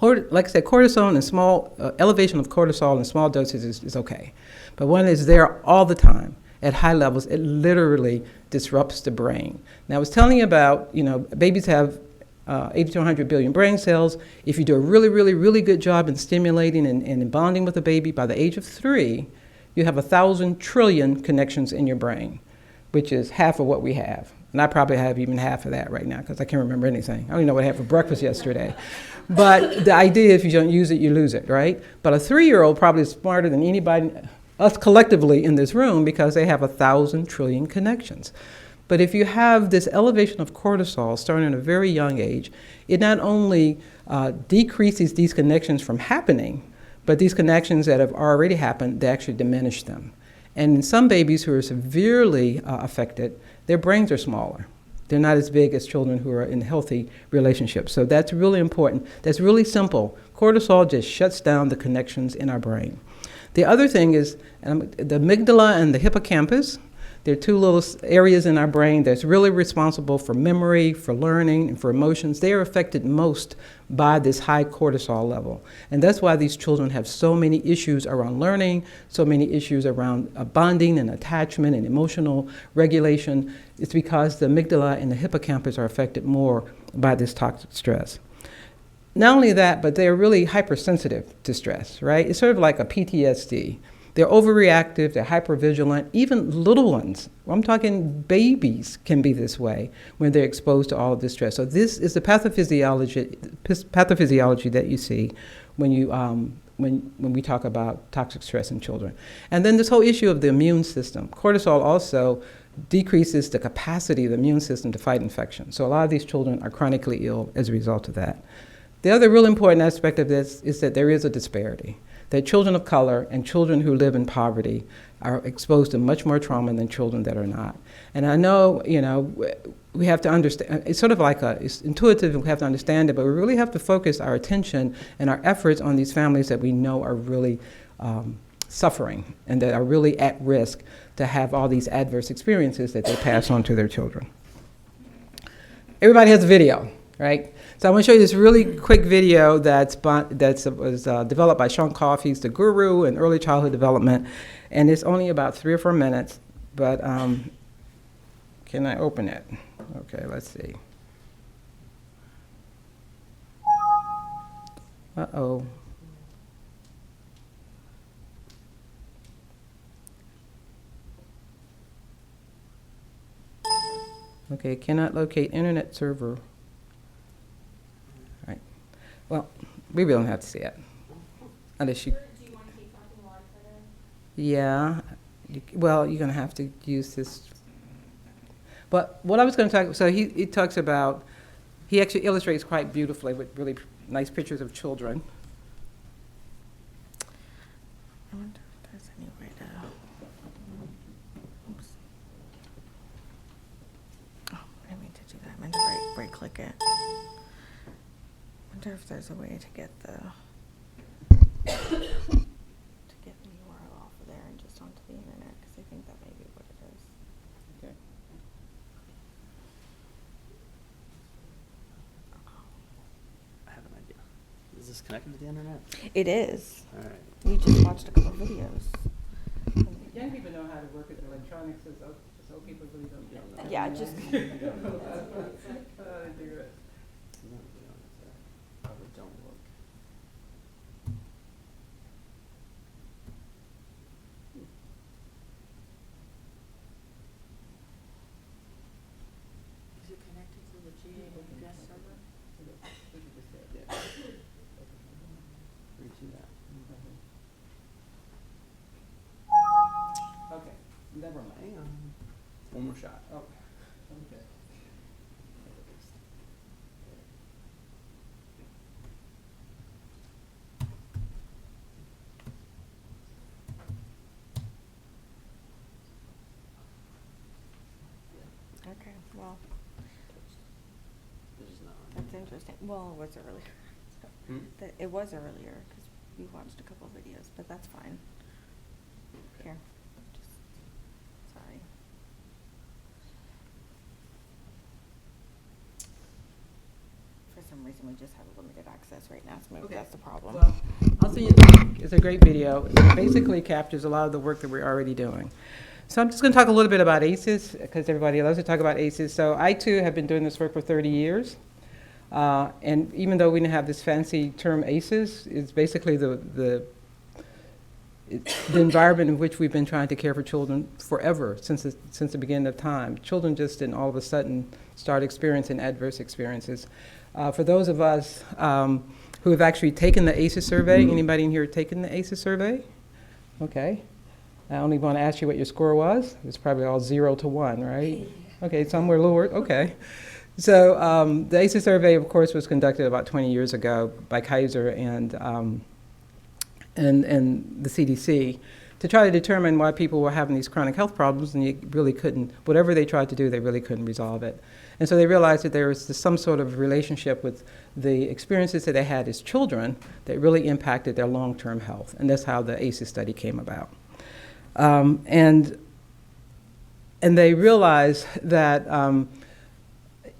Like I said, cortisol and small elevation of cortisol in small doses is okay. But when it's there all the time, at high levels, it literally disrupts the brain. Now I was telling you about, babies have 80 to 100 billion brain cells. If you do a really, really, really good job in stimulating and in bonding with a baby, by the age of 3, you have 1,000 trillion connections in your brain, which is half of what we have. And I probably have even half of that right now because I can't remember anything. I don't even know what I had for breakfast yesterday. But the idea, if you don't use it, you lose it, right? But a 3-year-old probably is smarter than anybody, us collectively in this room, because they have 1,000 trillion connections. But if you have this elevation of cortisol starting at a very young age, it not only decreases these connections from happening, but these connections that have already happened, they actually diminish them. And in some babies who are severely affected, their brains are smaller. They're not as big as children who are in healthy relationships. So that's really important. That's really simple. Cortisol just shuts down the connections in our brain. The other thing is the amygdala and the hippocampus. They're 2 little areas in our brain that's really responsible for memory, for learning, and for emotions. They are affected most by this high cortisol level. And that's why these children have so many issues around learning, so many issues around bonding and attachment and emotional regulation. It's because the amygdala and the hippocampus are affected more by this toxic stress. Not only that, but they're really hypersensitive to stress, right? It's sort of like a PTSD. They're overreactive, they're hypervigilant, even little ones. I'm talking babies can be this way when they're exposed to all of this stress. So this is the pathophysiology that you see when we talk about toxic stress in children. And then this whole issue of the immune system. Cortisol also decreases the capacity of the immune system to fight infection. So a lot of these children are chronically ill as a result of that. The other real important aspect of this is that there is a disparity. that children of color and children who live in poverty are exposed to much more trauma than children that are not. And I know, we have to understand, it's sort of like it's intuitive, we have to understand it, but we really have to focus our attention and our efforts on these families that we know are really suffering and that are really at risk to have all these adverse experiences that they pass on to their children. Everybody has a video, right? So I want to show you this really quick video that was developed by Sean Koff. He's the guru in early childhood development, and it's only about 3 or 4 minutes, but can I open it? Okay, let's see. Uh-oh. Okay, cannot locate internet server. All right. Well, we really don't have to see it. Unless you. Do you want to keep talking live today? Yeah. Well, you're going to have to use this. But what I was going to talk, so he talks about, he actually illustrates quite beautifully with really nice pictures of children. I wonder if there's any way to. Oops. Oh, I mean to do that. I meant to right click it. I wonder if there's a way to get the URL off of there and just onto the internet, because I think that may be what it is. Okay. I have an idea. Is this connected to the internet? It is. All right. You just watched a couple of videos. Young people know how to work with electronics, so people really don't know. Yeah, just. Probably don't look. Is it connected to the GAS server? Yeah. Reaching that. Okay, never mind. Hang on. One more shot. Oh, okay. Okay, well, This is not on. that's interesting. Well, it was earlier. So it was earlier because we watched a couple of videos, but that's fine. Okay. Here, just, sorry. For some reason, we just have limited access right now, so maybe that's the problem. Well, I'll send you the link. It's a great video. It basically captures a lot of the work that we're already doing. So I'm just going to talk a little bit about ACEs, because everybody loves to talk about ACEs. So I, too, have been doing this work for 30 years. And even though we didn't have this fancy term ACEs, it's basically the environment in which we've been trying to care for children forever, since the beginning of time. Children just didn't all of a sudden start experiencing adverse experiences. For those of us who have actually taken the ACEs survey, anybody in here taken the ACEs survey? Okay. I only want to ask you what your score was. It's probably all 0 to 1, right? Okay, somewhere lower. Okay. So the ACEs survey, of course, was conducted about 20 years ago by Kaiser and the CDC to try to determine why people were having these chronic health problems, and you really couldn't, whatever they tried to do, they really couldn't resolve it. And so they realized that there was some sort of relationship with the experiences that they had as children that really impacted their long-term health, and that's how the ACEs study came about. And they realized that,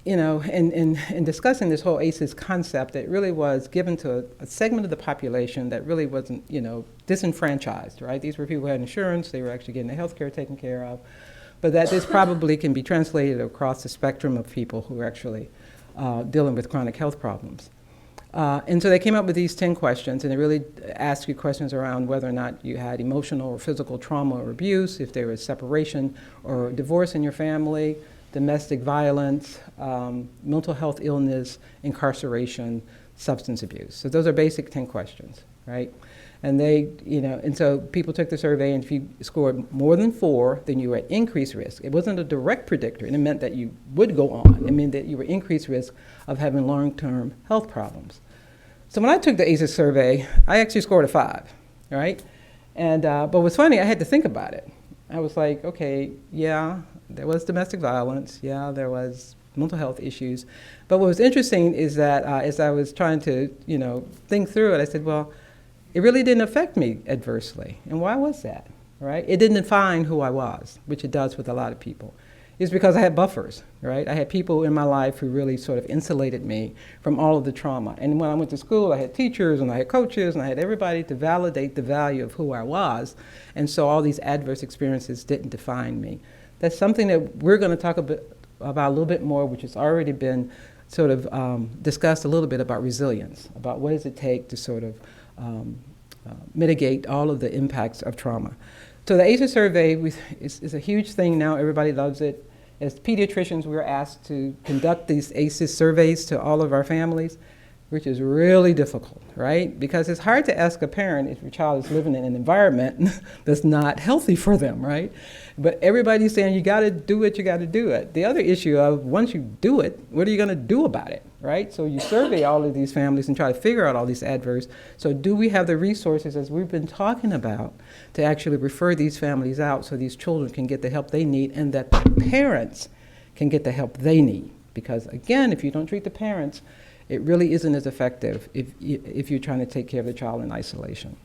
in discussing this whole ACEs concept, it really was given to a segment of the population that really wasn't, disenfranchised, right? These were people who had insurance, they were actually getting their health care taken care of, but that this probably can be translated across the spectrum of people who are actually dealing with chronic health problems. And so they came up with these 10 questions, and they really asked you questions around whether or not you had emotional or physical trauma or abuse, if there was separation or divorce in your family, domestic violence, mental health illness, incarceration, substance abuse. So those are basic 10 questions, right? And they, and so people took the survey, and if you scored more than 4, then you were at increased risk. It wasn't a direct predictor, and it meant that you would go on. It meant that you were increased risk of having long-term health problems. So when I took the ACEs survey, I actually scored a 5. right? And but what's funny, I had to think about it. I was like, okay, yeah, there was domestic violence, yeah, there was mental health issues, but what was interesting is that as I was trying to, think through it, I said, well, it really didn't affect me adversely, and why was that, right? It didn't define who I was, which it does with a lot of people. It's because I had buffers, right? I had people in my life who really sort of insulated me from all of the trauma. And when I went to school, I had teachers and I had coaches and I had everybody to validate the value of who I was. And so all these adverse experiences didn't define me. That's something that we're going to talk about a little bit more, which has already been sort of discussed a little bit, about resilience, about what does it take to sort of mitigate all of the impacts of trauma. So the ACEs survey is a huge thing now. Everybody loves it. As pediatricians, we were asked to conduct these ACEs surveys to all of our families, which is really difficult, right? Because it's hard to ask a parent if your child is living in an environment that's not healthy for them, right? But everybody's saying you gotta do it, you gotta do it. The other issue of once you do it, what are you gonna do about it, right? So you survey all of these families and try to figure out all these adverse. So do we have the resources, as we've been talking about, to actually refer these families out so these children can get the help they need and that the parents can get the help they need? Because again, if you don't treat the parents, it really isn't as effective if you're trying to take care of the child in isolation.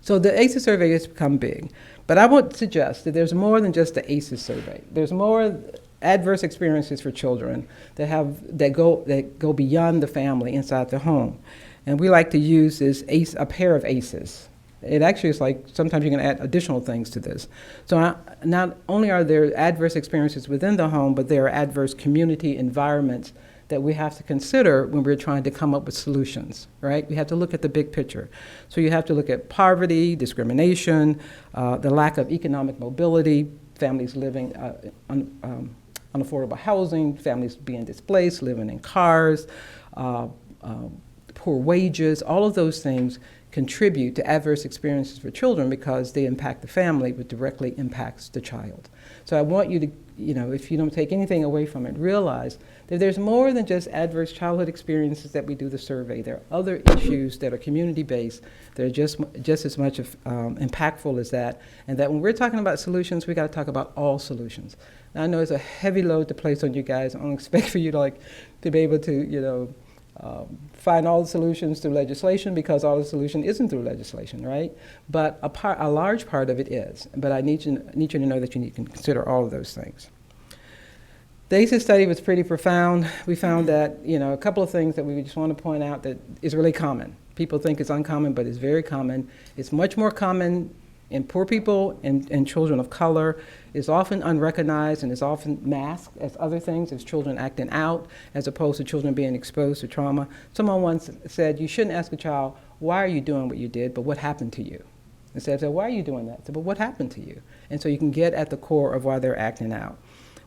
So the ACEs survey has become big, but I would suggest that there's more than just the ACEs survey. There's more adverse experiences for children that go beyond the family, inside the home. And we like to use this a pair of ACEs. It actually is like sometimes you can add additional things to this. So not only are there adverse experiences within the home, but there are adverse community environments that we have to consider when we're trying to come up with solutions, right? We have to look at the big picture. So you have to look at poverty, discrimination, the lack of economic mobility, families living unaffordable housing, families being displaced, living in cars, poor wages. All of those things contribute to adverse experiences for children because they impact the family, but directly impacts the child. So I want you to, if you don't take anything away from it, realize that there's more than just adverse childhood experiences that we do the survey. There are other issues that are community-based that are just as much impactful as that, and that when we're talking about solutions, we got to talk about all solutions. Now, I know it's a heavy load to place on you guys. I don't expect for you to be able to, find all the solutions through legislation, because all the solution isn't through legislation, right? But a large part of it is. But I need you to know that you need to consider all of those things. The ACEs study was pretty profound. We found that, a couple of things that we just want to point out that is really common. People think it's uncommon, but it's very common. It's much more common in poor people and children of color. Is often unrecognized and is often masked as other things, as children acting out, as opposed to children being exposed to trauma. Someone once said, you shouldn't ask a child, why are you doing what you did, but what happened to you? Instead of saying, why are you doing that? I said, but what happened to you? And so you can get at the core of why they're acting out.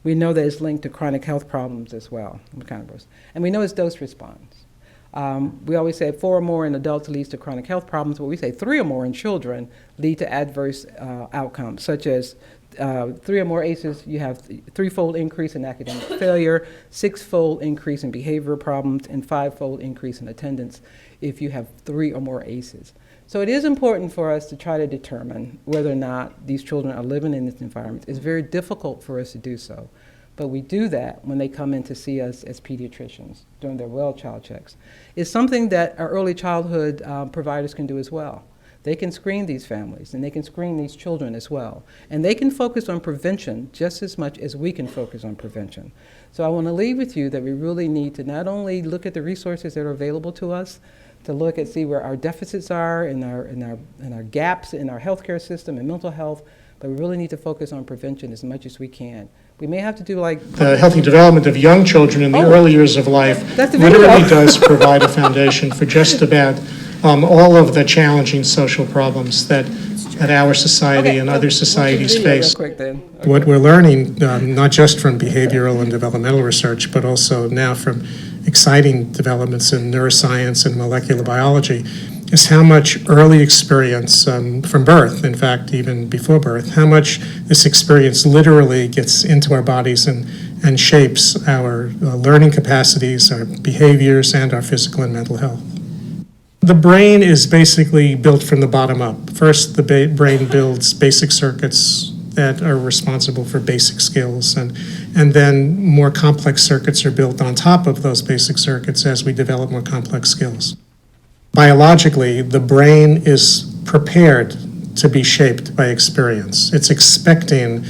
We know that it's linked to chronic health problems as well, and we know it's dose response. We always say 4 or more in adults leads to chronic health problems, but we say 3 or more in children lead to adverse outcomes, such as 3 or more ACEs, you have 3-fold increase in academic failure, 6-fold increase in behavioral problems, and 5-fold increase in attendance if you have 3 or more ACEs. So it is important for us to try to determine whether or not these children are living in this environment. It's very difficult for us to do so, but we do that when they come in to see us as pediatricians during their well child checks. It's something that our early childhood providers can do as well. They can screen these families, and they can screen these children as well. And they can focus on prevention just as much as we can focus on prevention. So I want to leave with you that we really need to not only look at the resources that are available to us, to look and see where our deficits are and our gaps in our healthcare system and mental health, but we really need to focus on prevention as much as we can. We may have to do the healthy development of young children in the early years of life literally does provide a foundation for just about all of the challenging social problems that our society and other societies face. What we're learning, not just from behavioral and developmental research, but also now from exciting developments in neuroscience and molecular biology, is how much early experience from birth, in fact, even before birth, how much this experience literally gets into our bodies and shapes our learning capacities, our behaviors, and our physical and mental health. The brain is basically built from the bottom up. First, the brain builds basic circuits that are responsible for basic skills, and then more complex circuits are built on top of those basic circuits as we develop more complex skills. Biologically, the brain is prepared to be shaped by experience. It's expecting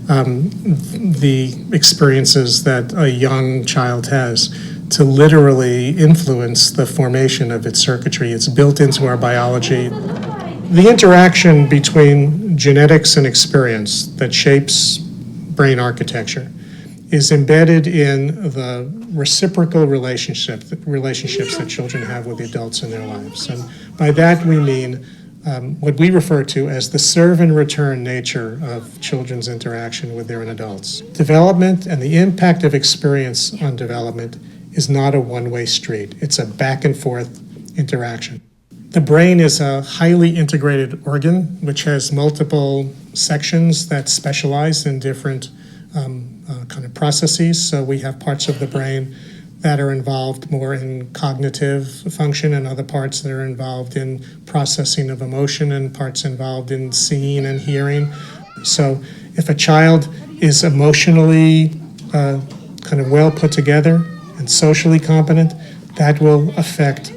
the experiences that a young child has to literally influence the formation of its circuitry. It's built into our biology. The interaction between genetics and experience that shapes brain architecture is embedded in the reciprocal relationships that children have with the adults in their lives. And by that we mean what we refer to as the serve and return nature of children's interaction with their adults. Development and the impact of experience on development is not a one-way street. It's a back and forth interaction. The brain is a highly integrated organ which has multiple sections that specialize in different kind of processes. So we have parts of the brain that are involved more in cognitive function and other parts that are involved in processing of emotion and parts involved in seeing and hearing. So if a child is emotionally kind of well put together and socially competent, that will affect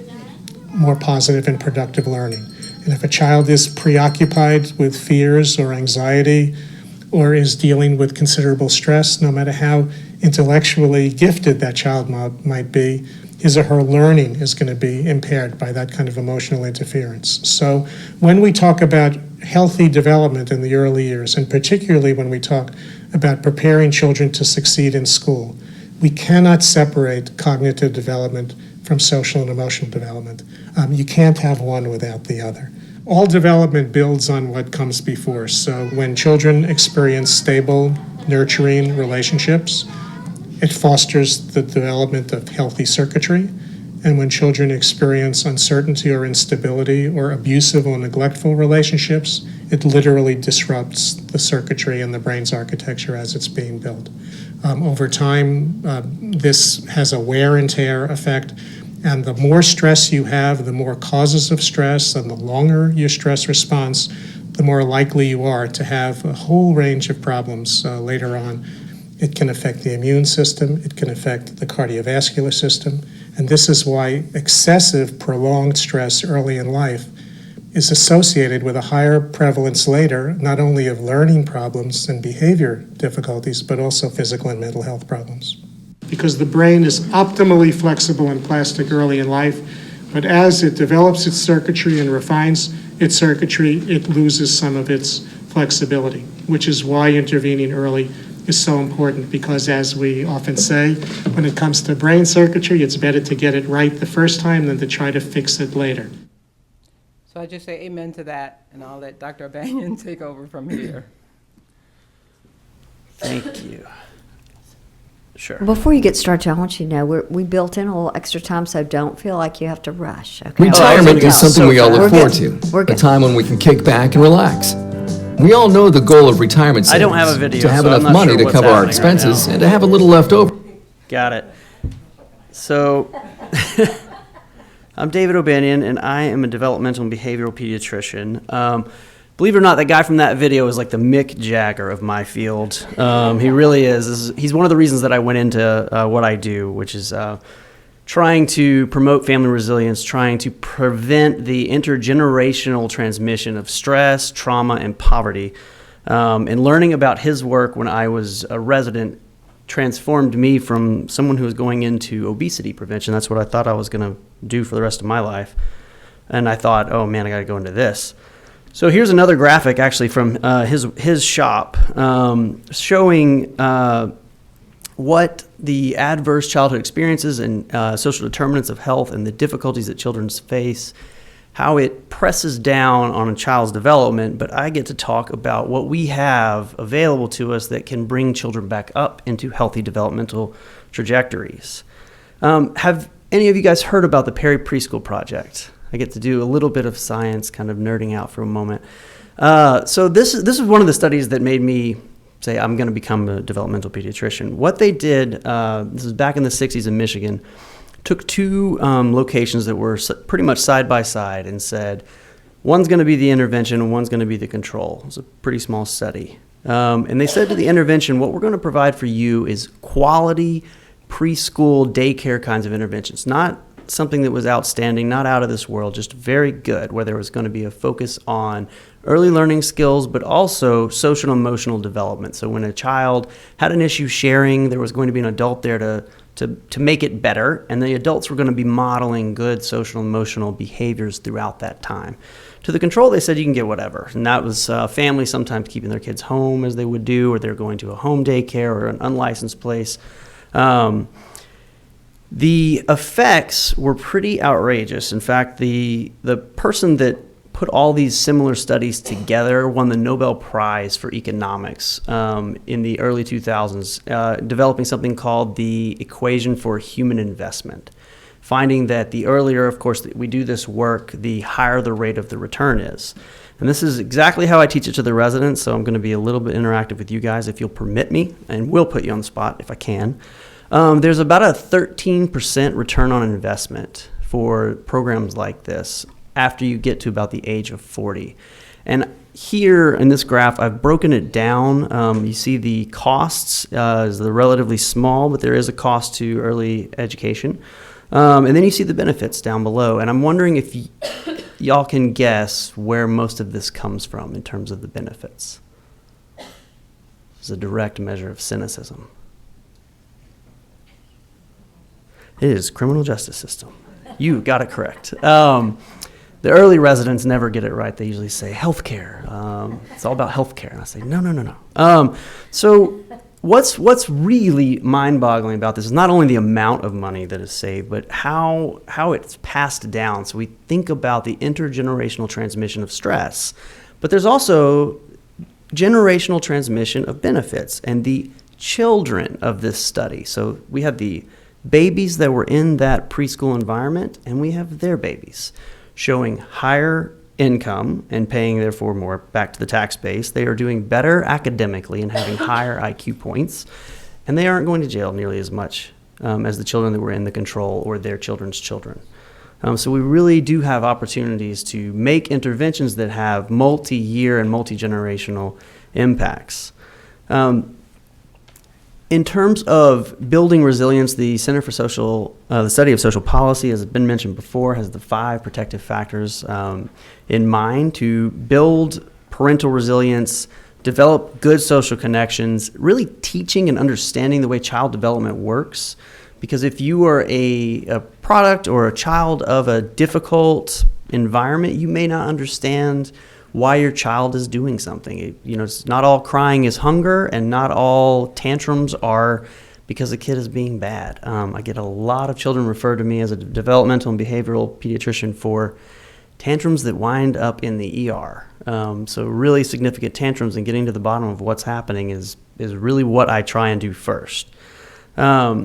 more positive and productive learning. And if a child is preoccupied with fears or anxiety or is dealing with considerable stress, no matter how intellectually gifted that child might be, his or her learning is going to be impaired by that kind of emotional interference. So when we talk about healthy development in the early years, and particularly when we talk about preparing children to succeed in school, we cannot separate cognitive development from social and emotional development. You can't have one without the other. All development builds on what comes before. So when children experience stable, nurturing relationships, it fosters the development of healthy circuitry. And when children experience uncertainty or instability or abusive or neglectful relationships, it literally disrupts the circuitry and the brain's architecture as it's being built. Over time, this has a wear and tear effect. And the more stress you have, the more causes of stress, and the longer your stress response, the more likely you are to have a whole range of problems later on. It can affect the immune system, it can affect the cardiovascular system, and this is why excessive, prolonged stress early in life is associated with a higher prevalence later, not only of learning problems and behavior difficulties, but also physical and mental health problems. Because the brain is optimally flexible and plastic early in life, but as it develops its circuitry and refines its circuitry, it loses some of its flexibility, which is why intervening early is so important, because as we often say, when it comes to brain circuitry, it's better to get it right the first time than to try to fix it later. So I just say amen to that, and I'll let Dr. O'Banion take over from here. Thank you. Sure. Before you get started, I want you to know we built in a little extra time, so don't feel like you have to rush. Okay? Retirement is something we all look forward We're to. A good. time when we can kick back and relax. We all know the goal of retirement I savings. don't have a video, to have so I'm enough not money sure to what's cover our happening right expenses now. and to have a little left over. Got it. So, I'm David O'Banion, and I am a developmental and behavioral pediatrician. Believe it or not, that guy from that video is like the Mick Jagger of my field. He really is. He's one of the reasons that I went into what I do, which is trying to promote family resilience, trying to prevent the intergenerational transmission of stress, trauma, and poverty. And learning about his work when I was a resident transformed me from someone who was going into obesity prevention. That's what I thought I was going to do for the rest of my life. And I thought, oh man, I got to go into this. So here's another graphic actually from his shop showing what the adverse childhood experiences and social determinants of health and the difficulties that children face, how it presses down on a child's development. But I get to talk about what we have available to us that can bring children back up into healthy developmental trajectories. Have any of you guys heard about the Perry Preschool Project? I get to do a little bit of science, kind of nerding out for a moment. So this is one of the studies that made me say I'm going to become a developmental pediatrician. What they did, this is back in the 60s in Michigan, took two locations that were pretty much side by side and said, one's going to be the intervention and one's going to be the control. It was a pretty small study. And they said to the intervention, what we're going to provide for you is quality preschool daycare kinds of interventions, not something that was outstanding, not out of this world, just very good, where there was going to be a focus on early learning skills, but also social and emotional development. So when a child had an issue sharing, there was going to be an adult there to make it better, and the adults were going to be modeling good social and emotional behaviors throughout that time. To the control, they said you can get whatever, and that was families sometimes keeping their kids home as they would do, or they're going to a home daycare or an unlicensed place. The effects were pretty outrageous. In fact, the person that put all these similar studies together won the Nobel Prize for economics in the early 2000s, developing something called the equation for human investment, finding that the earlier, of course, that we do this work, the higher the rate of the return is. And this is exactly how I teach it to the residents, so I'm going to be a little bit interactive with you guys if you'll permit me, and will put you on the spot if I can. There's about a 13% return on investment for programs like this after you get to about the age of 40. And here in this graph, I've broken it down. You see the costs is the relatively small, but there is a cost to early education. And then you see the benefits down below. And I'm wondering if y'all can guess where most of this comes from in terms of the benefits. It's a direct measure of cynicism. It is criminal justice system. You got it correct. The early residents never get it right. They usually say healthcare. It's all about healthcare. And I say, no. So what's really mind-boggling about this is not only the amount of money that is saved, but how it's passed down. So we think about the intergenerational transmission of stress, but there's also generational transmission of benefits and the children of this study. So we have the babies that were in that preschool environment, and we have their babies showing higher income and paying, therefore, more back to the tax base. They are doing better academically and having higher IQ points, and they aren't going to jail nearly as much as the children that were in the control or their children's children. So we really do have opportunities to make interventions that have multi-year and multi-generational impacts. In terms of building resilience, the Center for the Study of Social Policy, as has been mentioned before, has the 5 protective factors in mind to build parental resilience, develop good social connections, really teaching and understanding the way child development works. Because if you are a product or a child of a difficult environment, you may not understand why your child is doing something. It's not all crying is hunger, and not all tantrums are because the kid is being bad. I get a lot of children referred to me as a developmental and behavioral pediatrician for tantrums that wind up in the ER. So really significant tantrums, and getting to the bottom of what's happening is really what I try and do first. I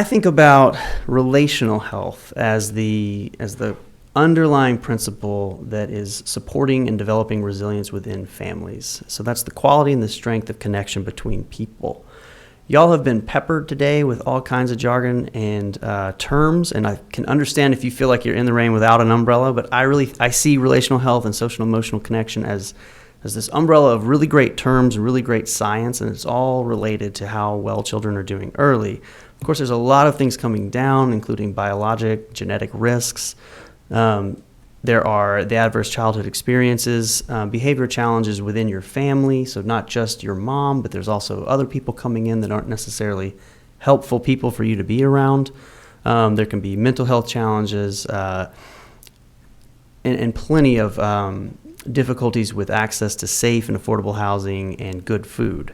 think about relational health as the underlying principle that is supporting and developing resilience within families. So that's the quality and the strength of connection between people. Y'all have been peppered today with all kinds of jargon and terms, and I can understand if you feel like you're in the rain without an umbrella, but I see relational health and social and emotional connection as this umbrella of really great terms, really great science, and it's all related to how well children are doing early. Of course, there's a lot of things coming down, including biologic, genetic risks. There are the adverse childhood experiences, behavior challenges within your family, so not just your mom, but there's also other people coming in that aren't necessarily helpful people for you to be around. There can be mental health challenges and plenty of difficulties with access to safe and affordable housing and good food.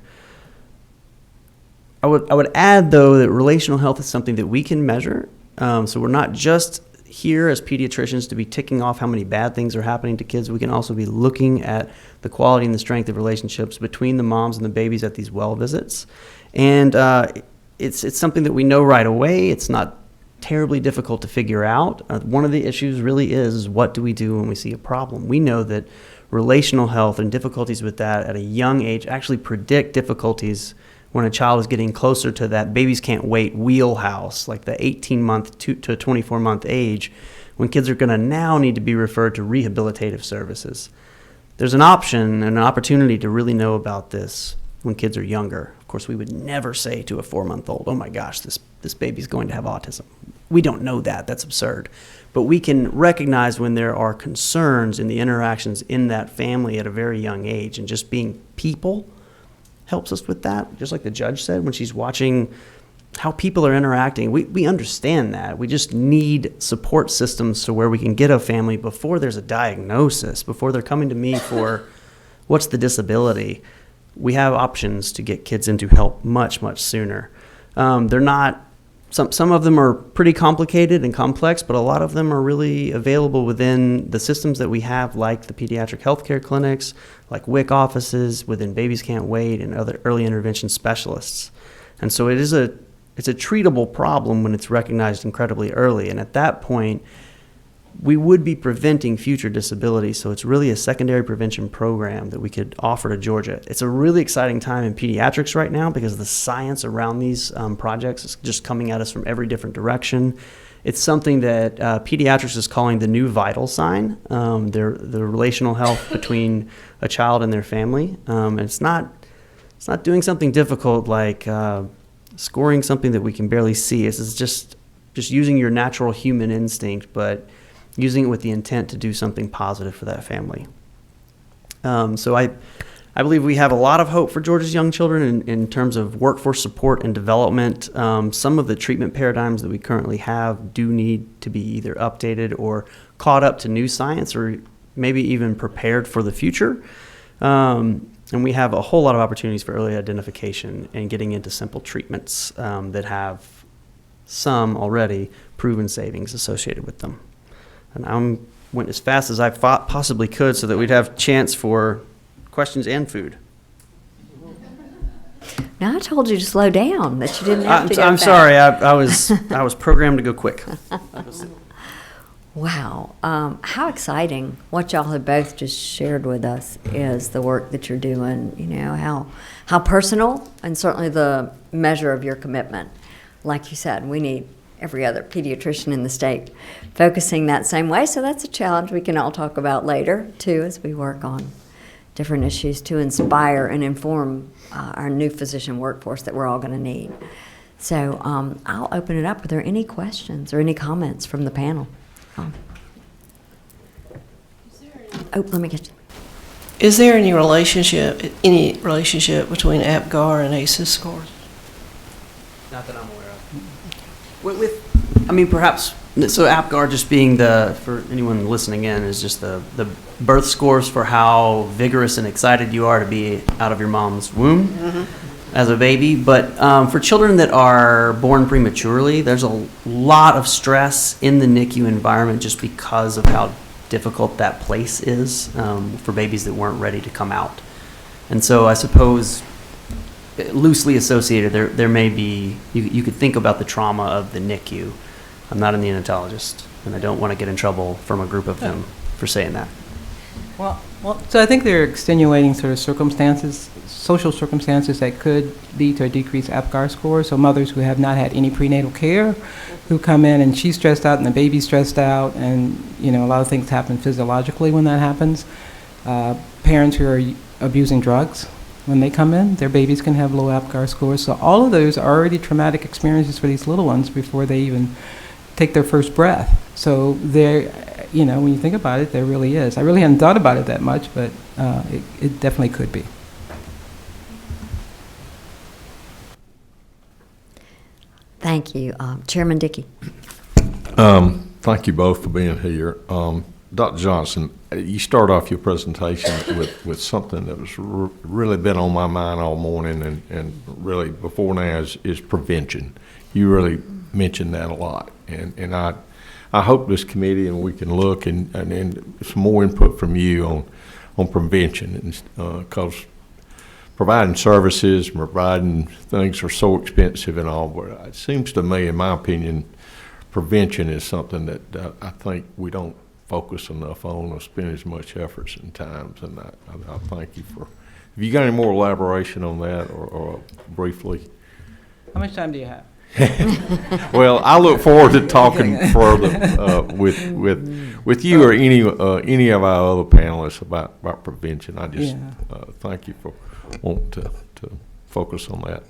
I would add, though, that relational health is something that we can measure, so we're not just here as pediatricians to be ticking off how many bad things are happening to kids. We can also be looking at the quality and the strength of relationships between the moms and the babies at these well visits. And it's something that we know right away. It's not terribly difficult to figure out. One of the issues really is what do we do when we see a problem? We know that relational health and difficulties with that at a young age actually predict difficulties when a child is getting closer to that babies can't wait wheelhouse, like the 18-month to 24-month age, when kids are going to now need to be referred to rehabilitative services. There's an option and an opportunity to really know about this when kids are younger. Of course, we would never say to a 4-month-old, oh my gosh, this baby's going to have autism. We don't know that. That's absurd. But we can recognize when there are concerns in the interactions in that family at a very young age, and just being people helps us with that. Just like the judge said, when she's watching how people are interacting, we understand that. We just need support systems to where we can get a family before there's a diagnosis, before they're coming to me for what's the disability. We have options to get kids into help much, much sooner. They're not, some of them are pretty complicated and complex, but a lot of them are really available within the systems that we have, like the pediatric healthcare clinics, like WIC offices, within Babies Can't Wait, and other early intervention specialists. And so it's a treatable problem when it's recognized incredibly early. And at that point, we would be preventing future disability. So it's really a secondary prevention program that we could offer to Georgia. It's a really exciting time in pediatrics right now because the science around these projects is just coming at us from every different direction. It's something that pediatrics is calling the new vital sign, the relational health between a child and their family. And it's not doing something difficult like scoring something that we can barely see. This is just using your natural human instinct, but using it with the intent to do something positive for that family. So I believe we have a lot of hope for Georgia's young children in terms of workforce support and development. Some of the treatment paradigms that we currently have do need to be either updated or caught up to new science, or maybe even prepared for the future. And we have a whole lot of opportunities for early identification and getting into simple treatments that have some already proven savings associated with them. And I went as fast as I possibly could so that we'd have chance for questions and food. Now I told you to slow down, that you didn't have to go I'm fast. sorry, I was programmed to go quick. Wow, how exciting what y'all have both just shared with us is the work that you're doing, you know, how personal, and certainly the measure of your commitment. Like you said, we need every other pediatrician in the state focusing that same way, so that's a challenge we can all talk about later, too, as we work on different issues to inspire and inform our new physician workforce that we're all going to need. So I'll open it up. Are there any questions or any comments from the panel? Let me get you. Is there any relationship between APGAR and ACEs scores? Not that I'm aware of. Perhaps, so APGAR just being for anyone listening in, is just the birth scores for how vigorous and excited you are to be out of your mom's womb as a baby. But for children that are born prematurely, there's a lot of stress in the NICU environment just because of how difficult that place is for babies that weren't ready to come out. And so I suppose loosely associated, there may be, you could think about the trauma of the NICU. I'm not a neonatologist, and I don't want to get in trouble from a group of them for saying that. Well, so I think there are extenuating sort of circumstances, social circumstances that could lead to a decreased APGAR score. So mothers who have not had any prenatal care, who come in and she's stressed out and the baby's stressed out, and a lot of things happen physiologically when that happens. Parents who are abusing drugs, when they come in, their babies can have low APGAR scores. So all of those are already traumatic experiences for these little ones before they even take their first breath. So there, when you think about it, there really is. I really hadn't thought about it that much, but it definitely could be. Thank you. Chairman Dickey. Thank you both for being here. Dr. Johnson, you start off your presentation with something that was really been on my mind all morning, and really before now is prevention. You really mentioned that a lot, and I hope this committee and we can look and some more input from you on prevention, because providing services, providing things are so expensive and all, but it seems to me, in my opinion, prevention is something that I think we don't focus enough on or spend as much efforts and times, and I thank you for Have you got any more elaboration on that, or briefly? How much time do you have? Well, I look forward to talking further with you or any of our other panelists about prevention. I just thank you for wanting to focus on that.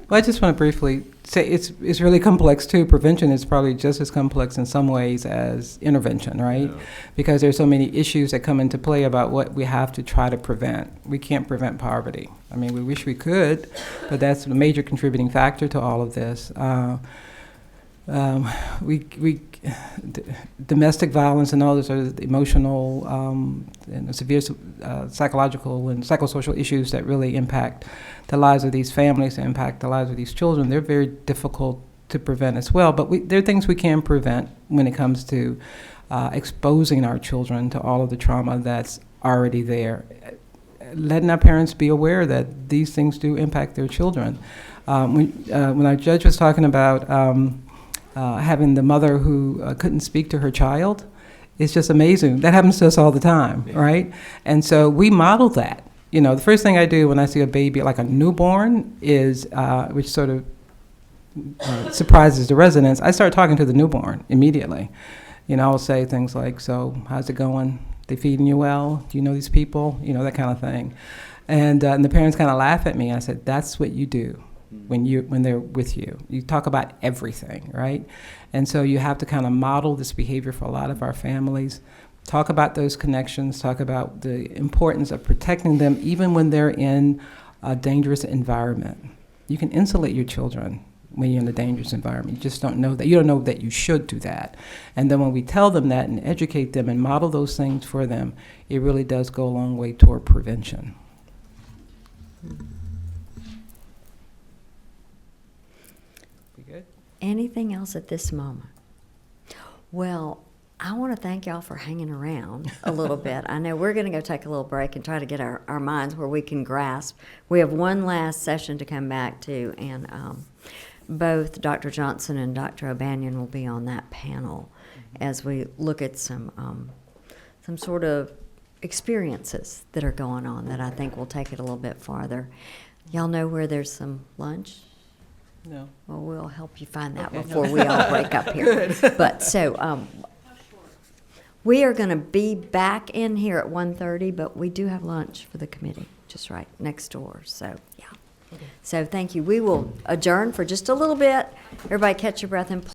Well, I just want to briefly say it's really complex too. Prevention is probably just as complex in some ways as intervention, right? Yeah. Because there's so many issues that come into play about what we have to try to prevent. We can't prevent poverty. I mean, we wish we could, but that's a major contributing factor to all of this. Domestic violence and all those are emotional and severe psychological and psychosocial issues that really impact the lives of these families, impact the lives of these children. They're very difficult to prevent as well, but there are things we can prevent when it comes to exposing our children to all of the trauma that's already there. Letting our parents be aware that these things do impact their children. When our judge was talking about having the mother who couldn't speak to her child, it's just amazing. That happens to us all the time, right? And so we model that. You know, the first thing I do when I see a baby, like a newborn, is, which sort of surprises the residents, I start talking to the newborn immediately. You know, I'll say things like, so how's it going? They feeding you well? Do you know these people? You know, that kind of thing. And the parents kind of laugh at me. I said, that's what you do when they're with you. You talk about everything, right? And so you have to kind of model this behavior for a lot of our families. Talk about those connections, talk about the importance of protecting them even when they're in a dangerous environment. You can insulate your children when you're in a dangerous environment. You just don't know that. You don't know that you should do that. And then when we tell them that and educate them and model those things for them, it really does go a long way toward prevention. We good? Anything else at this moment? Well, I want to thank y'all for hanging around a little bit. I know we're going to go take a little break and try to get our minds where we can grasp. We have one last session to come back to, and both Dr. Johnson and Dr. O'Banion will be on that panel as we look at some sort of experiences that are going on that I think will take it a little bit farther. Y'all know where there's some lunch? No. Well, we'll help you find that before we all break up here. But so we are going to be back in here at 1:30, but we do have lunch for the committee, just right next door. So, yeah. Okay. So thank you. We will adjourn for just a little bit. Everybody catch your breath and